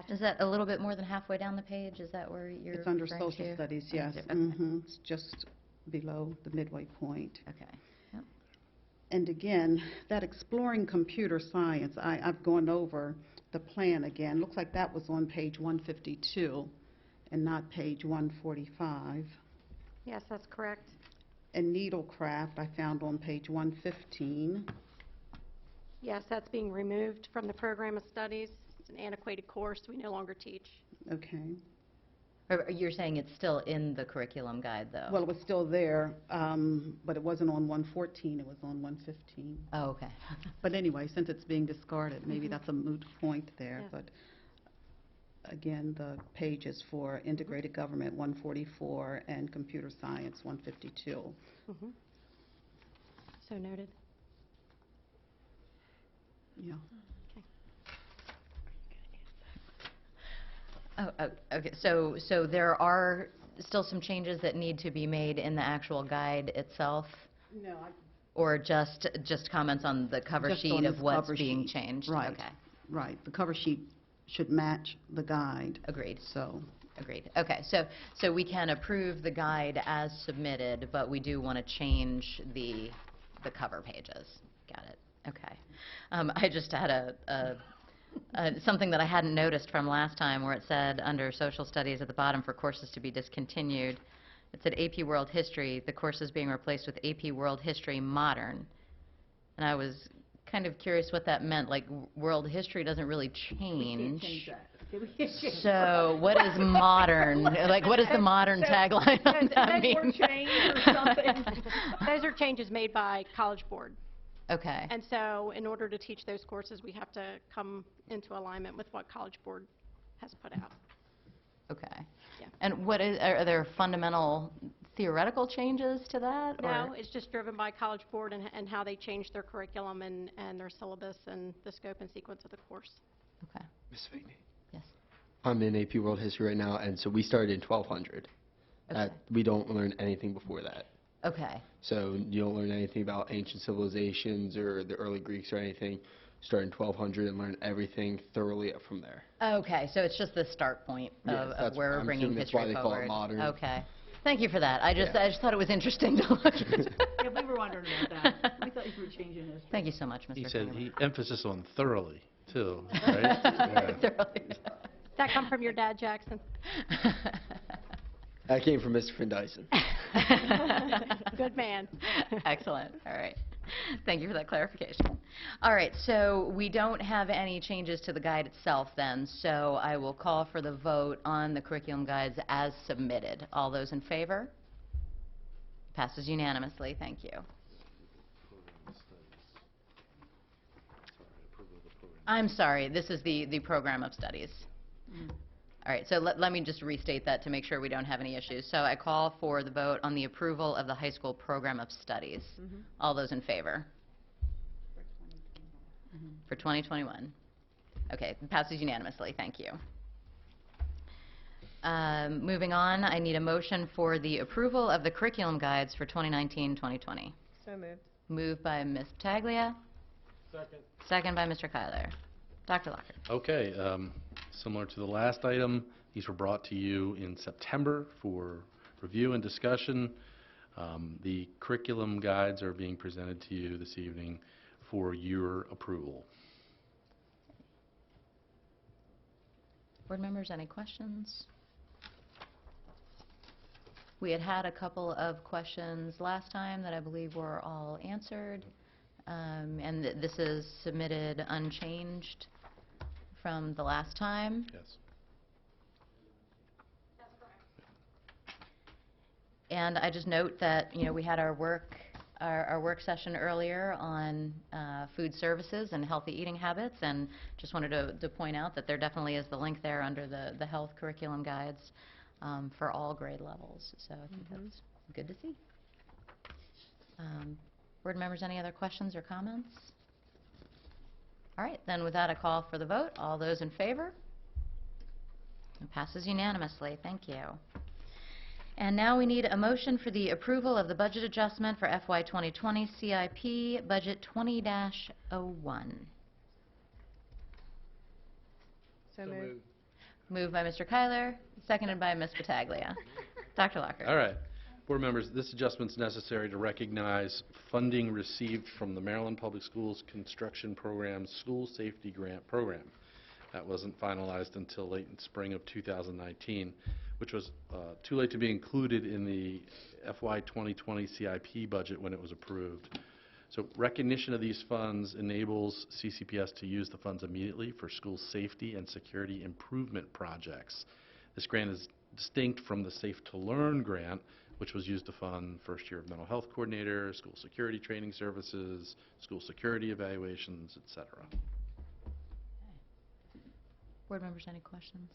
Is that a little bit more than halfway down the page? Is that where you're It's under referring social to? studies, Oh, yes. is it? Okay. It's just below the midway point. Okay. Yep. And again, that exploring computer science, I've gone over the plan again. Looks like that was on page 152 and not page 145. Yes, that's correct. And needlecraft I found on page 115. Yes, that's being removed from the program of studies. It's an antiquated course we no longer teach. Okay. Or you're saying it's still in the curriculum guide, though? Well, it was still there, but it wasn't on 114, it was on 115. Oh, okay. But anyway, since it's being discarded, maybe that's a moot point there. Yeah. But again, the pages for integrated government 144 and computer science 152. So noted. Yeah. Oh, okay. So there are still some changes that need to be made in the actual guide itself? No, Or just comments on the cover Just sheet on of this what's cover being sheet. changed? Right. Okay. Right. The cover sheet should match the guide. Agreed. So, Agreed. Okay. So we can approve the guide as submitted, but we do want to change the cover pages. Got it. Okay. I just had something that I hadn't noticed from last time where it said under social studies at the bottom for courses to be discontinued, it said AP World History, the course is being replaced with AP World History Modern. And I was kind of curious what that meant, like world history doesn't really change. So what is modern? Like what is the modern tagline on that mean? Those are changes made by College Board. Okay. And so in order to teach those courses, we have to come into alignment with what College Board has put out. Okay. Yeah. And are there fundamental theoretical changes to that? No, or? it's just driven by College Board and how they change their curriculum and their syllabus and the scope and sequence of the course. Okay. Ms. Figney? Yes. I'm in AP World History right now, and so we started in 1200. Okay. We don't learn anything before that. Okay. So you don't learn anything about ancient civilizations or the early Greeks or anything. Start in 1200 and learn everything thoroughly up from there. Okay, so it's just the start point Yes, of that's- where we're I'm bringing assuming that's history why they call it forward. modern. Okay. Thank you for that. I just thought it was interesting to look. Yeah, we were wondering about that. We thought you were changing this. Thank you so much, Mr. He said, Kramer. he emphasis on thoroughly, too, right? Yeah. Thoroughly. Does that come from your dad, Jackson? That came from Mr. Van Dyson. Good man. Excellent. All right. Thank you for that clarification. All right, so we don't have any changes to the guide itself then, so I will call for the vote on the curriculum guides as submitted. All those in favor? Passes unanimously. Thank you. I'm sorry, this is the program of studies. All right, so let me just restate that to make sure we don't have any issues. So I call for the vote on the approval of the high school program of studies. All those in favor? For 2021. Okay, passes unanimously. Thank you. Moving on, I need a motion for the approval of the curriculum guides for 2019-2020. So moved. Moved by Ms. Pataglia. Second. Second by Mr. Kyler. Dr. Lockard. Okay, similar to the last item, these were brought to you in September for review and discussion. The curriculum guides are being presented to you this evening for your approval. Board members, any questions? We had a couple of questions last time that I believe were all answered. And this is submitted unchanged from the last time. Yes. And I just note that, we had our work session earlier on food services and healthy eating habits, and just wanted to point out that there definitely is the link there under the health curriculum guides for all grade levels. So I think that's good to see. Board members, any other questions or comments? All right, then with that, I call for the vote. All those in favor? It passes unanimously. Thank you. And now we need a motion for the approval of the budget adjustment for FY 2020 CIP Budget 20-01. So moved. Moved by Mr. Kyler, seconded by Ms. Pataglia. Dr. Lockard. All right. Board members, this adjustment is necessary to recognize funding received from the Maryland Public Schools Construction Program's School Safety Grant Program. That wasn't finalized until late in spring of 2019, which was too late to be included in the FY 2020 CIP budget when it was approved. So recognition of these funds enables CCPS to use the funds immediately for school safety and security improvement projects. This grant is distinct from the Safe to Learn grant, which was used to fund first year of mental health coordinator, school security training services, school security evaluations, etc. Board members, any questions?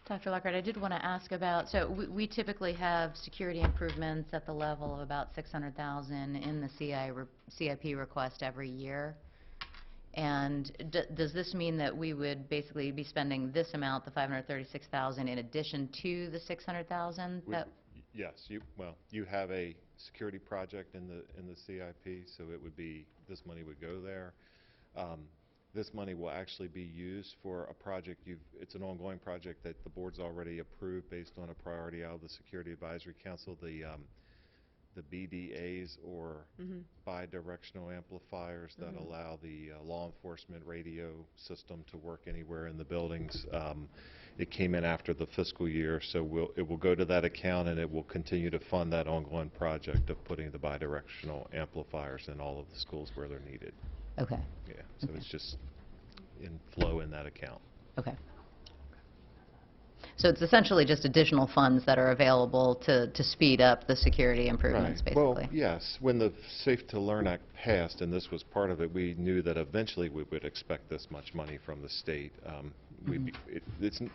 Dr. Lockard, I did want to ask about, so we typically have security improvements at the level of about $600,000 in the CIP request every year. And does this mean that we would basically be spending this amount, the $536,000, in addition to the $600,000? Yes, you have a security project in the CIP, so it would be, this money would go there. This money will actually be used for a project it's an ongoing project that the board's already approved based on a priority out of the Security Advisory Council, the BDAs, or bi-directional amplifiers that allow the law enforcement radio system to work anywhere in the buildings. It came in after the fiscal year, so it will go to that account, and it will continue to fund that ongoing project of putting the bi-directional amplifiers in all of the schools where they're needed. Okay. Yeah, so it's just in flow in that account. Okay. So it's essentially just additional funds that are available to speed up the security improvements, basically. Well, yes. When the Safe to Learn Act passed, and this was part of it, we knew that eventually we would expect this much money from the state.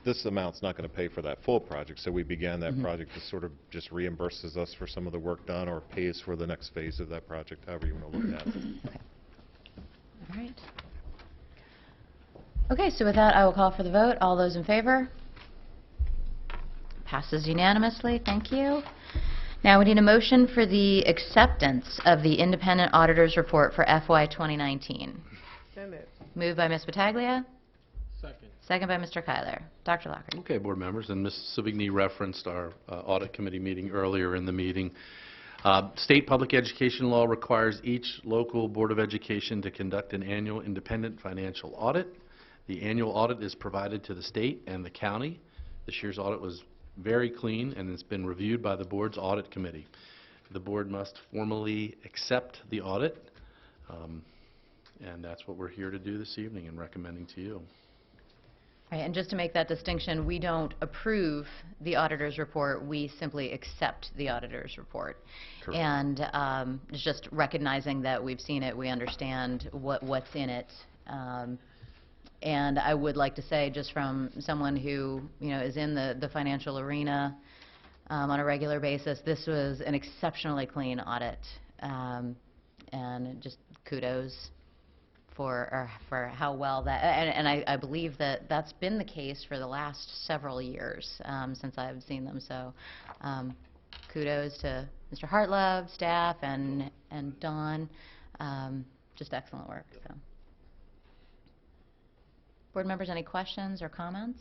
This amount's not going to pay for that full project, so we began that project to sort of just reimburses us for some of the work done or pays for the next phase of that project, however you want to look at it. Okay. All right. Okay, so with that, I will call for the vote. All those in favor? Passes unanimously. Thank you. Now we need a motion for the acceptance of the independent auditor's report for FY 2019. So moved. Moved by Ms. Pataglia. Second. Second by Mr. Kyler. Dr. Lockard. Okay, board members, and Ms. Savigny referenced our audit committee meeting earlier in the meeting. State public education law requires each local board of education to conduct an annual independent financial audit. The annual audit is provided to the state and the county. This year's audit was very clean and it's been reviewed by the board's audit committee. The board must formally accept the audit, and that's what we're here to do this evening and recommending to you. Right, and just to make that distinction, we don't approve the auditor's report, we simply accept the auditor's report. Correct. And it's just recognizing that we've seen it, we understand what's in it. And I would like to say, just from someone who is in the financial arena on a regular basis, this was an exceptionally clean audit, and just kudos for how well that, and I believe that that's been the case for the last several years since I've seen them. So kudos to Mr. Hartlove, staff, and Dawn. Just excellent work. So. Board members, any questions or comments?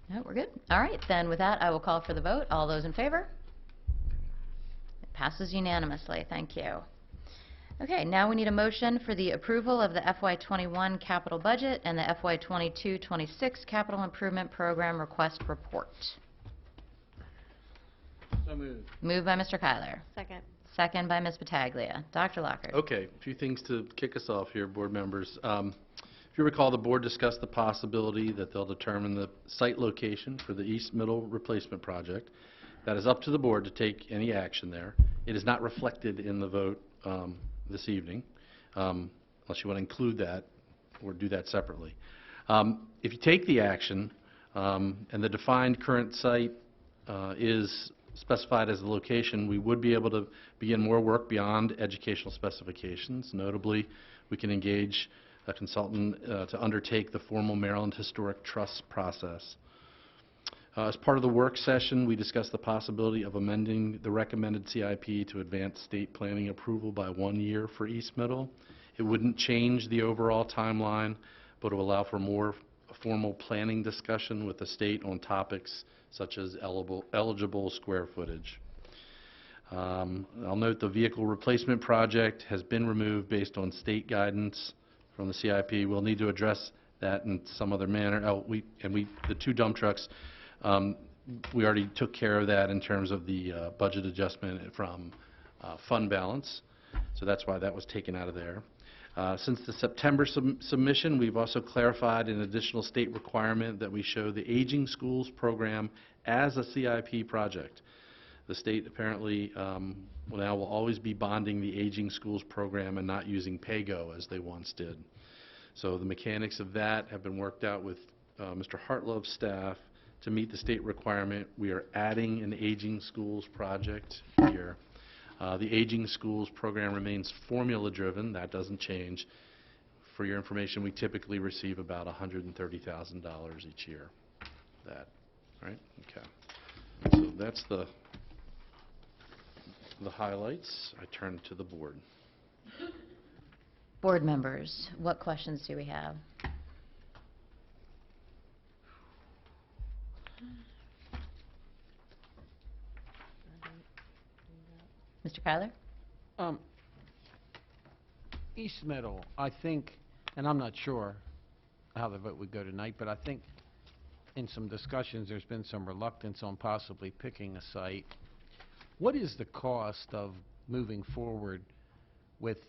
No, we're good. All right, then with that, I will call for the vote. All those in favor? It passes unanimously. Thank you. Okay, now we need a motion for the approval of the FY21 capital budget and the FY22-26 capital improvement program request report. So moved. Moved by Mr. Kyler. Second. Second by Ms. Battaglia. Dr. Lockard. Okay, a few things to kick us off here, board members. If you recall, the board discussed the possibility that they'll determine the site location for the East Middle Replacement Project. That is up to the board to take any action there. It is not reflected in the vote this evening, unless you want to include that or do that separately. If you take the action and the defined current site is specified as the location, we would be able to begin more work beyond educational specifications. Notably, we can engage a consultant to undertake the formal Maryland Historic Trust process. As part of the work session, we discussed the possibility of amending the recommended CIP to advance state planning approval by 1 year for East Middle. It wouldn't change the overall timeline, but it will allow for more formal planning discussion with the state on topics such as eligible square footage. I'll note the vehicle replacement project has been removed based on state guidance from the CIP. We'll need to address that in some other manner. The two dump trucks, we already took care of that in terms of the budget adjustment from fund balance, so that's why that was taken out of there. Since the September submission, we've also clarified an additional state requirement that we show the Aging Schools program as a CIP project. The state apparently will always be bonding the Aging Schools program and not using PAYGO as they once did. So the mechanics of that have been worked out with Mr. Hartlove's staff to meet the state requirement. We are adding an Aging Schools project here. The Aging Schools program remains formula-driven. That doesn't change. For your information, we typically receive about $130,000 each year. That, right? Okay. So that's the highlights. I turn to the board. Board members, what questions do we have? Mr. Kyler? East Middle, I think, and I'm not sure how the vote would go tonight, but I think in some discussions there's been some reluctance on possibly picking a site. What is the cost of moving forward with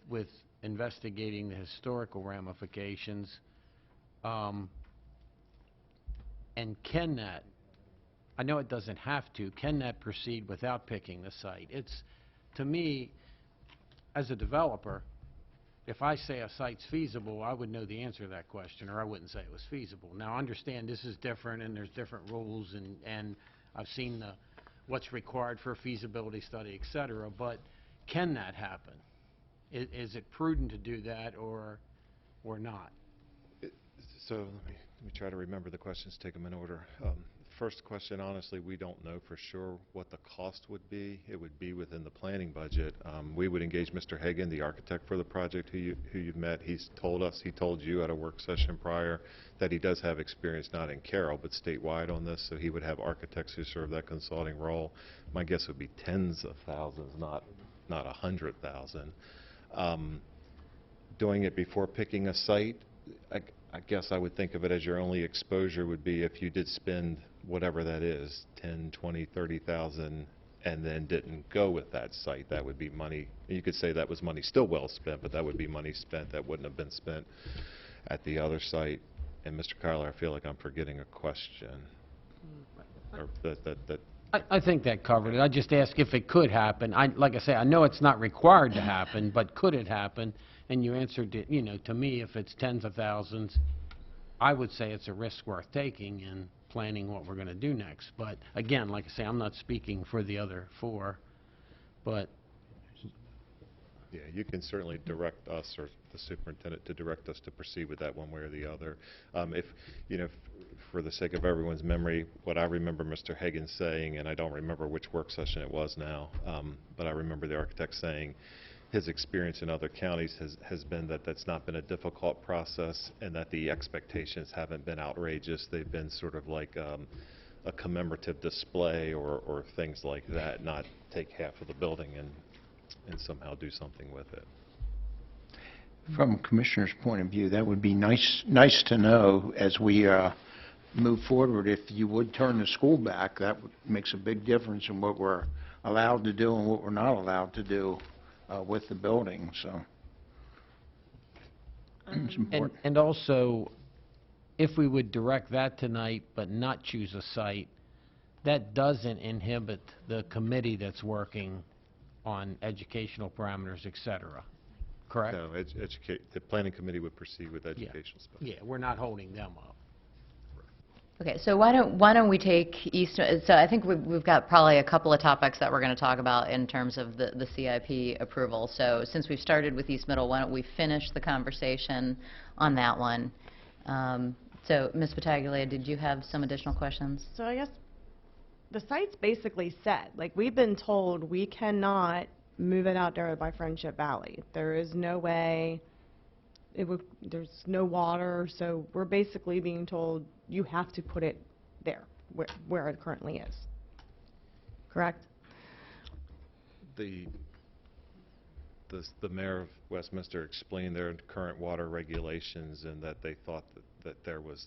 investigating the historical ramifications? And can that, I know it doesn't have to, can that proceed without picking the site? It's, to me, as a developer, if I say a site's feasible, I would know the answer to that question, or I wouldn't say it was feasible. Now, I understand this is different, and there's different rules, and I've seen what's required for a feasibility study, et cetera, but can that happen? Is it prudent to do that, or not? So let me me try to remember the questions, take them in order. First question, honestly, we don't know for sure what the cost would be. It would be within the planning budget. We would engage Mr. Hagan, the architect for the project, who you've met. He's told us, he told you at a work session prior, that he does have experience not in Carroll, but statewide on this, so he would have architects who serve that consulting role. My guess would be tens of thousands, not 100,000. Doing it before picking a site, I guess I would think of it as your only exposure would be if you did spend whatever that is, 10, 20, 30,000, and then didn't go with that site. That would be money. You could say that was money still well spent, but that would be money spent that wouldn't have been spent at the other site. And Mr. Kyler, I feel like I'm forgetting a question. Or I think that covered it. I just asked if it could happen. Like I say, I know it's not required to happen, but could it happen? And you answered it, to me, if it's tens of thousands, I would say it's a risk worth taking in planning what we're going to do next. But again, like I say, I'm not speaking for the other four, but... Yeah, you can certainly direct us or the superintendent to direct us to proceed with that one way or the other. For the sake of everyone's memory, what I remember Mr. Hagan saying, and I don't remember which work session it was now, but I remember the architect saying his experience in other counties has been that that's not been a difficult process and that the expectations haven't been outrageous. They've been sort of like a commemorative display or things like that, not take half of the building and somehow do something with it. From a commissioner's point of view, that would be nice to know as we move forward. If you would turn the school back, that makes a big difference in what we're allowed to do and what we're not allowed to do with the building. So it's important. And also, if we would direct that tonight but not choose a site, that doesn't inhibit the committee that's working on educational parameters, et cetera. Correct? No, the planning committee would proceed with educational stuff. Yeah, we're not holding them up. Okay, so why don't we take East, so I think we've got probably a couple of topics that we're going to talk about in terms of the CIP approval. So since we've started with East Middle, why don't we finish the conversation on that one? So Ms. Battaglia, did you have some additional questions? So I guess the site's basically set. Like, we've been told we cannot move it out there by Friendship Valley. There is no way, there's no water, so we're basically being told you have to put it there, where it currently is. Correct? The mayor of Westminster explained their current water regulations and that they thought that there was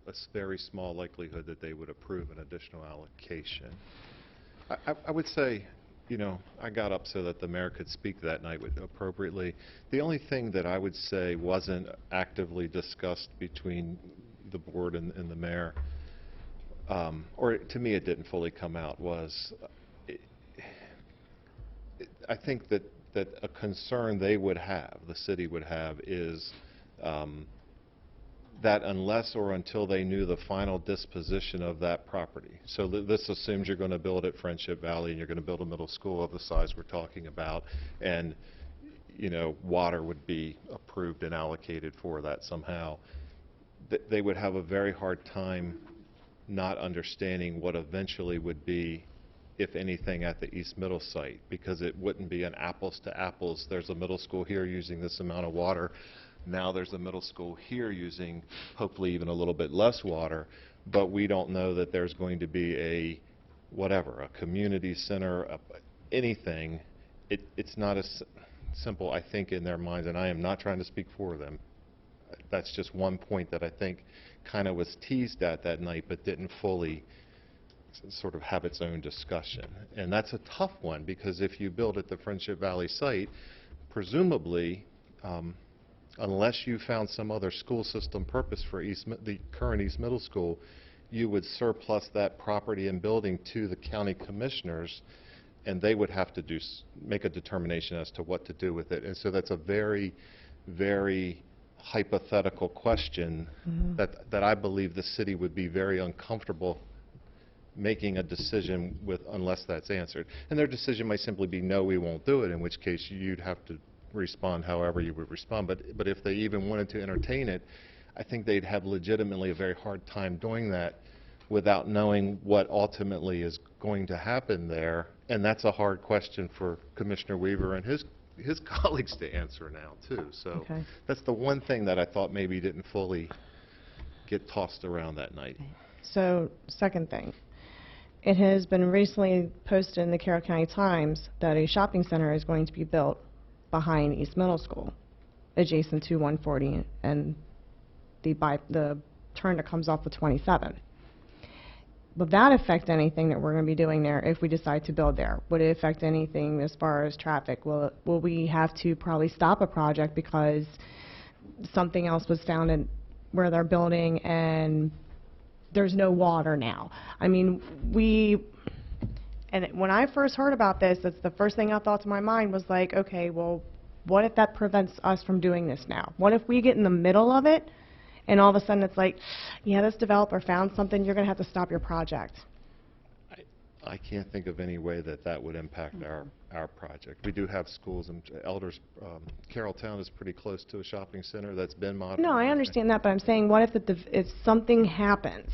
a very small likelihood that they would approve an additional allocation. I would say, I got up so that the mayor could speak that night appropriately. The only thing that I would say wasn't actively discussed between the board and the mayor, or to me it didn't fully come out, was I think that a concern they would have, the city would have, is that unless or until they knew the final disposition of that property. So this assumes you're going to build at Friendship Valley and you're going to build a middle school of the size we're talking about, and water would be approved and allocated for that somehow. They would have a very hard time not understanding what eventually would be, if anything, at the East Middle site, because it wouldn't be an apples to apples. There's a middle school here using this amount of water. Now there's a middle school here using hopefully even a little bit less water, but we don't know that there's going to be a community center, anything. It's not as simple, I think, in their minds, and I am not trying to speak for them. That's just one point that I think kind of was teased at that night, but didn't fully sort of have its own discussion. And that's a tough one, because if you build at the Friendship Valley site, presumably, unless you found some other school system purpose for the current East Middle School, you would surplus that property and building to the county commissioners, and they would have to make a determination as to what to do with it. And so that's a very, very hypothetical question that I believe the city would be very uncomfortable making a decision with unless that's answered. And their decision might simply be, no, we won't do it, in which case you'd have to respond however you would respond, but if they even wanted to entertain it, I think they'd have legitimately a very hard time doing that without knowing what ultimately is going to happen there. And that's a hard question for Commissioner Weaver and his colleagues to answer now, too. So Okay. that's the one thing that I thought maybe didn't fully get tossed around that night. So, second thing. It has been recently posted in the Carroll County Times that a shopping center is going to be built behind East Middle School, adjacent to 140 and the turn that comes off the 27. Will that affect anything that we're going to be doing there if we decide to build there? Would it affect anything as far as traffic? Will we have to probably stop a project because something else was found in where they're building and there's no water now? I mean, and when I first heard about this, that's the first thing I thought to my mind was like, okay, well, what if that prevents us from doing this now? What if we get in the middle of it and all of a sudden it's like, yeah, this developer found something, you're going to have to stop your project? I can't think of any way that would impact our project. We do have schools and elders. Carroll Town is pretty close to a shopping center that's been modernized. No, I understand that, but I'm saying what if something happens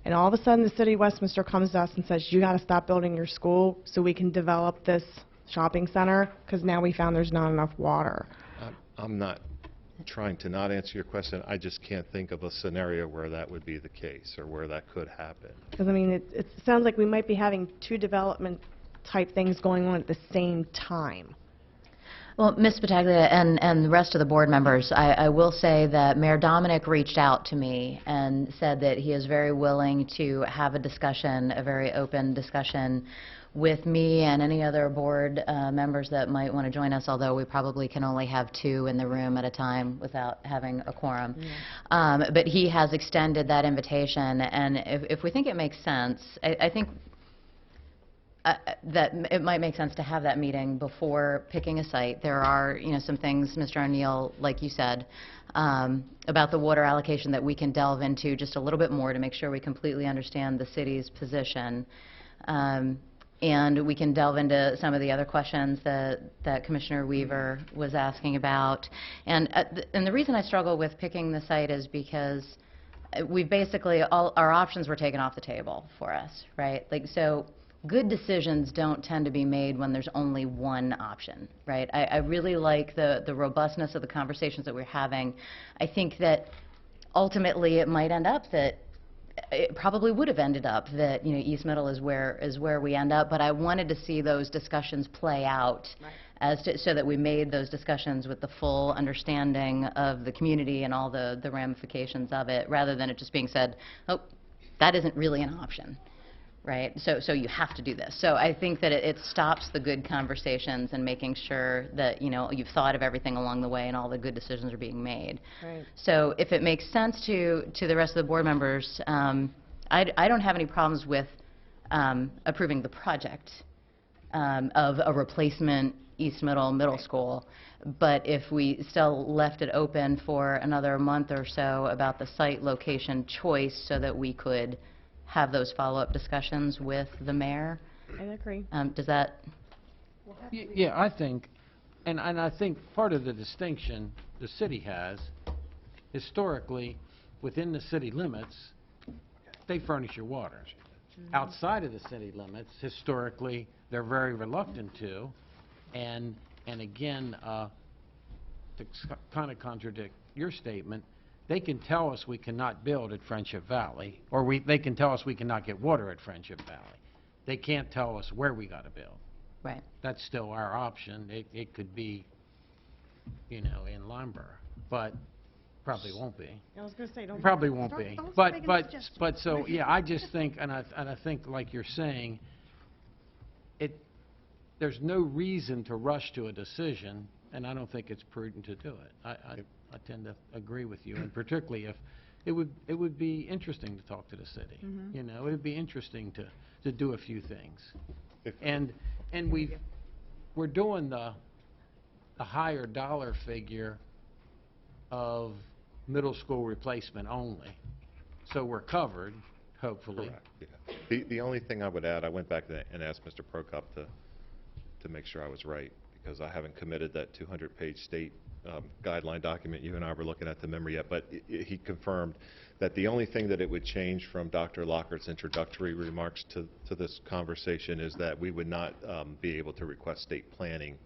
and all of a sudden the city of Westminster comes to us and says, you got to stop building your school so we can develop this shopping center because now we found there's not enough water. I'm not trying to not answer your question. I just can't think of a scenario where that would be the case or where that could happen. Because, I mean, it sounds like we might be having two development type things going on at the same time. Well, Ms. Battaglia and the rest of the board members, I will say that Mayor Dominic reached out to me and said that he is very willing to have a discussion, a very open discussion with me and any other board members that might want to join us, although we probably can only have 2 in the room at a time without having a quorum. But he has extended that invitation, and if we think it makes sense, I think that it might make sense to have that meeting before picking a site. There are, some things, Mr. O'Neill, like you said, about the water allocation that we can delve into just a little bit more to make sure we completely understand the city's position. And we can delve into some of the other questions that Commissioner Weaver was asking about. And the reason I struggle with picking the site is because we basically, all our options were taken off the table for us, right? Like, so good decisions don't tend to be made when there's only one option, right? I really like the robustness of the conversations that we're having. I think that ultimately it might end up that it probably would have ended up that East Middle is where we end up, but I wanted to see those discussions play out so that we made those discussions with the full understanding of the community and all the ramifications of it, rather than it just being said, oh, that isn't really an option, right? So you have to do this. So I think that it stops the good conversations and making sure that you've thought of everything along the way and all the good decisions are being made. Right. So if it makes sense to the rest of the board members, I don't have any problems with approving the project of a replacement East Middle School. But if we still left it open for another month or so about the site location choice so that we could have those follow-up discussions with the mayor. I agree. Does that? Yeah, I think, and I think part of the distinction the city has, historically, within the city limits, they furnish your water. Outside of the city limits, historically, they're very reluctant to, and again, to kind of contradict your statement, they can tell us we cannot build at Friendship Valley, or they can tell us we cannot get water at Friendship Valley. They can't tell us where we got to build. Right. That's still our option. It could be, in Limeboro, but probably won't be. I was going to say, don't Probably won't be. don't But make any but suggestions. but so yeah, I just think, and I think like you're saying, there's no reason to rush to a decision, and I don't think it's prudent to do it. I tend to agree with you, and particularly if it would be interesting to talk to the city. It would be interesting to do a few things. And we're doing the higher dollar figure of middle school replacement only, so we're covered, hopefully. Correct. Yeah. The only thing I would add, I went back and asked Mr. Prokop to make sure I was right, because I haven't committed that 200-page state guideline document you and I were looking at the memory yet, but he confirmed that the only thing that it would change from Dr. Lockhart's introductory remarks to this conversation is that we would not be able to request state planning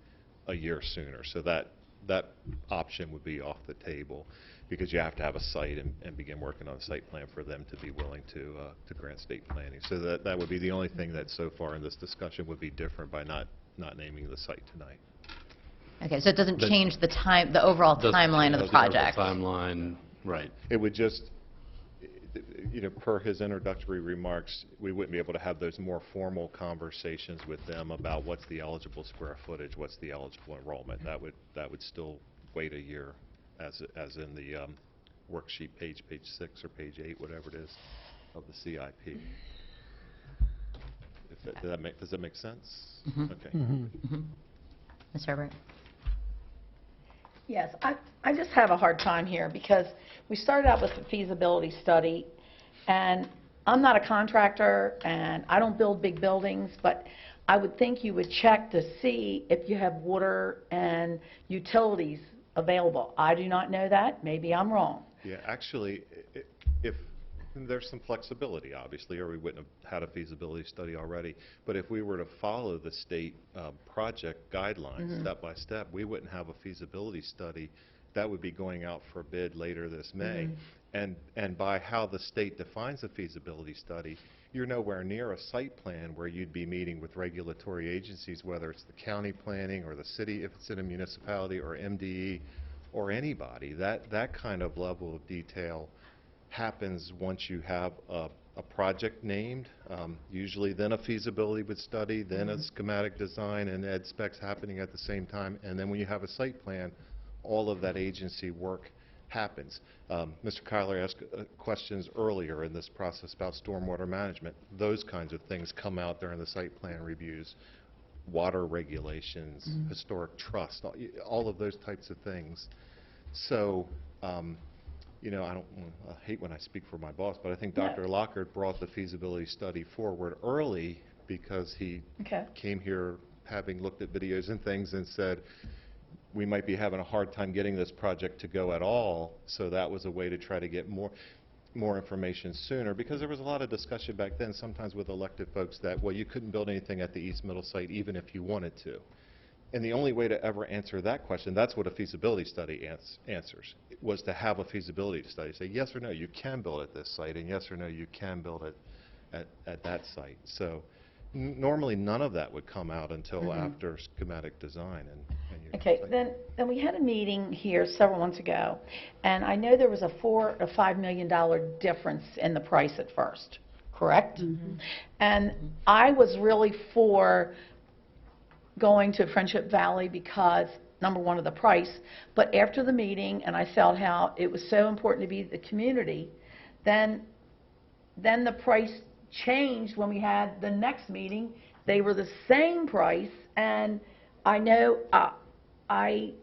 a year sooner. So that option would be off the table, because you have to have a site and begin working on a site plan for them to be willing to grant state planning. So that would be the only thing that so far in this discussion would be different by not naming the site tonight. Okay, so it doesn't But- change the overall timeline of the project. Timeline, right. It would just, per his introductory remarks, we wouldn't be able to have those more formal conversations with them about what's the eligible square footage, what's the eligible enrollment. That would still wait a year, as in the worksheet page 6 or page 8, whatever it is, of the CIP. Does that make sense? Mhm. Okay. Ms. Herbert? Yes, I just have a hard time here because we started out with the feasibility study, and I'm not a contractor and I don't build big buildings, but I would think you would check to see if you have water and utilities available. I do not know that. Maybe I'm wrong. Yeah, actually, if there's some flexibility, obviously, or we wouldn't have had a feasibility study already. But if we were to follow the state project guidelines step by step, we wouldn't have a feasibility study. That would be going out for bid later this May. And by how the state defines a feasibility study, you're nowhere near a site plan where you'd be meeting with regulatory agencies, whether it's the county planning or the city, if it's in a municipality, or MDE, or anybody. That kind of level of detail happens once you have a project named, usually then a feasibility would study, then a schematic design and ed specs happening at the same time, and then when you have a site plan, all of that agency work happens. Mr. Kyler asked questions earlier in this process about stormwater management. Those kinds of things come out during the site plan reviews, water regulations, historic trust, all of those types of things. So, I hate when I speak for my boss, but I think Dr. Lockhart brought the feasibility study forward early because he came here having looked at videos and things and said, we might be having a hard time getting this project to go at all, so that was a way to try to get more information sooner, because there was a lot of discussion back then, sometimes with elected folks, that, well, you couldn't build anything at the East Middle site even if you wanted to. And the only way to ever answer that question, that's what a feasibility study answers, was to have a feasibility study. Say yes or no, you can build at this site, and yes or no, you can build it at that site. So normally none of that would come out until after schematic design. Okay, then we had a meeting here several months ago, and I know there was a $4 or $5 million difference in the price at first, correct? And I was really for going to Friendship Valley because, number one, of the price, but after the meeting, and I felt how it was so important to be the community, then the price changed when we had the next meeting. They were the same price, and I know I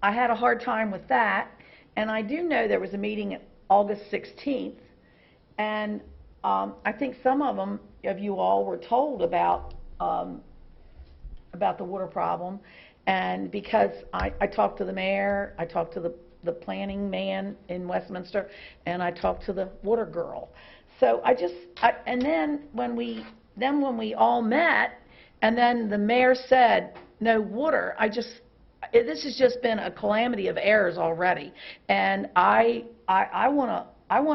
had a hard time with that, and I do know there was a meeting August 16th, and I think some of you all were told about the water problem, and because I talked to the mayor, I talked to the planning man in Westminster, and I talked to the water girl. So and then when we all met, and then the mayor said no water, this has just been a calamity of errors already, and I want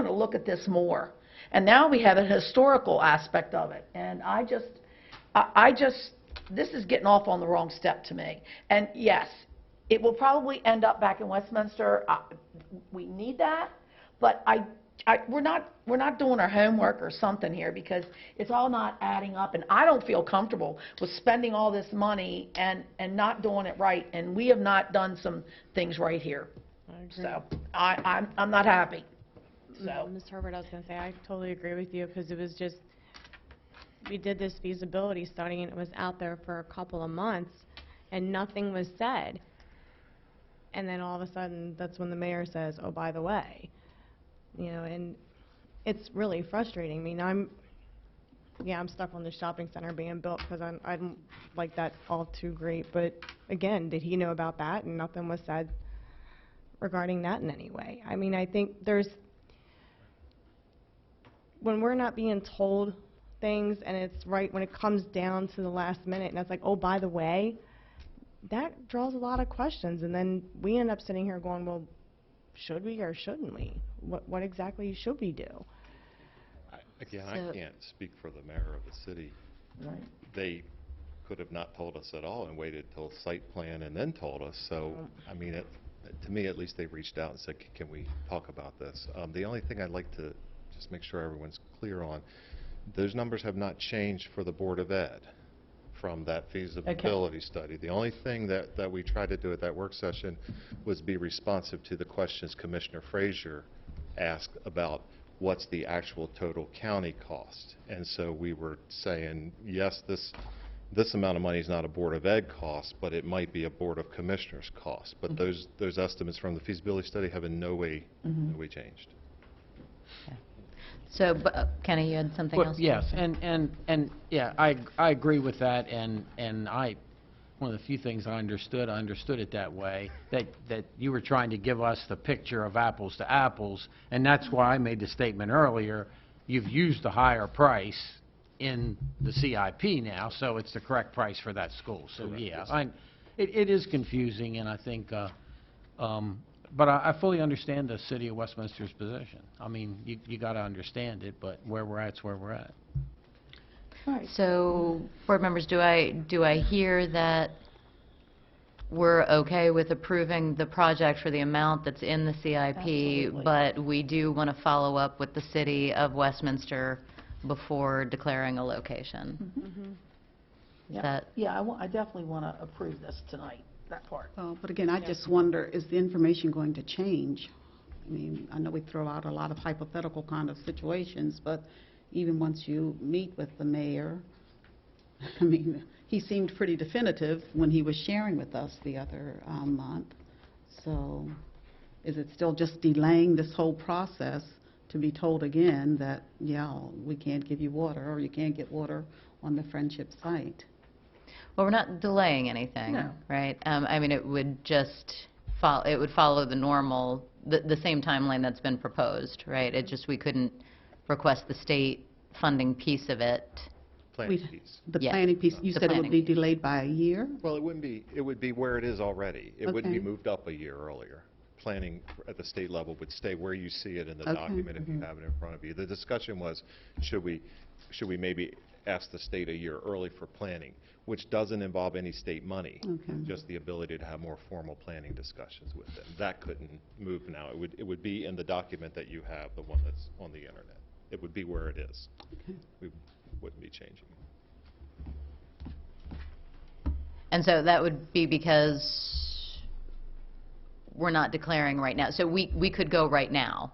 to look at this more. And now we have a historical aspect of it, and this is getting off on the wrong step to me. And yes, it will probably end up back in Westminster. We need that, but we're not doing our homework or something here, because it's all not adding up, and I don't feel comfortable with spending all this money and not doing it right, and we have not done some things right here. So I'm not happy. So, Ms. Herbert, I was going to say, I totally agree with you, because it was just, we did this feasibility study and it was out there for a couple of months and nothing was said. And then all of a sudden, that's when the mayor says, oh, by the way, and it's really frustrating. I mean, yeah, I'm stuck on the shopping center being built because I don't like that all too great. But again, did he know about that? And nothing was said regarding that in any way. I mean, I think when we're not being told things and it's right when it comes down to the last minute and it's like, oh, by the way, that draws a lot of questions. And then we end up sitting here going, well, should we or shouldn't we? What exactly should we do? Again, I can't speak for the mayor of the city. Right. They could have not told us at all and waited till site plan and then told us. So, I mean, to me, at least they reached out and said, can we talk about this? The only thing I'd like to just make sure everyone's clear on, those numbers have not changed for the Board of Ed from that feasibility study. The only thing that we tried to do at that work session was be responsive to the questions Commissioner Frazier asked about what's the actual total county cost. And so we were saying, yes, this amount of money is not a Board of Ed cost, but it might be a Board of Commissioners cost. But those estimates from the feasibility study have in no way changed. So, Kenny, you had something else? Yes, and yeah, I agree with that, and one of the few things I understood it that way, that you were trying to give us the picture of apples to apples, and that's why I made the statement earlier, you've used a higher price in the CIP now, so it's the correct price for that school. So, Correct. yeah, it is confusing, and I think, but I fully understand the city of Westminster's position. I mean, you got to understand it, but where we're at's where we're at. So, board members, do I hear that we're okay with approving the project for the amount that's in the CIP, Absolutely. but we do want to follow up with the city of Westminster before declaring a location? Is Yeah, that yeah, I definitely want to approve this tonight, that part. But again, I just wonder, is the information going to change? I mean, I know we throw out a lot of hypothetical kind of situations, but even once you meet with the mayor, I mean, he seemed pretty definitive when he was sharing with us the other month. So is it still just delaying this whole process to be told again that, yeah, we can't give you water, or you can't get water on the Friendship site? Well, we're not delaying anything, No. right? I mean, it would just follow the normal, the same timeline that's been proposed, right? It just, we couldn't request the state funding piece of it. Planning piece. The Yeah. planning piece, you The said it would planning be piece. delayed by a year? Well, it would be where it is already. It wouldn't be Okay. moved up a year earlier. Planning at the state level would stay where you see it in the Okay. document if you have it in front of you. The discussion was, should we maybe ask the state a year early for planning, which doesn't involve any state money, Okay. just the ability to have more formal planning discussions with them. That couldn't move now. It would be in the document that you have, the one that's on the internet. It would be where it is. Okay. We wouldn't be changing. And so that would be because we're not declaring right now. So we could go right now,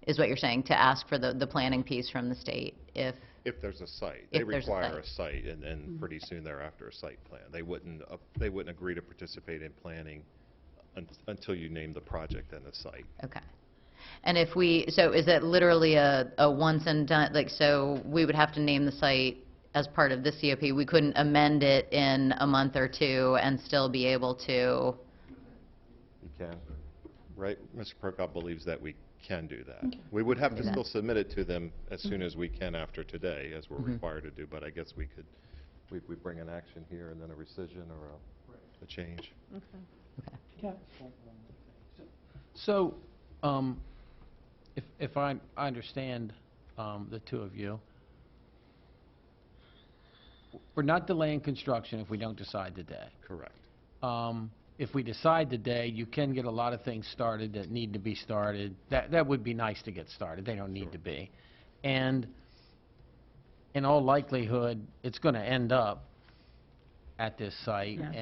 is what you're saying, to ask for the planning piece from the state if... If there's a site. They If there's a require a site. site, and then pretty soon thereafter, a site plan. They wouldn't agree to participate in planning until you name the project and the site. Okay. And if so is it literally a once and done, like, so we would have to name the site as part of the COP? We couldn't amend it in a month or two and still be able to? You can, right? Mr. Prokop believes that we can do that. We would have to still submit it to them as soon as we can after today, as we're required to do, but I guess we could, we bring an action here and then a rescission or a change. Okay. So, if I understand the two of you, we're not delaying construction if we don't decide today. Correct. If we decide today, you can get a lot of things started that need to be started. That would be nice to get started. They don't need to be. And in all likelihood, it's going to end up at this site. Yes.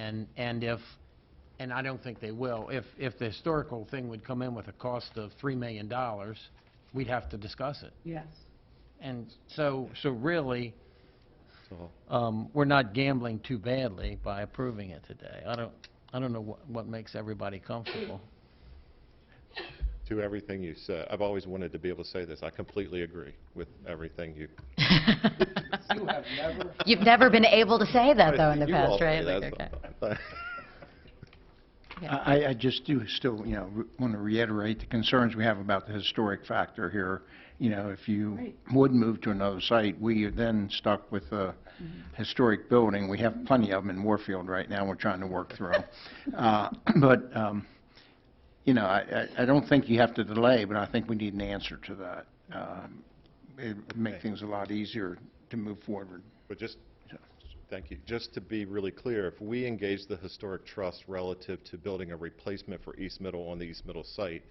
And I don't think they will. If the historical thing would come in with a cost of $3 million, we'd have to discuss it. Yes. And so really, So, we're not gambling too badly by approving it today. I don't know what makes everybody comfortable. to everything you said, I've always wanted to be able to say this. I completely agree with everything you You have never... You've never been able to say that, though, in the You all past, say right? that, Like, so- okay. I just do still, want to reiterate the concerns we have about the historic factor here. If you would move to another site, we are then stuck with a historic building. We have plenty of them in Warfield right now we're trying to work through. But, I don't think you have to delay, but I think we need an answer to that. It would make things a lot easier to move forward. But thank you. Just to be really clear, if we engage the Historic Trust relative to building a replacement for East Middle on the East Middle site,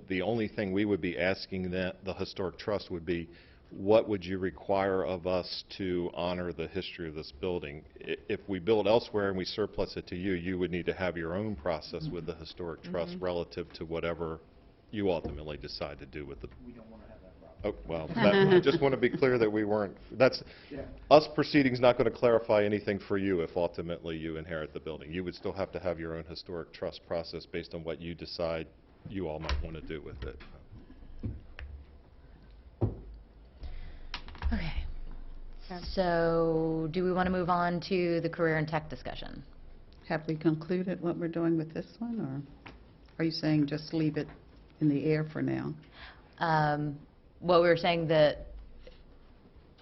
the only thing we would be asking the Historic Trust would be, what would you require of us to honor the history of this building? If we build elsewhere and we surplus it to you, you would need to have your own process with the Historic Trust relative to whatever you ultimately decide to do with the... We don't want to have that problem. Oh, well, I just want to be clear that we weren't... Us proceeding's not going to clarify anything for you if ultimately you inherit the building. You would still have to have your own Historic Trust process based on what you decide you all might want to do with it. Okay. So, do we want to move on to the career and tech discussion? Have we concluded what we're doing with this one, or are you saying just leave it in the air for now? Well, we were saying that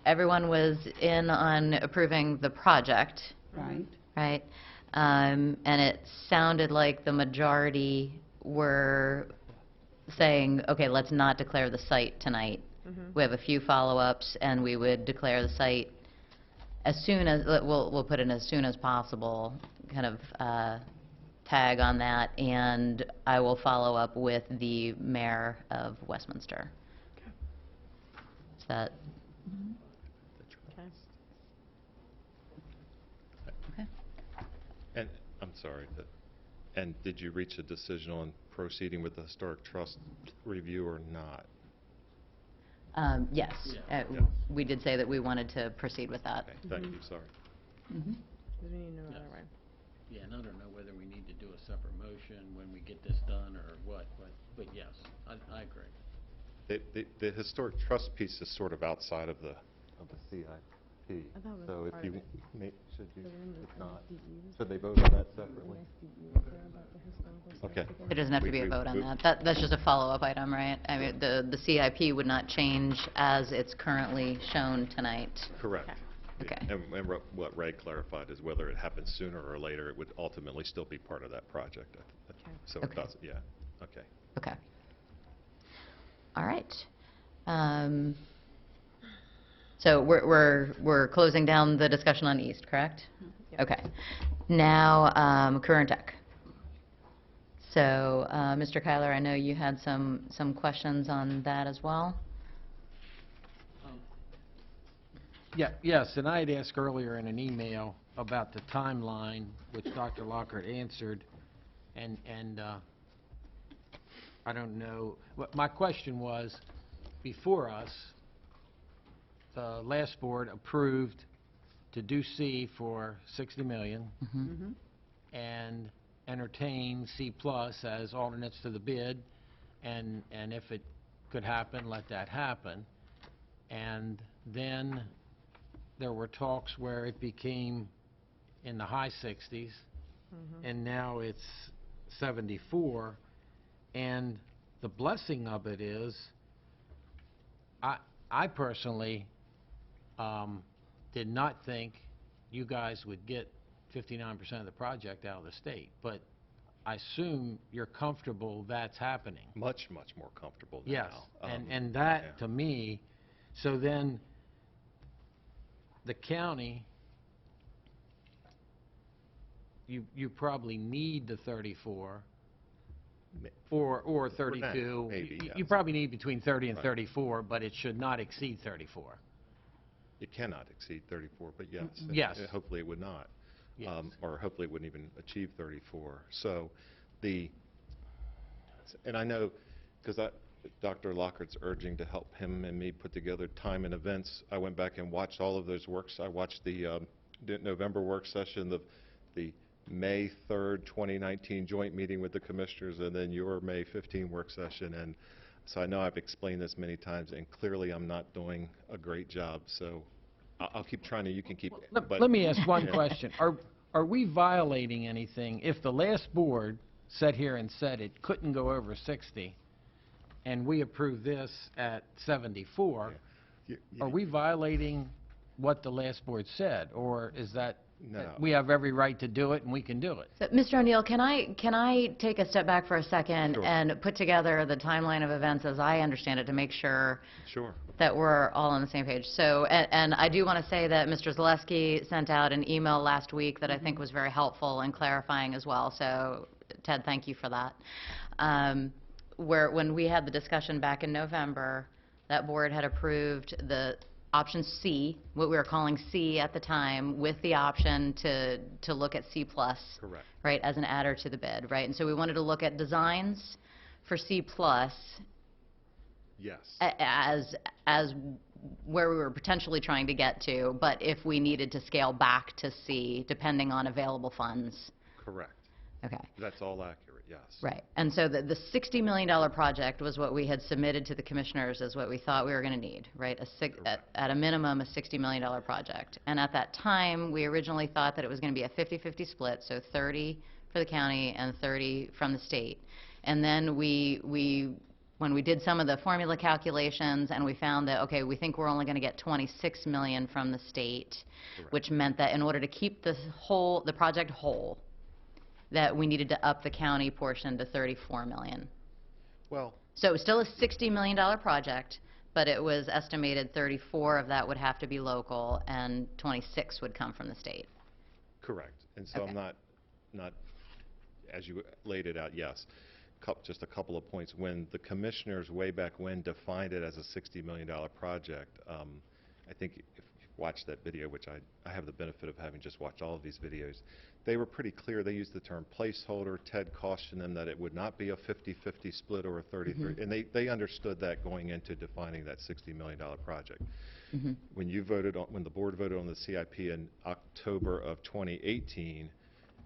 everyone was in on approving the project, Right. right? And it sounded like the majority were saying, okay, let's not declare the site tonight. We have a few follow-ups, and we would declare the site as soon as, we'll put in as soon as possible, kind of tag on that, and I will follow up with the mayor of Westminster. Is that? Okay. And, I'm sorry, and did you reach a decision on proceeding with the Historic Trust review or not? Yes. We did say that we wanted to proceed with that. Okay, thank you, sorry. Yeah, and I don't know whether we need to do a separate motion when we get this done or what, but yes, I agree. The Historic Trust piece is sort of outside of the CIP. I thought it was So if part you, of it. should you, if not, SDUs. should they vote on that separately? Okay. There doesn't have to be a vote on that. That's just a follow-up item, right? I mean, the CIP would not change as it's currently shown tonight. Correct. Okay. And what Ray clarified is whether it happens sooner or later, it would ultimately still be part of that project. So it Okay. does, yeah, okay. Okay. All right. So we're closing down the discussion on East, correct? Okay. Now, career and tech. So, Mr. Kyler, I know you had some questions on that as well. Yes, and I had asked earlier in an email about the timeline, which Dr. Lockhart answered, and I don't know, my question was, before us, the last board approved to do C for $60 million and entertain C plus as alternates to the bid, and if it could happen, let that happen. And then there were talks where it became in the high 60s, and now it's 74. And the blessing of it is, I personally did not think you guys would get 59% of the project out of the state, but I assume you're comfortable that's happening. Much, much more comfortable than Yes, now. and that, to me, so then the county, you probably need the 34 or 32. Maybe, You yes. probably need between 30 and Right. 34, but it should not exceed 34. It cannot exceed 34, but yes. Yes. Hopefully it would not. Yes. Or hopefully it wouldn't even achieve 34. So and I know, because Dr. Lockhart's urging to help him and me put together time and events, I went back and watched all of those works. I watched the November work session, the May 3rd, 2019 joint meeting with the commissioners, and then your May 15 work session. And so I know I've explained this many times, and clearly I'm not doing a great job. So I'll keep trying to, you can keep. Let but- let me ask one Yeah. question. Are we violating anything if the last board sat here and said it couldn't go over 60, and we approved this at 74? Are we violating what the last board said, or is that No. we have every right to do it and we can do it? So, Mr. O'Neill, can I take a step back for a second Sure. and put together the timeline of events as I understand it to make sure Sure. that we're all on the same page? So, and I do want to say that Mr. Zaleski sent out an email last week that I think was very helpful and clarifying as well. So, Ted, thank you for that. Where when we had the discussion back in November, that board had approved the option C, what we were calling C at the time, with the option to look at C+. Correct. Right, as an adder to the bid, right? And so we wanted to look at designs for C+, Yes. as where we were potentially trying to get to, but if we needed to scale back to C, depending on available funds. Correct. Okay. That's all accurate, yes. Right. And so the $60 million project was what we had submitted to the commissioners as what we thought we were going to need, right? At a minimum, a $60 million project. And at that time, we originally thought that it was going to be a 50-50 split, so 30 for the county and 30 from the state. And then when we did some of the formula calculations and we found that, okay, we think we're only going to get 26 million from the state, which meant that in order to keep the project whole, that we needed to up the county portion to 34 million. Well, So it was still a $60 million project, but it was estimated 34 of that would have to be local and 26 would come from the state. correct. And so Okay. I'm not, as you laid it out, yes. Just a couple of points. When the commissioners way back when defined it as a $60 million project, I think if you watched that video, which I have the benefit of having just watched all of these videos, they were pretty clear. They used the term placeholder. Ted cautioned them that it would not be a 50-50 split or a 33, and they understood that going into defining that $60 million project. When the board voted on the CIP in October of 2018,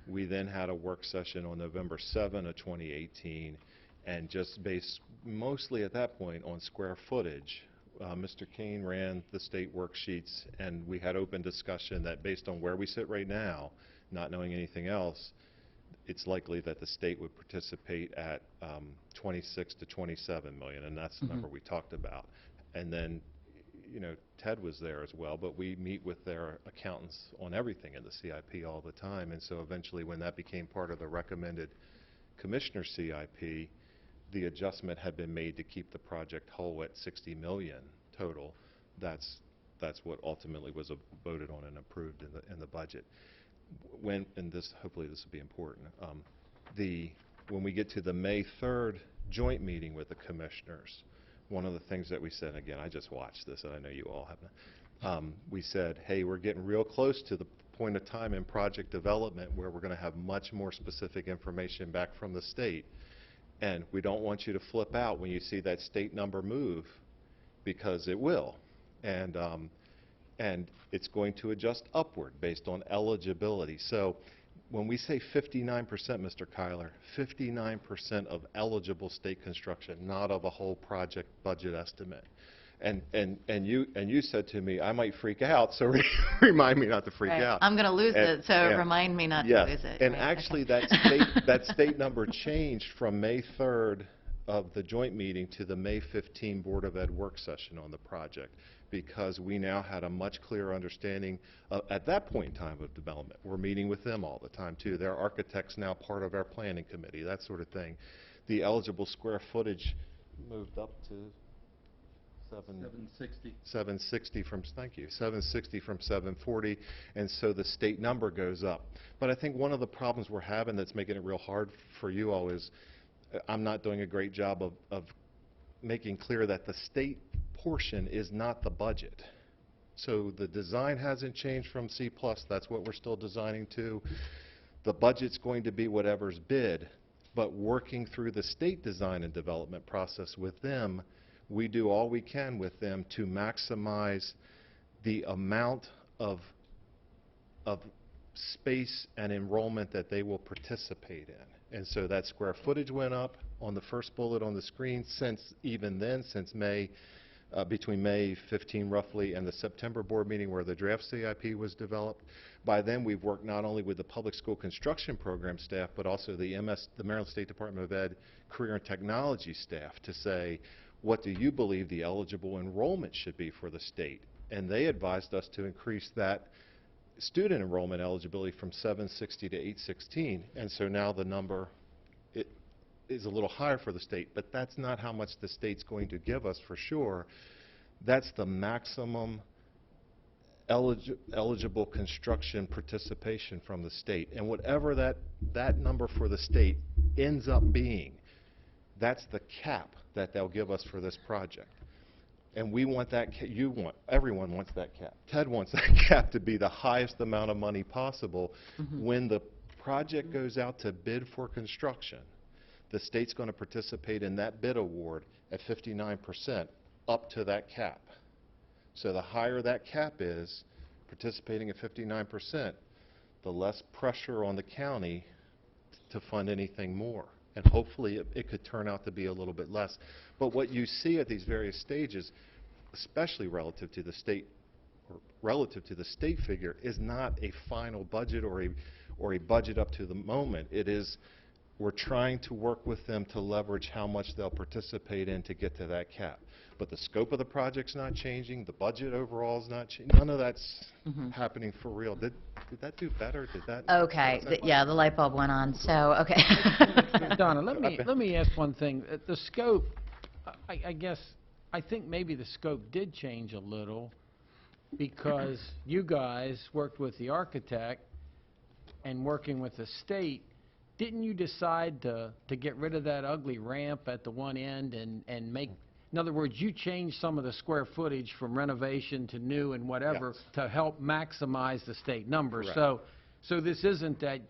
we then had a work session on November 7 of 2018, and just based mostly at that point on square footage, Mr. Kane ran the state worksheets, and we had open discussion that based on where we sit right now, not knowing anything else, it's likely that the state would participate at 26 to 27 million, and that's the number we talked about. And then, you know, Ted was there as well, but we meet with their accountants on everything in the CIP all the time, and so eventually when that became part of the recommended commissioner CIP, the adjustment had been made to keep the project whole at 60 million total. That's what ultimately was voted on and approved in the budget. Hopefully this will be important, when we get to the May 3rd joint meeting with the commissioners, one of the things that we said, again, I just watched this, and I know you all haven't, we said, hey, we're getting real close to the point of time in project development where we're going to have much more specific information back from the state, and we don't want you to flip out when you see that state number move, because it will. And it's going to adjust upward based on eligibility. So when we say 59%, Mr. Kyler, 59% of eligible state construction, not of a whole project budget estimate. And you said to me, I might freak out, so remind me not to freak Right. out. I'm going to lose it, so remind me not to lose it. And Right, actually okay. that state number changed from May 3rd of the joint meeting to the May 15 Board of Ed work session on the project, because we now had a much clearer understanding at that point in time of development. We're meeting with them all the time too. Their architects now part of our planning committee, that sort of thing. The eligible square footage moved up to 760 from, thank you, 760 from 740, and so the state number goes up. But I think one of the problems we're having that's making it real hard for you all is I'm not doing a great job of making clear that the state portion is not the budget. So the design hasn't changed from C+, that's what we're still designing to. The budget's going to be whatever's bid, but working through the state design and development process with them, we do all we can with them to maximize the amount of space and enrollment that they will participate in. And so that square footage went up on the first bullet on the screen since May. between May 15 roughly and the September board meeting where the draft CIP was developed. By then, we've worked not only with the public school construction program staff, but also the Maryland State Department of Ed career and technology staff to say, what do you believe the eligible enrollment should be for the state? And they advised us to increase that student enrollment eligibility from 760 to 816. And so now the number is a little higher for the state, but that's not how much the state's going to give us for sure. That's the maximum eligible construction participation from the state. And whatever that number for the state ends up being, that's the cap that they'll give us for this project. And we want that, everyone wants that cap. Ted wants that cap to be the highest amount of money possible. When the project goes out to bid for construction, the state's going to participate in that bid award at 59% up to that cap. So the higher that cap is, participating at 59%, the less pressure on the county to fund anything more. And hopefully it could turn out to be a little bit less. But what you see at these various stages, especially relative to the state figure, is not a final budget or a budget up to the moment. It is, we're trying to work with them to leverage how much they'll participate in to get to that cap. But the scope of the project's not changing, the budget overall is not changing, none of that's happening for real. Did that do better? Did that? Okay, yeah, the light bulb went on, so, okay. Donna, let me ask one thing. The scope, I guess, I think maybe the scope did change a little because you guys worked with the architect and working with the state. Didn't you decide to get rid of that ugly ramp at the one end and make, in other words, you changed some of the square footage from renovation to new and whatever to help maximize the state numbers. Correct. So this isn't that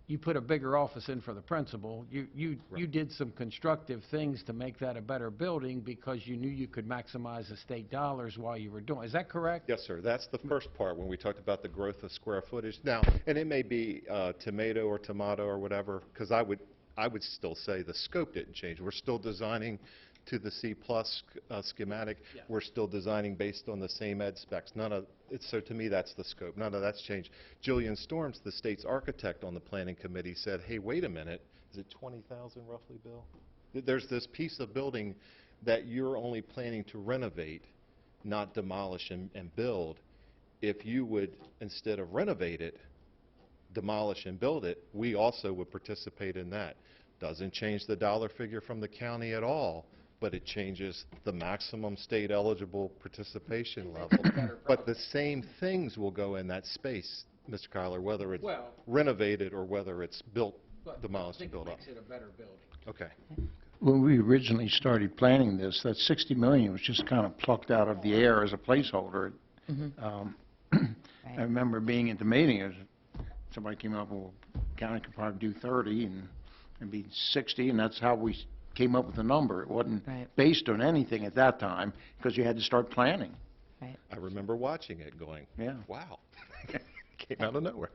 you put a bigger office in for the principal. You did some constructive things to make that a better building because you knew you could maximize the state dollars while you were doing. Is that correct? Yes, sir. That's the first part when we talked about the growth of square footage. Now, and it may be tomato or whatever, because I would still say the scope didn't change. We're still designing to the C+ schematic. Yeah. We're still designing based on the same ed specs. So to me, that's the scope. None of that's changed. Jillian Storms, the state's architect on the planning committee, said, hey, wait a minute, is it 20,000 roughly, Bill? There's this piece of building that you're only planning to renovate, not demolish and build. If you would, instead of renovate it, demolish and build it, we also would participate in that. Doesn't change the dollar figure from the county at all, but it changes the maximum state eligible participation level. But the same things will go in that space, Mr. Kyler, whether it's renovated or whether it's built, demolished and built up. I think it makes it a better building. Okay. When we originally started planning this, that $60 million was just kind of plucked out of the air as a placeholder. I remember being at the meeting, as somebody came up, well, county could probably do 30 and it'd be 60, and that's how we came up with the number. It wasn't based on anything at that time because you had to start planning. I remember watching it going, yeah, wow. Came out of nowhere.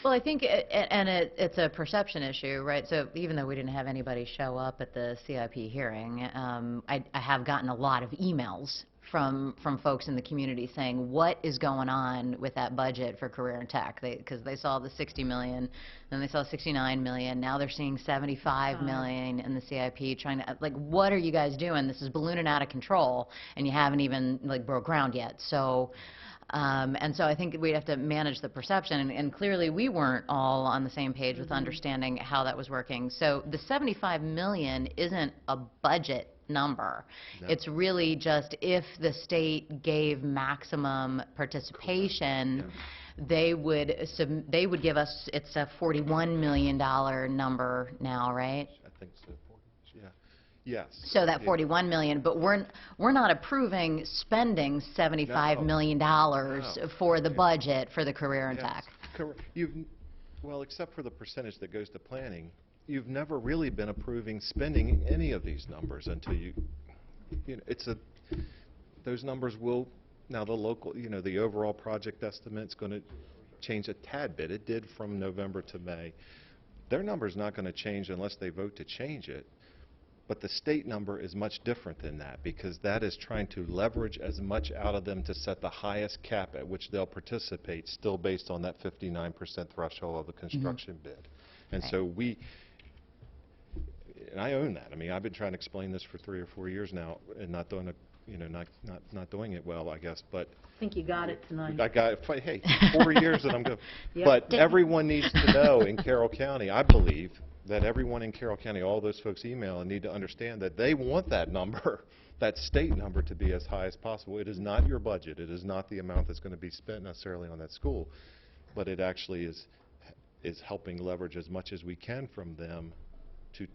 Well, I think, it's a perception issue, right? So even though we didn't have anybody show up at the CIP hearing, I have gotten a lot of emails from folks in the community saying, what is going on with that budget for career and tech? Because they saw the 60 million, then they saw 69 million, now they're seeing 75 million in the CIP, trying to, like, what are you guys doing? This is ballooning out of control, and you haven't even, like, broke ground yet. So, and so I think we have to manage the perception, and clearly we weren't all on the same page with understanding how that was working. So the 75 million isn't a budget number. No. It's really just if the state gave maximum participation, they would give us, it's a $41 million number now, right? I think so. Yeah. Yes. So that 41 million, but we're not approving spending $75 million for the budget for the career and tech. Well, except for the percentage that goes to planning, you've never really been approving spending any of these numbers until you know, those numbers will, now the local, the overall project estimate's going to change a tad bit. It did from November to May. Their number's not going to change unless they vote to change it. But the state number is much different than that, because that is trying to leverage as much out of them to set the highest cap at which they'll participate, still based on that 59% threshold of the construction bid. And Right. so and I own that. I mean, I've been trying to explain this for 3 or 4 years now, and not doing not doing it well, I guess, but I think you got it tonight. I got it. Hey, 4 years and I'm good. Yep. But everyone needs to know in Carroll County, I believe, that everyone in Carroll County, all those folks email, and need to understand that they want that number, that state number, to be as high as possible. It is not your budget. It is not the amount that's going to be spent necessarily on that school, but it actually is helping leverage as much as we can from them to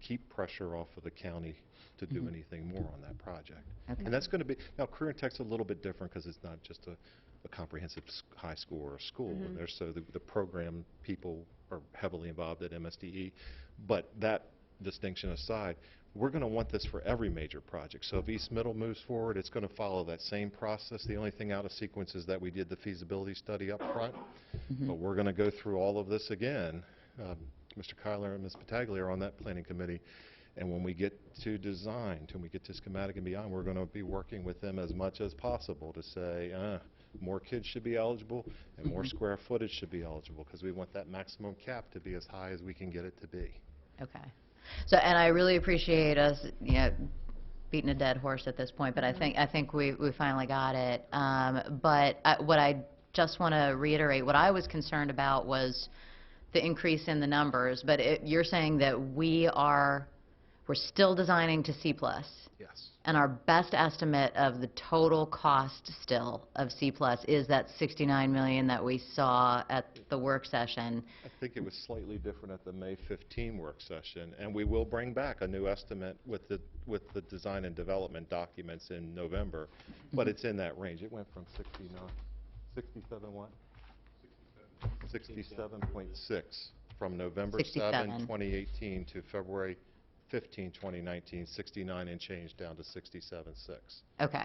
keep pressure off of the county to do anything more on that project. Okay. And that's going to be, now Career and Tech's a little bit different because it's not just a comprehensive high school or a school. And there's, so the program people are heavily involved at MSDE. But that distinction aside, we're going to want this for every major project. So if East Middle moves forward, it's going to follow that same process. The only thing out of sequence is that we did the feasibility study up front. But we're going to go through all of this again. Mr. Kyler and Ms. Pataglia are on that planning committee. And when we get to design, when we get to schematic and beyond, we're going to be working with them as much as possible to say, more kids should be eligible and more square footage should be eligible, because we want that maximum cap to be as high as we can get it to be. Okay. So, and I really appreciate us, beating a dead horse at this point, but I think we finally got it. What I just want to reiterate, what I was concerned about was the increase in the numbers, but you're saying that we're still designing to C+. Yes. And our best estimate of the total cost still of C+ is that $69 million that we saw at the work session. I think it was slightly different at the May 15 work session, and we will bring back a new estimate with the design and development documents in November, but it's in that range. It went from 67 what? 67.6 from November 7, 2018 to February 15, 2019, 69 and change down to 67.6. Okay.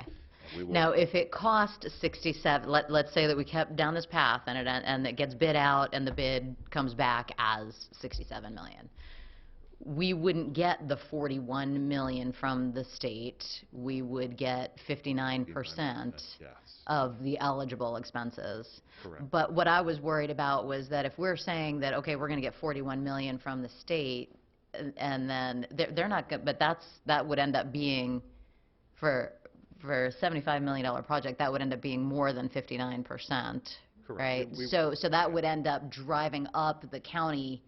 Now, if it cost 67, let's say that we kept down this path and it gets bid out and the bid comes back as 67 million, we wouldn't get the 41 million from the state. We would get 59% yes. of the eligible expenses. Correct. But what I was worried about was that if we're saying that, okay, we're going to get 41 million from the state, and then they're not good, but that would end up being, for a $75 million project, that would end up being more than 59%, Correct. right? So that would end up driving up the county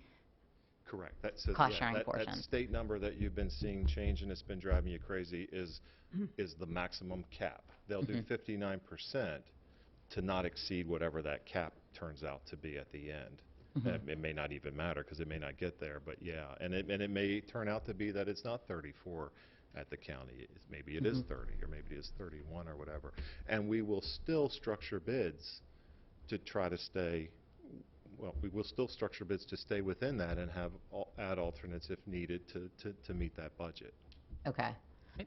Correct. cost sharing that portion. state number that you've been seeing change and it's been driving you crazy is the maximum cap. They'll do 59% to not exceed whatever that cap turns out to be at the end. It may not even matter because it may not get there, but yeah, and it may turn out to be that it's not 34 at the county. Maybe it is 30, or maybe it is 31 or whatever. And we will still structure bids to try to stay, well, we will still structure bids to stay within that and have add alternates if needed to meet that budget. Okay.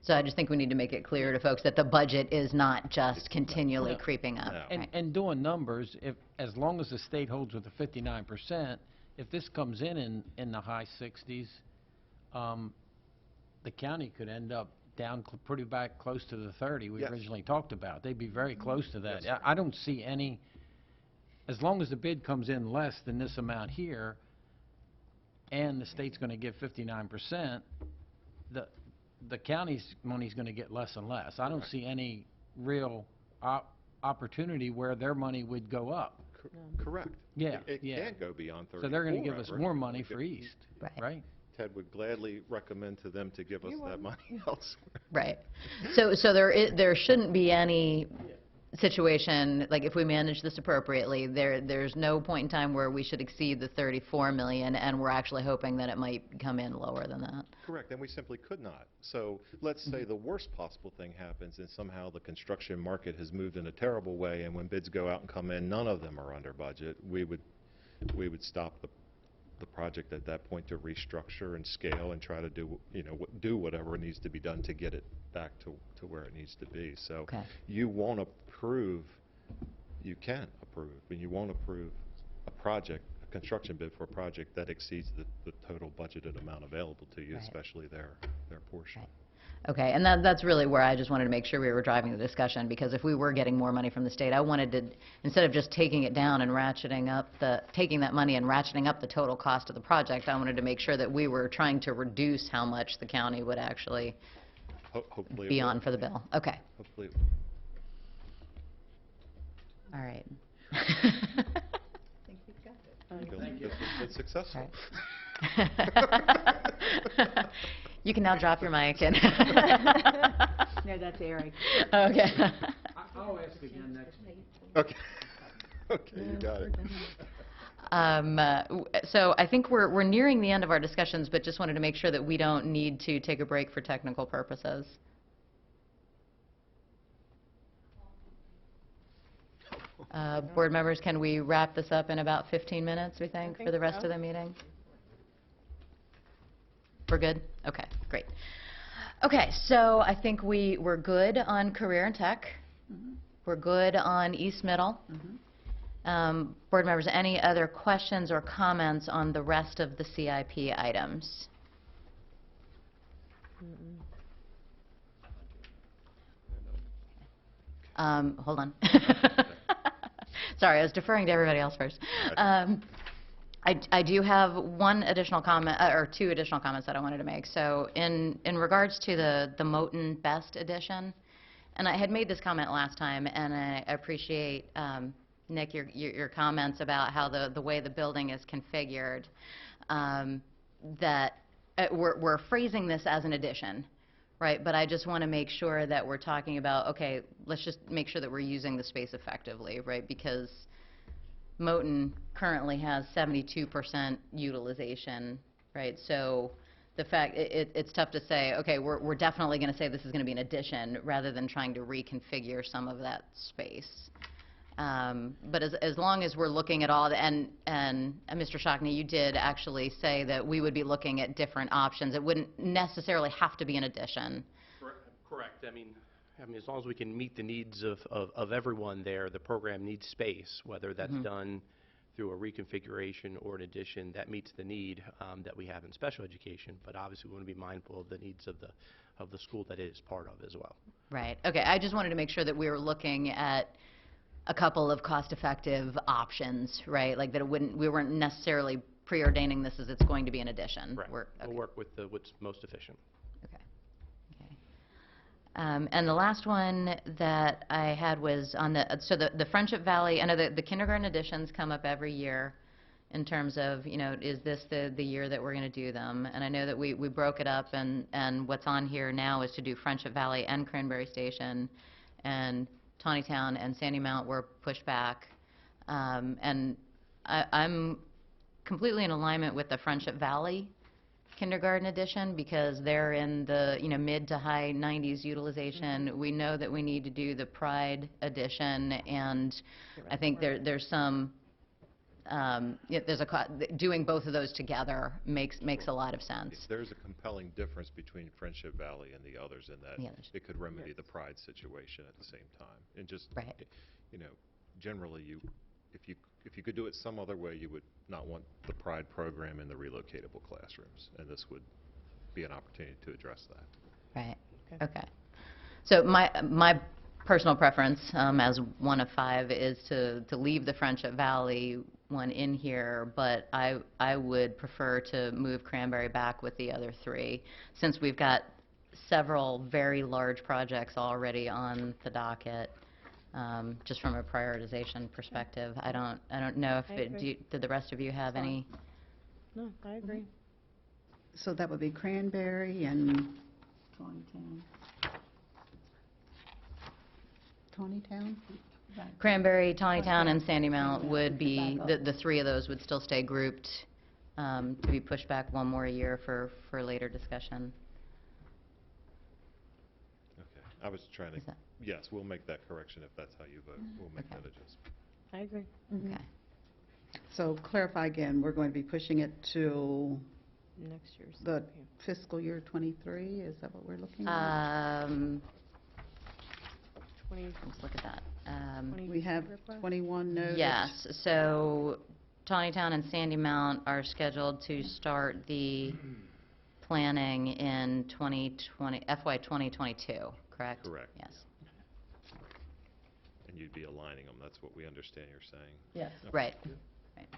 So I just think we need to make it clear to folks that the budget is not just continually creeping up. No. Right. And doing numbers, as long as the state holds with the 59%, if this comes in the high 60s, the county could end up down pretty back close to the 30 we originally talked about. They'd be very close to that. Yes, I don't see any, as long as the bid comes in less than this amount here, and the state's going to give 59%, the county's money's going to get less and less. I don't see any real opportunity where their money would go up. Correct. Yeah, It can't go beyond 34. So they're going to give us more money for East, right? Ted would gladly recommend to them to give us that money elsewhere. Right. So there shouldn't be any situation, like if we manage this appropriately, there's no point in time where we should exceed the 34 million, and we're actually hoping that it might come in lower than that. Correct, and we simply could not. So let's say the worst possible thing happens and somehow the construction market has moved in a terrible way, and when bids go out and come in, none of them are under budget. We would stop the project at that point to restructure and scale and try to do whatever needs to be done to get it back to where it needs to be. So you won't approve, you can approve, but you won't approve a project, a construction bid for a project that exceeds the total budgeted amount available to you, Right. especially their portion. Okay, and that's really where I just wanted to make sure we were driving the discussion, because if we were getting more money from the state, I wanted to, instead of just taking it down and taking that money and ratcheting up the total cost of the project, I wanted to make sure that we were trying to reduce how much the county would actually Hopefully it be will. on for the bill. Okay, Hopefully it will. all right. think we've got it. Feeling this has been successful. You can now drop your mic and. No, that's Eric. Okay. I'll ask again next meeting. Okay. Okay, you got it. So I think we're nearing the end of our discussions, but just wanted to make sure that we don't need to take a break for technical purposes. Board members, can we wrap this up in about 15 minutes, we think, for the rest of the meeting? We're good? Okay, great. Okay, so I think we're good on career and tech. We're good on East Middle. Board members, any other questions or comments on the rest of the CIP items? Hold on. Sorry, I was deferring to everybody else first. I do have one additional comment, or two additional comments that I wanted to make. So in regards to the Moton Best Edition, and I had made this comment last time, and I appreciate, Nick, your comments about how the way the building is configured, that we're phrasing this as an addition, right? But I just want to make sure that we're talking about, okay, let's just make sure that we're using the space effectively, right? Because Moton currently has 72% utilization, right? So the fact, it's tough to say, okay, we're definitely going to say this is going to be an addition rather than trying to reconfigure some of that space. But as long as we're looking at all, and Mr. Shockney, you did actually say that we would be looking at different options. It wouldn't necessarily have to be an addition. Correct. I mean, as long as we can meet the needs of everyone there, the program needs space, whether that's done through a reconfiguration or an addition that meets the need that we have in special education. But obviously, we want to be mindful of the needs of the school that it is part of as well. Right. Okay. I just wanted to make sure that we were looking at a couple of cost-effective options, right? Like that we weren't necessarily preordaining this as it's going to be an addition. Right. We'll work with what's most efficient. And the last one that I had was on the Friendship Valley. I know the kindergarten additions come up every year in terms of, is this the year that we're going to do them? And I know that we broke it up, and what's on here now is to do Friendship Valley and Cranberry Station, and Tawnytown and Sandy Mount were pushed back. And I'm completely in alignment with the Friendship Valley kindergarten edition because they're in the mid to high 90s utilization. We know that we need to do the Pride edition, and I think there's some doing both of those together makes a lot of sense. There's a compelling difference between Friendship Valley and the others in that it could remedy the Pride situation at the same time. And just, generally if you could do it some other way, you would not want the Pride program in the relocatable classrooms, and this would be an opportunity to address that. Right. Okay. So my personal preference, as one of five, is to leave the Friendship Valley one in here, but I would prefer to move Cranberry back with the other three, since we've got several very large projects already on the docket. Just from a prioritization perspective, I don't know if did the rest of you have any? No, I agree. So that would be Cranberry and Tawnytown? Cranberry, Tawnytown, and Sandy Mount would be, the three of those would still stay grouped to be pushed back one more year for later discussion. Okay. I was trying to, yes, we'll make that correction if that's how you vote. We'll make that adjustment. I agree. Okay. So clarify again, we're going to be pushing it to next year's the fiscal year 23? Is that what we're looking at? Let's look at that. We have 21 noted. Yes, so Tawnytown and Sandy Mount are scheduled to start the planning in 2020, FY 2022, correct? Correct. Yes. And you'd be aligning them, that's what we understand you're saying. Yes. Okay. Right. Right. Is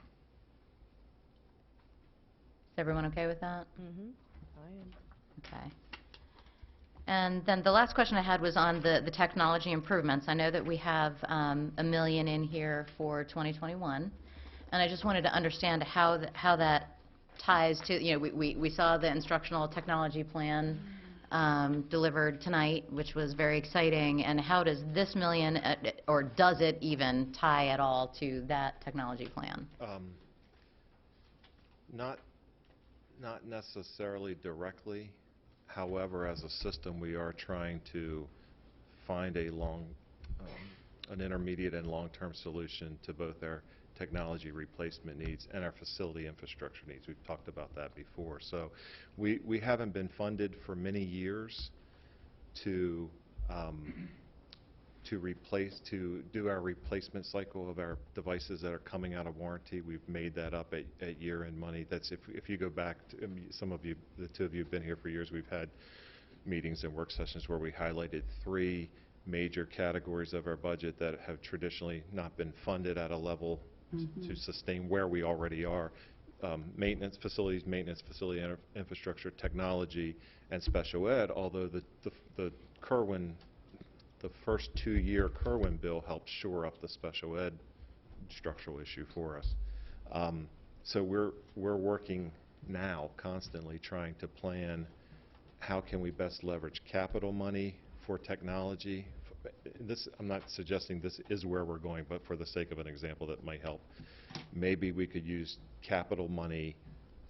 everyone okay with that? Mm-hmm. I am. Okay. And then the last question I had was on the technology improvements. I know that we have $1 million in here for 2021, and I just wanted to understand how that ties to, you know, we saw the instructional technology plan delivered tonight, which was very exciting, and how does this $1 million, or does it even tie at all to that technology plan? Not necessarily directly. However, as a system, we are trying to find an intermediate and long-term solution to both our technology replacement needs and our facility infrastructure needs. We've talked about that before. So we haven't been funded for many years to do our replacement cycle of our devices that are coming out of warranty. We've made that up at year-end money. That's if you go back to, some of you, the two of you have been here for years, we've had meetings and work sessions where we highlighted 3 major categories of our budget that have traditionally not been funded at a level to sustain where we already are. Maintenance, facility infrastructure, technology, and special ed, although the Kerwin, the first 2-year Kerwin bill helped shore up the special ed structural issue for us. So we're working now constantly trying to plan how can we best leverage capital money for technology. I'm not suggesting this is where we're going, but for the sake of an example that might help. Maybe we could use capital money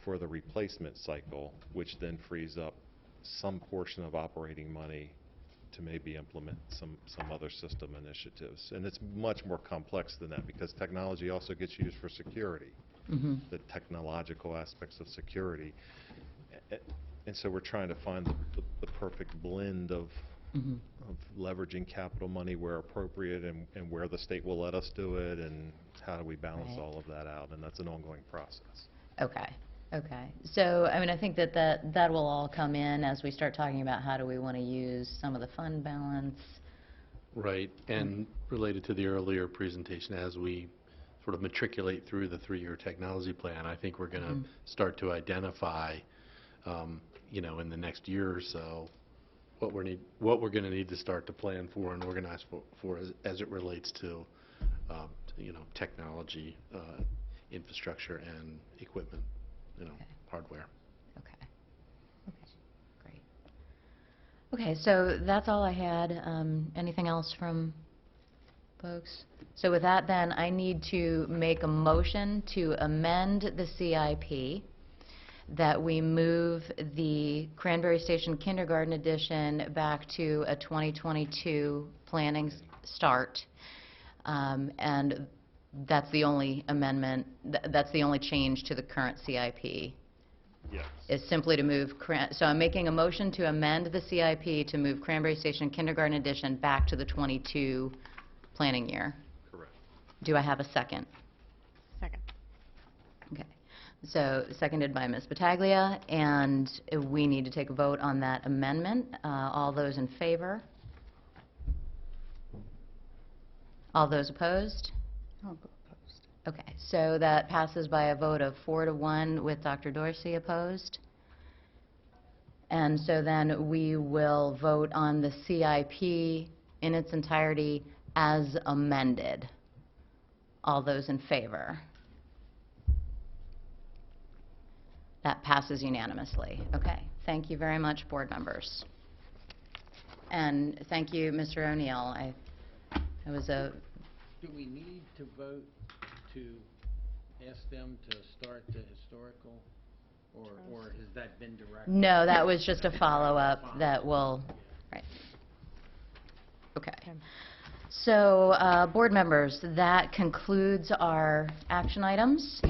for the replacement cycle, which then frees up some portion of operating money to maybe implement some other system initiatives. And it's much more complex than that because technology also gets used for security, the technological aspects of security. And so we're trying to find the perfect blend of leveraging capital money where appropriate and where the state will let us do it, and how do we balance all of that out, and that's an ongoing process. Okay. Okay. So, I mean, I think that will all come in as we start talking about how do we want to use some of the fund balance. Right, and related to the earlier presentation, as we sort of matriculate through the 3-year technology plan, I think we're going to start to identify, you know, in the next year or so, what we're going to need to start to plan for and organize for as it relates to, you know, technology, infrastructure, and equipment, you know, hardware. Okay. Okay. Great. Okay, so that's all I had. Anything else from folks? So with that, then, I need to make a motion to amend the CIP, that we move the Cranberry Station Kindergarten Edition back to a 2022 planning start. And that's the only amendment, that's the only change to the current CIP. Yes. Is simply to move, so I'm making a motion to amend the CIP to move Cranberry Station Kindergarten Edition back to the 22 planning year. Correct. Do I have a second? Second. Okay. So seconded by Ms. Battaglia, and we need to take a vote on that amendment. All those in favor? All those opposed? I'll go opposed. Okay, so that passes by a vote of 4-1 with Dr. Dorsey opposed. And so then we will vote on the CIP in its entirety as amended. All those in favor? That passes unanimously. Okay, thank you very much, board members. And thank you, Mr. O'Neill. It was a... Do we need to vote to ask them to start the historical, or has that been directed? No, that was just a follow-up that will, right. Okay. So, board members, that concludes our action items,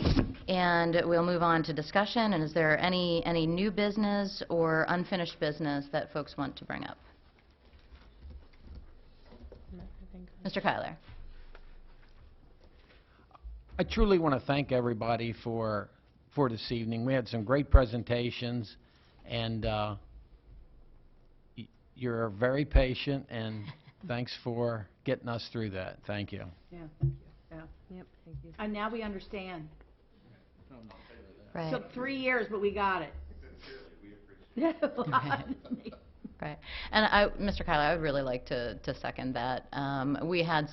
and we'll move on to discussion. And is there any new business or unfinished business that folks want to bring up? Mr. Kyler. I truly want to thank everybody for this evening. We had some great presentations, and you're very patient, and thanks for getting us through that. Thank you. Yeah, thank you. Yeah. Yep, thank you. And now we understand. Right. Took 3 years, but we got it. Yeah. Right. And Mr. Kyler, I would really like to second that. We had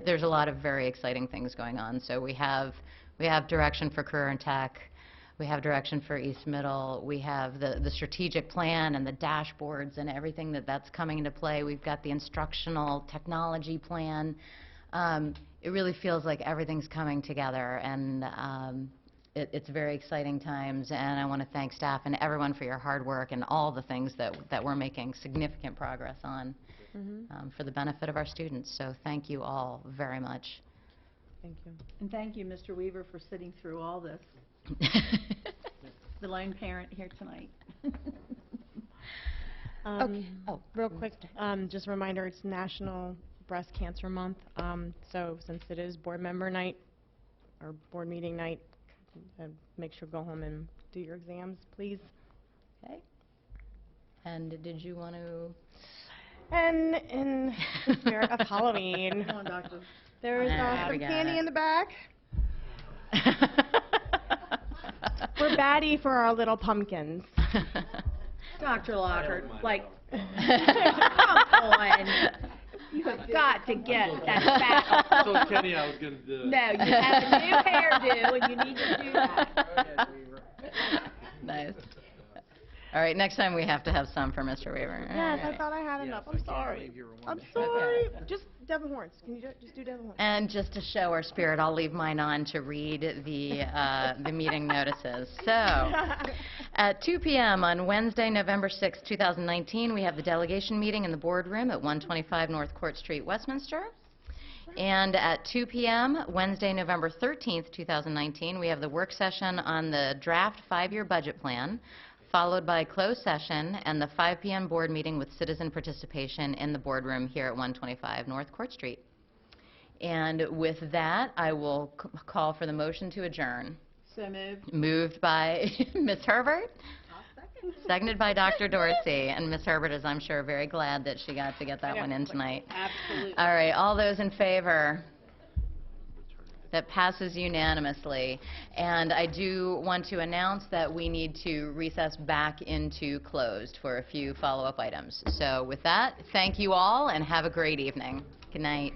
there's a lot of very exciting things going on. So we have direction for career and tech. We have direction for East Middle. We have the strategic plan and the dashboards and everything that's coming into play. We've got the instructional technology plan. It really feels like everything's coming together, and it's very exciting times, and I want to thank staff and everyone for your hard work and all the things that we're making significant progress on for the benefit of our students. So thank you all very much. Thank you. And thank you, Mr. Weaver, for sitting through all this. The lone parent here tonight. Real quick, just a reminder, it's National Breast Cancer Month. So since it is board member night or board meeting night, make sure to go home and do your exams, please. Okay. And did you want to? And in the spirit of Halloween, Come on, doctor. there's some candy in the back. We're batty for our little pumpkins. Dr. Lockhart, like, come on. You have got to get that battle. So Kenny, I was going to do it. No, you have a new hairdo, and you need to do that. Nice. All right, next time we have to have some for Mr. Weaver. Yes, All I right. thought I had enough. I'm sorry. I'm Okay. sorry. Just Devil Horns. Can you just do Devil Horns? And just to show our spirit, I'll leave mine on to read the meeting notices. So, at 2 p.m. on Wednesday, November 6, 2019, we have the delegation meeting in the boardroom at 125 North Court Street, Westminster. And at 2 p.m., Wednesday, November 13th, 2019, we have the work session on the draft 5-year budget plan, followed by closed session and the 5 p.m. board meeting with citizen participation in the boardroom here at 125 North Court Street. And with that, I will call for the motion to adjourn. So moved. Moved by Ms. Herbert, seconded by Dr. Dorsey. And Ms. Herbert is, I'm sure, very glad that she got to get that one in tonight. Absolutely. All right, all those in favor? That passes unanimously. And I do want to announce that we need to recess back into closed for a few follow-up items. So with that, thank you all and have a great evening. Good night.